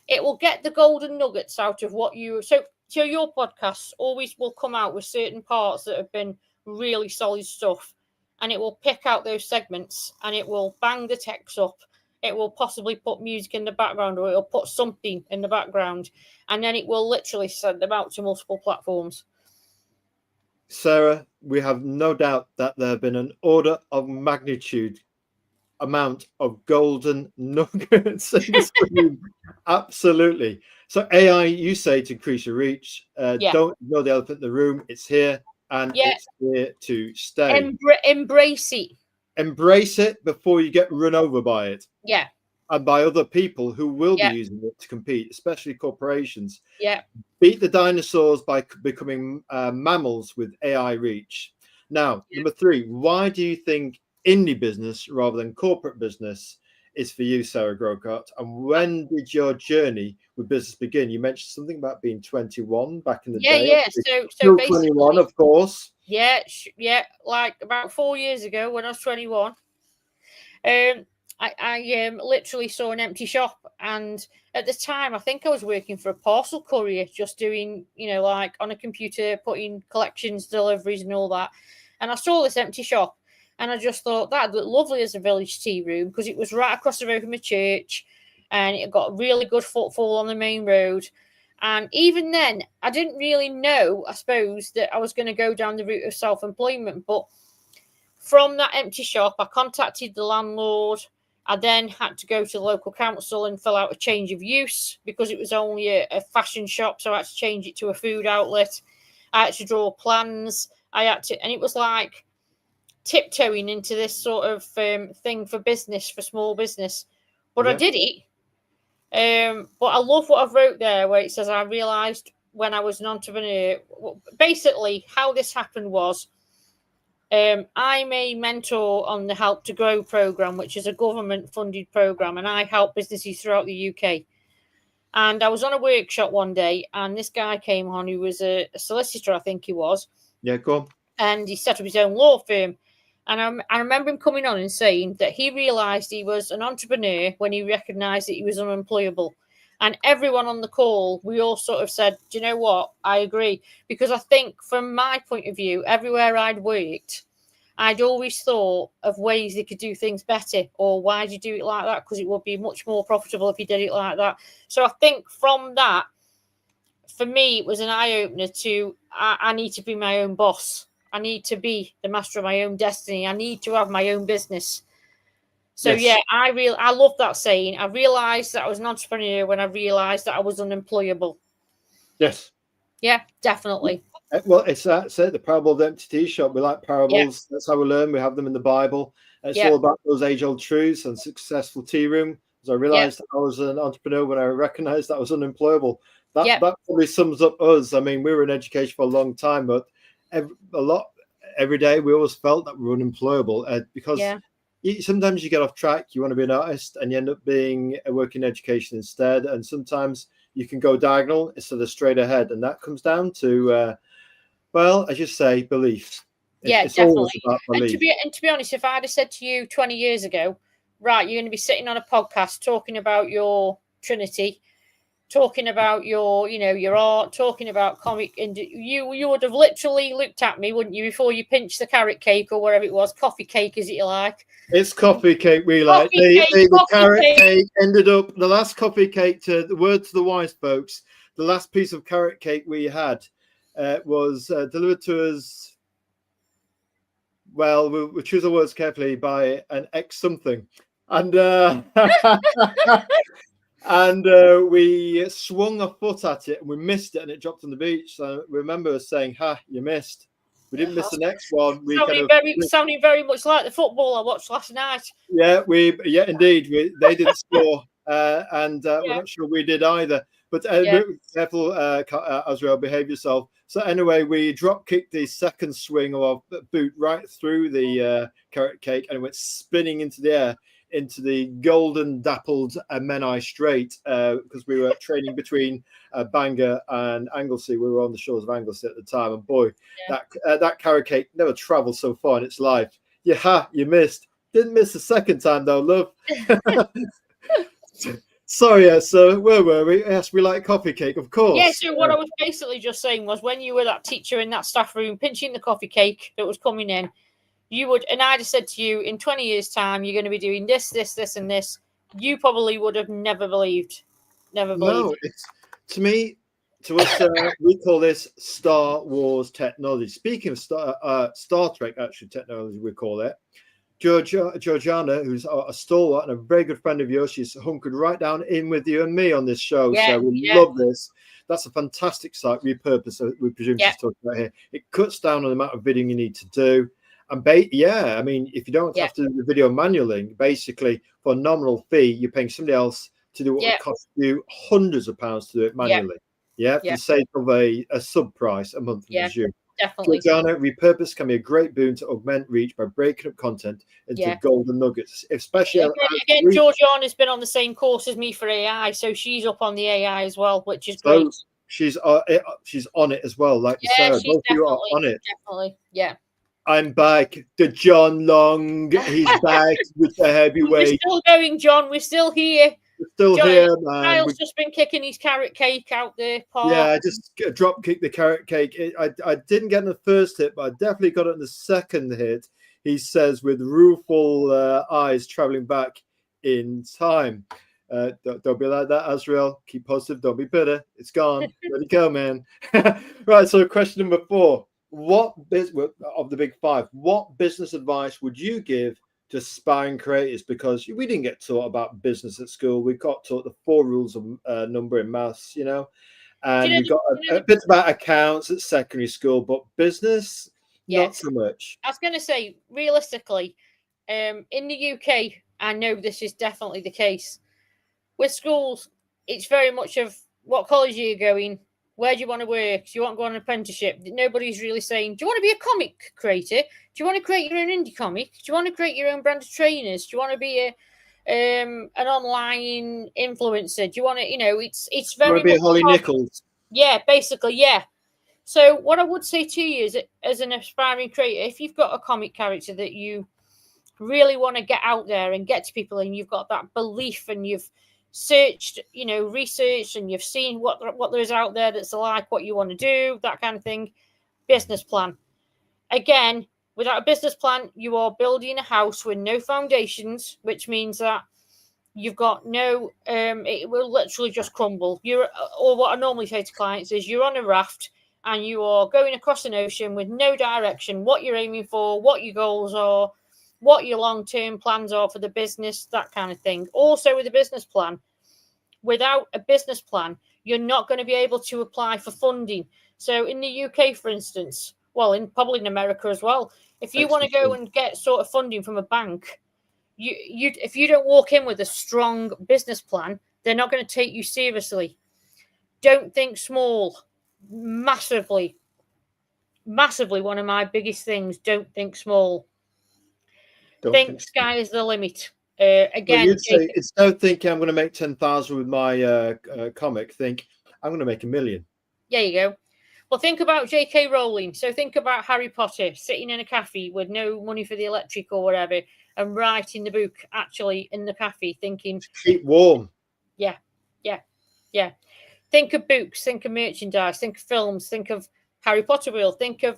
it will get the golden nuggets out of what you. So your podcasts always will come out with certain parts that have been really solid stuff, and it will pick out those segments and it will bang the text up. It will possibly put music in the background, or it'll put something in the background, and then it will literally send them out to multiple platforms. Sarah, we have no doubt that there have been an order of magnitude amount of golden nuggets in this room. Absolutely. So AI, you say, to increase your reach. Don't ignore the elephant in the room. It's here, and it's here to stay. Embrace it. Embrace it before you get run over by it. Yeah. And by other people who will be using it to compete, especially corporations. Yeah. Beat the dinosaurs by becoming mammals with AI reach. Now, number 3, why do you think indie business rather than corporate business is for you, Sarah Grocott? And when did your journey with business begin? You mentioned something about being 21 back in the day. Yeah. So basically, 21, of course. Yeah. Like about 4 years ago, when I was 21, I literally saw an empty shop, and at the time I think I was working for a parcel courier, just doing, like on a computer, putting collections, deliveries and all that. And I saw this empty shop, and I just thought that looked lovely as a village tea room, because it was right across the road from a church, and it got really good footfall on the main road. And even then, I didn't really know, I suppose, that I was going to go down the route of self-employment. But from that empty shop, I contacted the landlord. I then had to go to the local council and fill out a change of use, because it was only a fashion shop. So I had to change it to a food outlet. I had to draw plans. And it was like tiptoeing into this sort of thing for business, for small business. But I did it. But I love what I've wrote there, where it says, I realised when I was an entrepreneur. Basically, how this happened was, I'm a mentor on the Help to Grow programme, which is a government-funded programme, and I help businesses throughout the UK. And I was on a workshop one day, and this guy came on who was a solicitor, I think he was. Yeah, go on. And he set up his own law firm. And I remember him coming on and saying that he realised he was an entrepreneur when he recognised that he was unemployable. And everyone on the call, we all sort of said, do you know what? I agree. Because I think from my point of view, everywhere I'd worked, I'd always thought of ways they could do things better, or why do you do it like that? Because it would be much more profitable if you did it like that. So I think from that, for me, it was an eye-opener to, I need to be my own boss. I need to be the master of my own destiny. I need to have my own business. So, I love that saying. I realised that I was an entrepreneur when I realised that I was unemployable. Yes. Yeah, definitely. Well, it's the parable of the empty tea shop. We like parables. That's how we learn. We have them in the Bible. It's all about those age-old truths and successful tea room. As I realised that I was an entrepreneur when I recognised that I was unemployable. That probably sums up us. I mean, we were in education for a long time, but every day we always felt that we were unemployable because sometimes you get off track. You want to be an artist, and you end up being working in education instead. And sometimes you can go diagonal instead of straight ahead, and that comes down to, as you say, beliefs. It's definitely. Always about belief. And to be honest, if I'd have said to you 20 years ago, right, you're going to be sitting on a podcast talking about your Trinity, talking about your art, talking about comic, and you would have literally looked at me, wouldn't you, before you pinched the carrot cake or whatever it was, coffee cake, is it you like? It's coffee cake we like. The carrot cake ended up, the last coffee cake, to the word to the wise folks, the last piece of carrot cake we had was delivered to us, well, we'll choose our words carefully, by an ex something. And and we swung a foot at it and we missed it, and it dropped on the beach. So we remember us saying, "Ha, you missed." We didn't miss the next one. Sounding very much like the football I watched last night. Yeah, indeed. They didn't score, and we're not sure we did either. But careful, Azrael, behave yourself. So anyway, we drop kicked the second swing of our boot right through the carrot cake, and it went spinning into the air, into the golden dappled Menai Strait, because we were training between Bangor and Anglesey. We were on the shores of Anglesey at the time, and boy, that carrot cake never travelled so far in its life. You missed. Didn't miss the second time though, love. Sorry, yeah. So where were we? Yes, we like coffee cake, of Yeah, course. so what I was basically just saying was when you were that teacher in that staff room pinching the coffee cake that was coming in, you would, and I'd have said to you, in 20 years' time, you're going to be doing this, this, this, and this. You probably would have never believed. Never believed. No, it's to me, to us, we call this Star Wars technology. Speaking of Star Trek, actually, technology, we call it. Georgiana, who's a stalwart and a very good friend of yours, she's hunkered right down in with you and me on this show. Yeah, So we yeah. love this. That's a fantastic site, repurpose, we presume Yeah. she's talking about here. It cuts down on the amount of video you need to do. And yeah, I mean, if you don't have to do the video manually, basically for a nominal fee, you're paying somebody else to do what would cost you hundreds of pounds to do it manually. Yeah, for the sake of a sub price a month, I presume. Definitely. Georgiana, repurpose can be a great boon to augment reach by breaking up content into golden nuggets, especially again Georgiana's been on the same course as me for AI, so she's up on the AI as well, which is great. She's on it as well, like Sarah. Both of you are on it. Definitely, yeah. I'm back. The John Long, he's back with the heavyweight. We're still going, John. We're still here. We're still here, man. Kyle's just been kicking his carrot cake out the park. Yeah, I just drop kicked the carrot cake. I didn't get in the first hit, but I definitely got it in the second hit. He says with rueful eyes traveling back in time. Don't be like that, Azrael. Keep positive. Don't be bitter. It's gone. Let it go, man. Right. So question number 4. What of the big 5? What business advice would you give to aspiring creators? Because we didn't get taught about business at school. We got taught the 4 rules of number in maths, and we got a bit about accounts at secondary school, but business, not so much. I was going to say, realistically, in the UK, I know this is definitely the case. With schools, it's very much of what college are you going? Where do you want to work? Do you want to go on an apprenticeship? Nobody's really saying, do you want to be a comic creator? Do you want to create your own indie comic? Do you want to create your own brand of trainers? Do you want to be an online influencer? Do you want to, it's very much be Holly Nichols. Yeah, basically, yeah. So what I would say to you is, as an aspiring creator, if you've got a comic character that you really want to get out there and get to people, and you've got that belief, and you've searched, researched, and you've seen what there's out there that's like what you want to do, that kind of thing. Business plan. Again, without a business plan, you are building a house with no foundations, which means that you've got no, it will literally just crumble. Or what I normally say to clients is, you're on a raft and you are going across an ocean with no direction, what you're aiming for, what your goals are, what your long-term plans are for the business, that kind of thing. Also with a business plan, without a business plan, you're not going to be able to apply for funding. So in the UK, for instance, well, probably in America as well, if you want to go and get sort of funding from a bank, if you don't walk in with a strong business plan, they're not going to take you seriously. Don't think small. Massively one of my biggest things. Don't think small. Think sky is the limit. Again, you'd say, instead of thinking I'm going to make 10,000 with my comic, think I'm going to make $1 million. There you go. Well, think about J.K. Rowling. So think about Harry Potter sitting in a cafe with no money for the electric or whatever, and writing the book actually in the cafe, thinking keep warm. Yeah. Think of books, think of merchandise, think of films, think of Harry Potter World, think of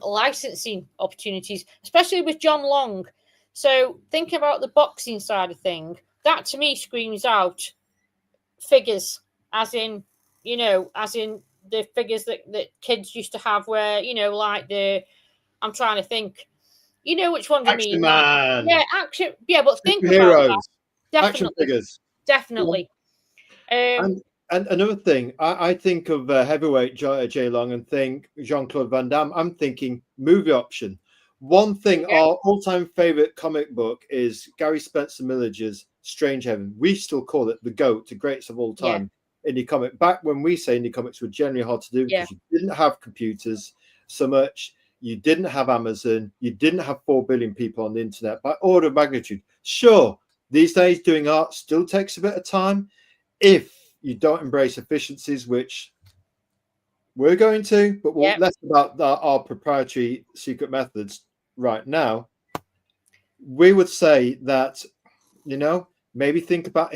licensing opportunities, especially with John Long. So think about the boxing side of thing. That to me screams out figures, as in the figures that kids used to have, where, like I'm trying to think, which ones I mean. Man. Yeah, action. Yeah, but think heroes. About that. Action figures. Definitely. And another thing, I think of heavyweight Jay Long and think Jean-Claude Van Damme. I'm thinking movie option. One thing, our all-time favorite comic book is Gary Spencer Milliger's Strange Heaven. We still call it the GOAT, the greatest of all time. Indie comic. Back when we say indie comics were generally hard to do because you didn't have computers so much, you didn't have Amazon, you didn't have 4 billion people on the internet by order of magnitude. Sure, these days doing art still takes a bit of time if you don't embrace efficiencies, which we're going to, but we'll less about our proprietary secret methods right now. We would say that, maybe think about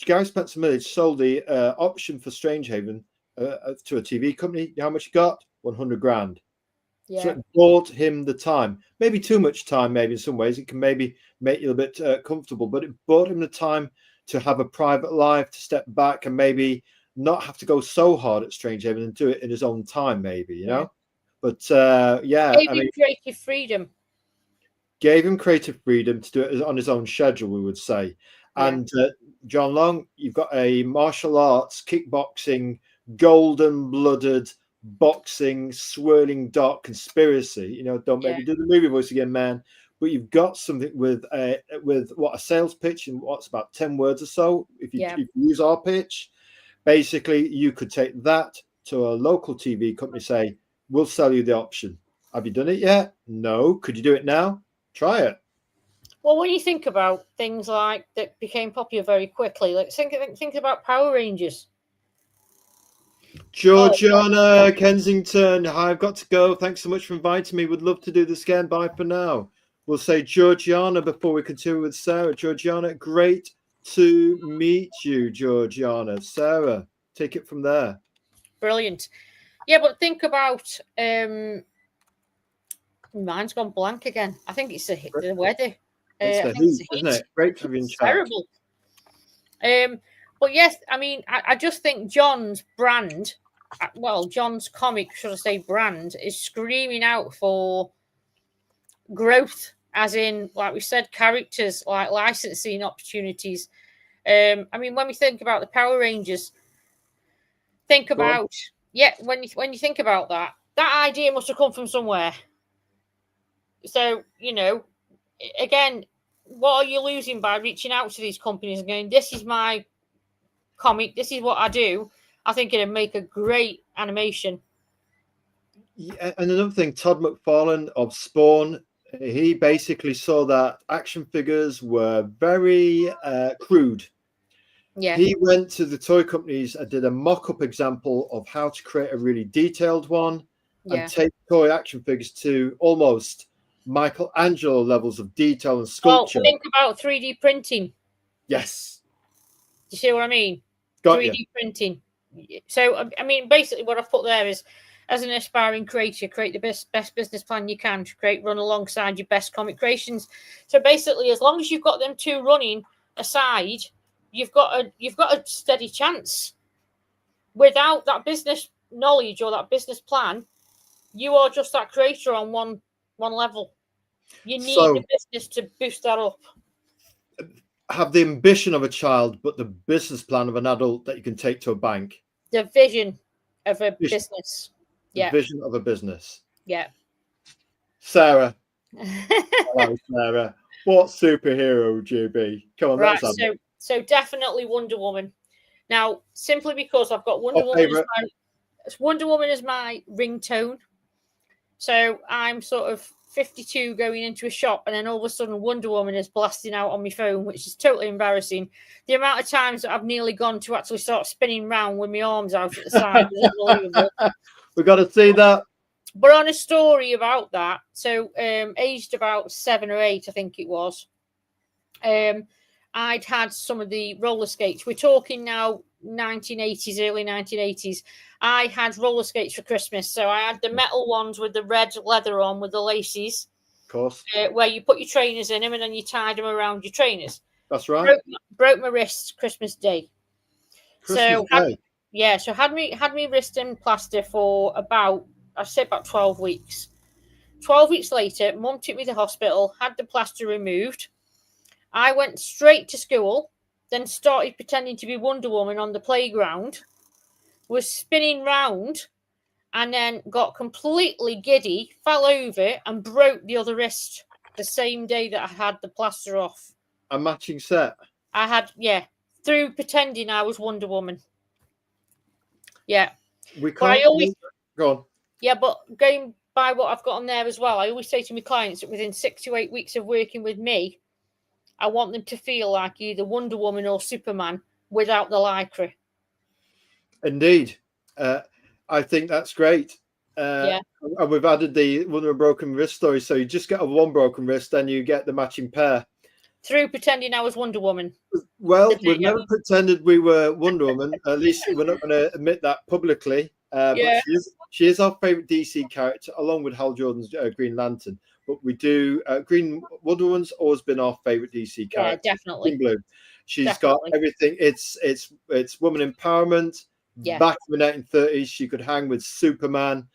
Gary Spencer Millage sold the option for Strangehaven to a TV company. You know how much he got? 100 grand. Yeah. So it bought him the time, maybe too much time, maybe in some ways. It can maybe make you a bit comfortable, but it bought him the time to have a private life, to step back and maybe not have to go so hard at Strangehaven and do it in his own time, maybe, you know? But yeah, Gave him creative freedom. Gave him creative freedom to do it on his own schedule, we would say. Yeah. And John Long, you've got a martial arts, kickboxing, golden-blooded boxing, swirling dark conspiracy. You know, don't make me do the movie voice again, man. But you've got something with what a sales pitch and what's about 10 words or so. If you use our pitch, basically you could take that to a local TV company, say, we'll sell you the option. Have you done it yet? No. Could you do it now? Try it. Well, when you think about things like that became popular very quickly, like think about Power Rangers. Georgiana Kensington, I've got to go. Thanks so much for inviting me. Would love to do this again. Bye for now. We'll say Georgiana before we continue with Sarah. Georgiana, great to meet you, Georgiana. Sarah, take it from there. Brilliant. Yeah, but think about mine's gone blank again. I think it's the weather. It's the heat, isn't it? Great to be in chat. Terrible. But yes, I mean, I just think John's brand, John's comic, should I say, brand, is screaming out for growth, as in, like we said, characters, like licensing opportunities. I mean, when we think about the Power Rangers, think about when you think about that idea must have come from somewhere. So, you know, again, what are you losing by reaching out to these companies and going, this is my comic, this is what I do? I think it'd make a great animation. Yeah, and another thing, Todd McFarlane of Spawn, he basically saw that action figures were very crude. Yeah. He went to the toy companies and did a mock-up example of how to create a really detailed one and take toy action figures to almost Michelangelo levels of detail and sculpture. Oh, think about 3D printing. Yes. Do you see what I mean? Got 3D you. printing. So, I mean, basically what I've put there is, as an aspiring creator, create the best business plan you can to run alongside your best comic creations. So basically, as long as you've got them two running aside, you've got a steady chance. Without that business knowledge or that business plan, you are just that creator on one level. You need the business to boost that up. Have the ambition of a child, but the business plan of an adult that you can take to a bank. The vision of a business. The vision of a business. Yeah. Sarah. Hello, Sarah. What superhero would you be? Come on, right. So definitely Wonder Woman. Now, simply because I've got Wonder Woman as my ringtone. So I'm sort of 52 going into a shop, and then all of a sudden Wonder Woman is blasting out on my phone, which is totally embarrassing. The amount of times that I've nearly gone to actually start spinning around with my arms out at the side is unbelievable. We've got to see that. But on a story about that, so aged about 7 or 8, I think it was, I'd had some of the roller skates. We're talking now 1980s, early 1980s. I had roller skates for Christmas. So I had the metal ones with the red leather on with the laces. Of course. Where you put your trainers in them and then you tied them around your trainers. That's right. Broke my wrists Christmas Day. So had me wrist in plaster for about 12 weeks. 12 weeks later, Mum took me to the hospital, had the plaster removed. I went straight to school, then started pretending to be Wonder Woman on the playground, was spinning round, and then got completely giddy, fell over, and broke the other wrist the same day that I had the plaster off. A matching set? I had, through pretending I was Wonder Woman. Yeah. Go on. Yeah, but going by what I've got on there as well, I always say to my clients that within 6 to 8 weeks of working with me, I want them to feel like either Wonder Woman or Superman without the lycra. Indeed. I think that's great. And we've added the one broken wrist story. So you just get a one broken wrist, then you get the matching pair. through pretending I was Wonder Woman. Well, we've never pretended we were Wonder Woman. At least we're not going to admit that publicly. But she is our favorite DC character, along with Hal Jordan's Green Lantern. But we do Green Wonder Woman's always been our favorite DC character. Yeah, definitely. In blue. She's got everything. It's woman empowerment. Yeah. Back in the 1930s, she could hang with Superman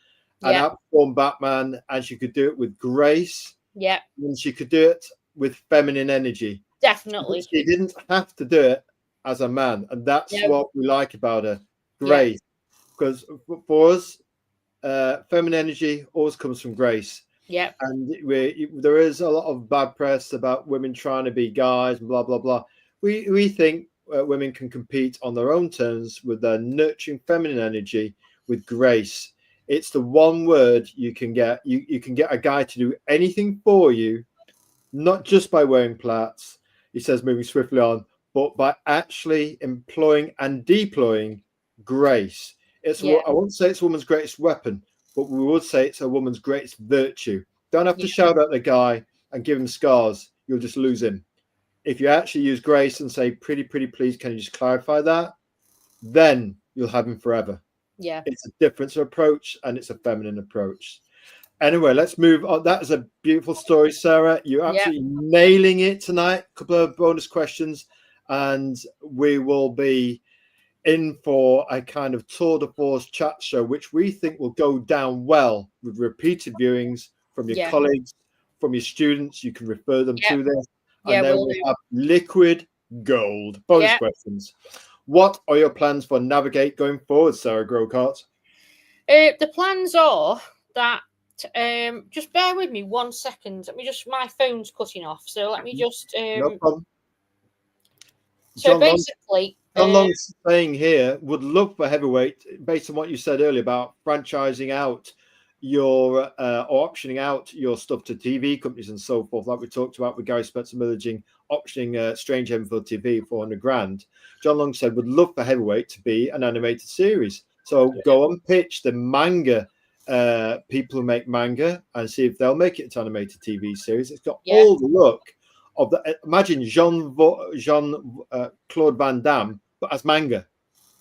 and outperform Batman, and she could do it with grace. Yeah. And she could do it with feminine energy. Definitely. She didn't have to do it as a man, and that's what we like about her. Grace. Because for us, feminine energy always comes from grace. Yeah. And there is a lot of bad press about women trying to be guys and blah, blah, blah. We think women can compete on their own terms with their nurturing feminine energy with grace. It's the one word you can get. You can get a guy to do anything for you, not just by wearing plaits, he says, moving swiftly on, but by actually employing and deploying grace. It's I won't say it's a woman's greatest weapon, but we would say it's a woman's greatest virtue. Don't have to shout at the guy and give him scars. You'll just lose him. If you actually use grace and say, pretty please, can you just clarify that? Then you'll have him forever. Yeah. It's a different approach, and it's a feminine approach. Anyway, let's move on. That is a beautiful story, Sarah. You're absolutely nailing it tonight. A couple of bonus questions, and we will be in for a kind of tour de force chat show, which we think will go down well with repeated viewings from your colleagues, from your students. You can refer them to this. And then we'll have liquid gold. Bonus questions. What are your plans for Navigate going forward, Sarah Grocott? The plans are that, just bear with me 1 second. My phone's cutting off. So let me just. No problem. So basically. John Long's saying here, would love for Heavyweight, based on what you said earlier about franchising out your or optioning out your stuff to TV companies and so forth, like we talked about with Gary Spencer Millaging optioning Strange Heaven for TV for $400,000. John Long said would love for Heavyweight to be an animated series. So go and pitch the manga people who make manga and see if they'll make it into animated TV series. It's got all the look of the. Imagine Jean-Claude Van Damme, but as manga.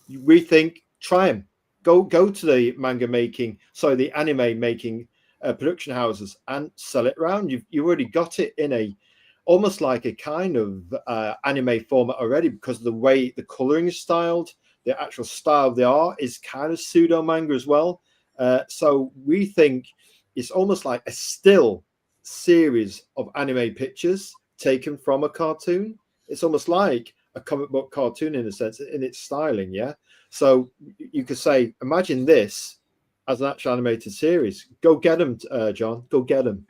We think try him. Go to the the anime making production houses and sell it around. You've already got it in a almost like a kind of anime format already, because of the way the coloring is styled, the actual style of the art is kind of pseudo manga as well. So we think it's almost like a still series of anime pictures taken from a cartoon. It's almost like a comic book cartoon in a sense, in its styling. So you could say, imagine this as an actual animated series. Go get them, John. Go get them.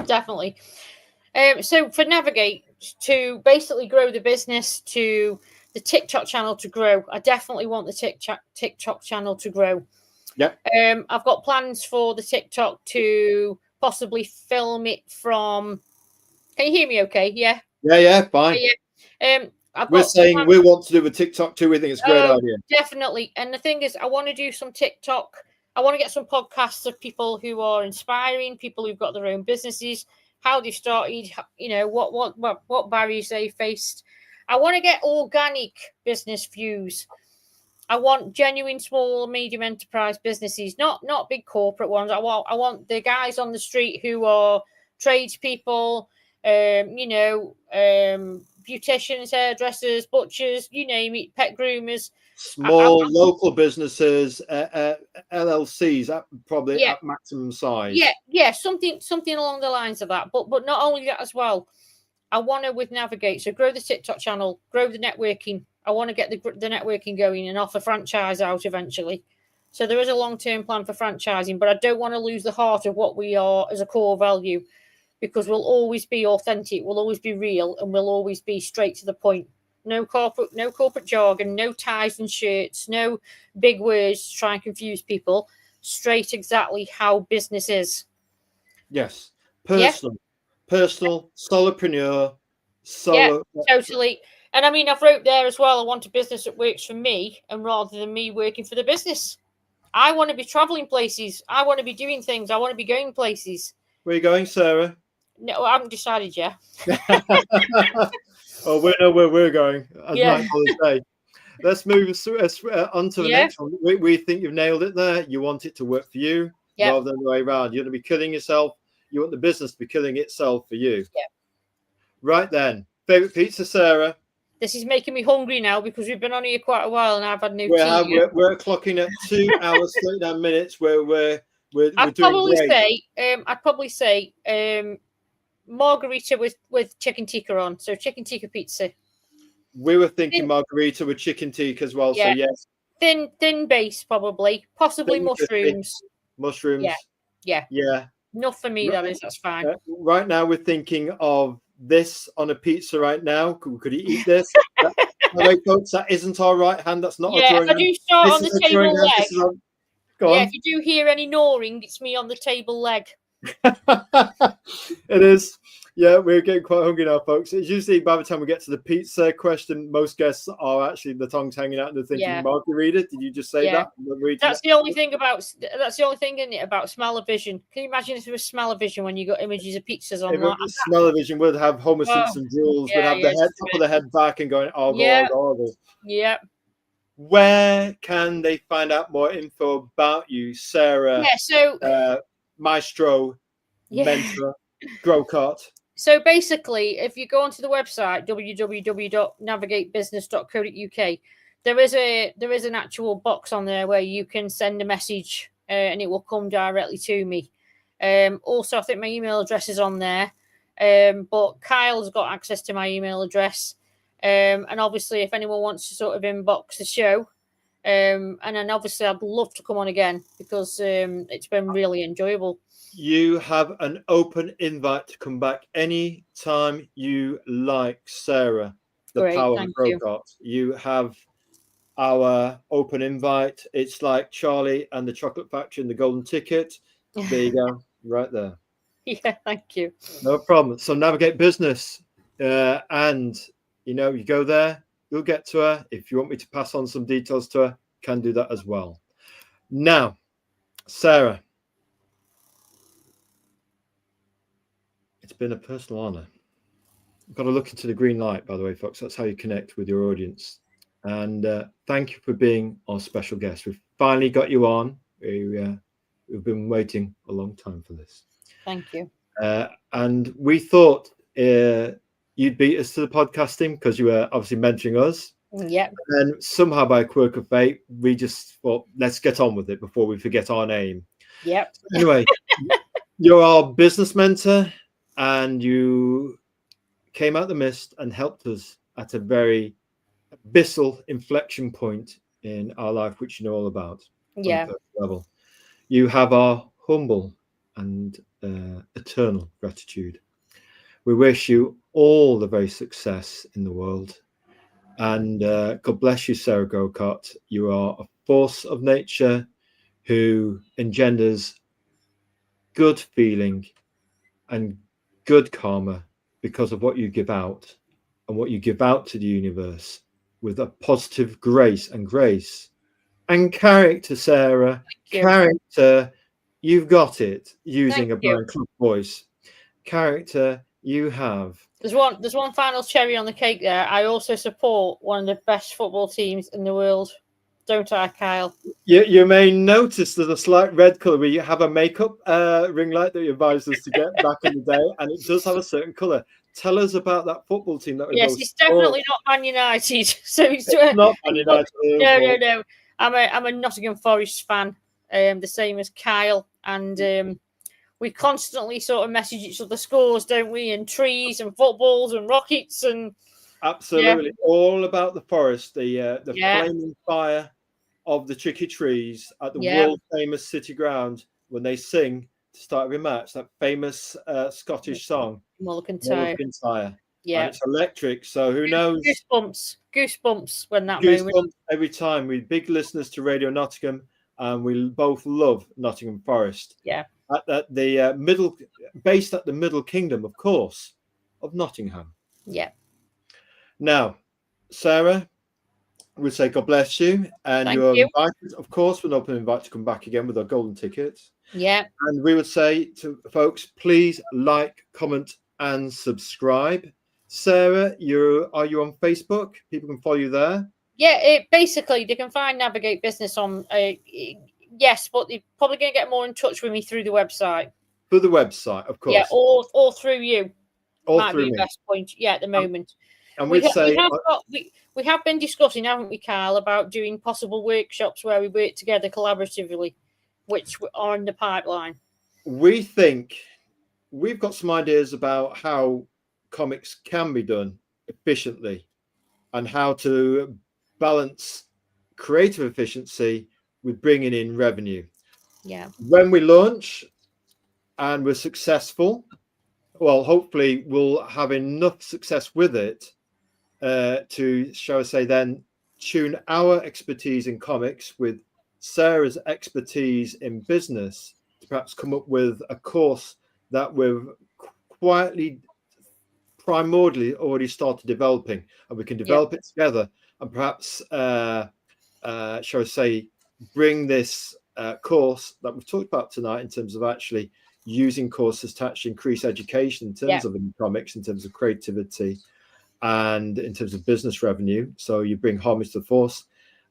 Definitely. So for Navigate, to basically grow the business, to the TikTok channel to grow, I definitely want the TikTok channel to grow. Yeah. I've got plans for the TikTok to possibly film it from. Can you hear me? Okay. Yeah. Yeah. Fine. Yeah. We're saying we want to do a TikTok too. We think it's a great idea. Definitely. And the thing is, I want to do some TikTok. I want to get some podcasts of people who are inspiring, people who've got their own businesses, how they started, what barriers they faced. I want to get organic business views. I want genuine small, medium enterprise businesses, not big corporate ones. I want the guys on the street who are tradespeople, beauticians, hairdressers, butchers, you name it, pet groomers. Small local businesses, LLCs, probably at maximum size. Yeah, something along the lines of that. But not only that as well. I want to with Navigate, so grow the TikTok channel, grow the networking. I want to get the networking going and offer franchise out eventually. So there is a long-term plan for franchising, but I don't want to lose the heart of what we are as a core value, because we'll always be authentic, we'll always be real, and we'll always be straight to the point. No corporate jargon, no ties and shirts, no big words to try and confuse people. Straight, exactly how business is. Yes, personal, solopreneur, solo. Yeah, totally. And I mean, I've wrote there as well, I want a business that works for me, and rather than me working for the business. I want to be traveling places. I want to be doing things. I want to be going places. Where are you going, Sarah? No, I haven't decided yet. Oh, we know where we're going. As Yeah. Mike will say. Let's move on to the Yeah. next one. We think you've nailed it there. You want it to work for you rather than the way around. You want to be killing yourself. You want the business to be killing itself for you. Yeah. Right then. Favorite pizza, Sarah? This is making me hungry now because we've been on here quite a while and I've had no tea. We're clocking at 2 hours 39 minutes where we're I'd doing great. I'd probably say margarita with chicken tikka on. So chicken tikka pizza. We were thinking margarita with chicken tikka as well. Yeah. So yes. Thin base probably. Possibly mushrooms. Mushrooms. Yeah. Enough for me, that is. That's fine. Right now we're thinking of this on a pizza right now. Could you eat this? Right, folks, that isn't our right hand. That's not our drawing hand. If I do start on the table leg. Go on. If you do hear any gnawing, it's me on the table leg. It is. Yeah, we're getting quite hungry now, folks. It's usually by the time we get to the pizza question, most guests are actually the tongues hanging out and they're thinking, margarita. Did you just say that? That's the only thing in it about smell-o-vision. Can you imagine if it was smell-o-vision when you got images of pizzas on that? Smell-o-vision would have Homer Simpson drools, would have the top of the head back and going, oh, God. Yeah. Where can they find out more info about you, Sarah? Yeah, so Maestro, mentor, Grocott. So basically, if you go onto the website www.navigatebusiness.co.uk, there is an actual box on there where you can send a message and it will come directly to me. Also, I think my email address is on there, but Kyle's got access to my email address. And obviously, if anyone wants to sort of inbox the show, and then obviously I'd love to come on again because it's been really enjoyable. You have an open invite to come back any time you like, Sarah. The power of Grocott. You have our open invite. It's like Charlie and the Chocolate Factory and the Golden Ticket. There you go, right there. Yeah, thank you. No problem. So Navigate Business, and you go there, you'll get to her. If you want me to pass on some details to her, can do that as well. Now, Sarah. It's been a personal honor. You've got to look into the green light, by the way, folks. That's how you connect with your audience. And thank you for being our special guest. We've finally got you on. We've been waiting a long time for this. Thank you. And we thought you'd beat us to the podcasting because you were obviously mentoring us. Yeah. And somehow by a quirk of fate, we just thought, let's get on with it before we forget our name. Yep. Anyway, you're our business mentor. And you came out the mist and helped us at a very abyssal inflection point in our life, which you know all about. Yeah. Level. You have our humble and eternal gratitude. We wish you all the very success in the world. And God bless you, Sarah Grocott. You are a force of nature who engenders good feeling and good karma because of what you give out and what you give out to the universe with a positive grace and character, Sarah. Character, you've got it. Using a Brian Clough voice. Character, you have. There's one final cherry on the cake there. I also support one of the best football teams in the world. Don't I, Kyle? You may notice there's a slight red colour where you have a makeup ring light that you advised us to get back in the day, and it does have a certain colour. Tell us about that football team that we Yes, it's definitely not Man United. So it's not Man United. No. I'm a Nottingham Forest fan, the same as Kyle, and we constantly sort of message each other scores, don't we? And trees and footballs and rockets and absolutely all about the forest, the flaming fire of the tricky trees at the world famous City Ground when they sing to start every match that famous Scottish song Mulligan Tire. Yeah, and it's electric. So who knows? Goosebumps when that moment. Every time. We're big listeners to Radio Nottingham, and we both love Nottingham Forest. Yeah, at the based at the Middle Kingdom, of course, of Nottingham. Yeah. Now, Sarah, we say God bless you, and Thank you are you. invited. Of course, we're open invite to come back again with our golden tickets. Yeah. And we would say to folks, please like, comment, and subscribe. Sarah, are you on Facebook? People can follow you there. Yeah, basically they can find Navigate Business on yes, but they're probably going to get more in touch with me through the website. Through the website, of course. Yeah, or through you. Or Might through be me. the best point. Yeah, at the moment. And we'd say We have been discussing, haven't we, Carl, about doing possible workshops where we work together collaboratively, which are in the pipeline. We think we've got some ideas about how comics can be done efficiently and how to balance creative efficiency with bringing in revenue. Yeah. When we launch and we're successful, well, hopefully we'll have enough success with it to, shall I say, then tune our expertise in comics with Sarah's expertise in business to perhaps come up with a course that we've quietly, primordially already started developing, and we can develop it together, and perhaps, shall I say, bring this course that we've talked about tonight in terms of actually using courses to actually increase education in terms of comics, in terms of creativity, and in terms of business revenue. So you bring homage to the force,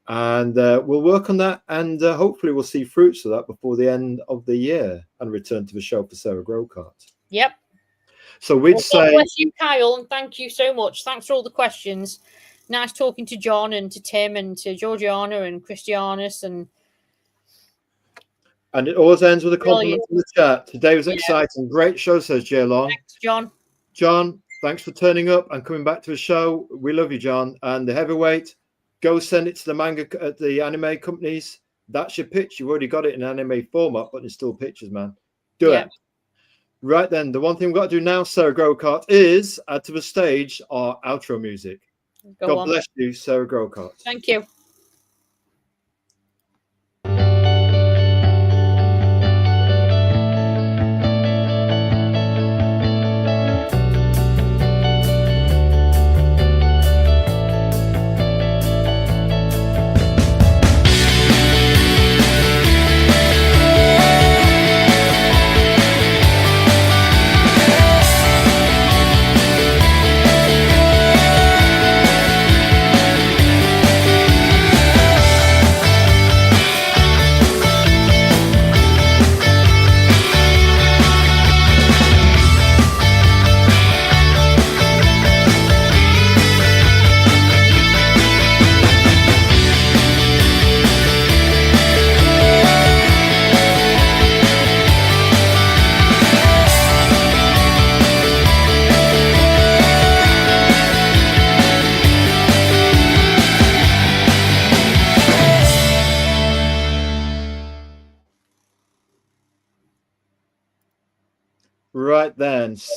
and we'll work on that, and hopefully we'll see fruits of that before the end of the year and return to the show for Sarah Grocott. Yep. So we'd say, God bless you, Kyle, and thank you so much. Thanks for all the questions. Nice talking to John and to Tim and to Georgiana and Christianus and it always ends with a compliment in the chat. Today was exciting. Great show, says Jay Long. Thanks, John. John, thanks for turning up and coming back to the show. We love you, John. And the heavyweight, go send it to the manga, the anime companies. That's your pitch. You've already got it in anime format, but it's still pictures, man. Do it. Right then, the one thing we've got to do now, Sarah Grocott, is add to the stage our outro music. God bless you, Sarah Grocott. Thank you. Right then. So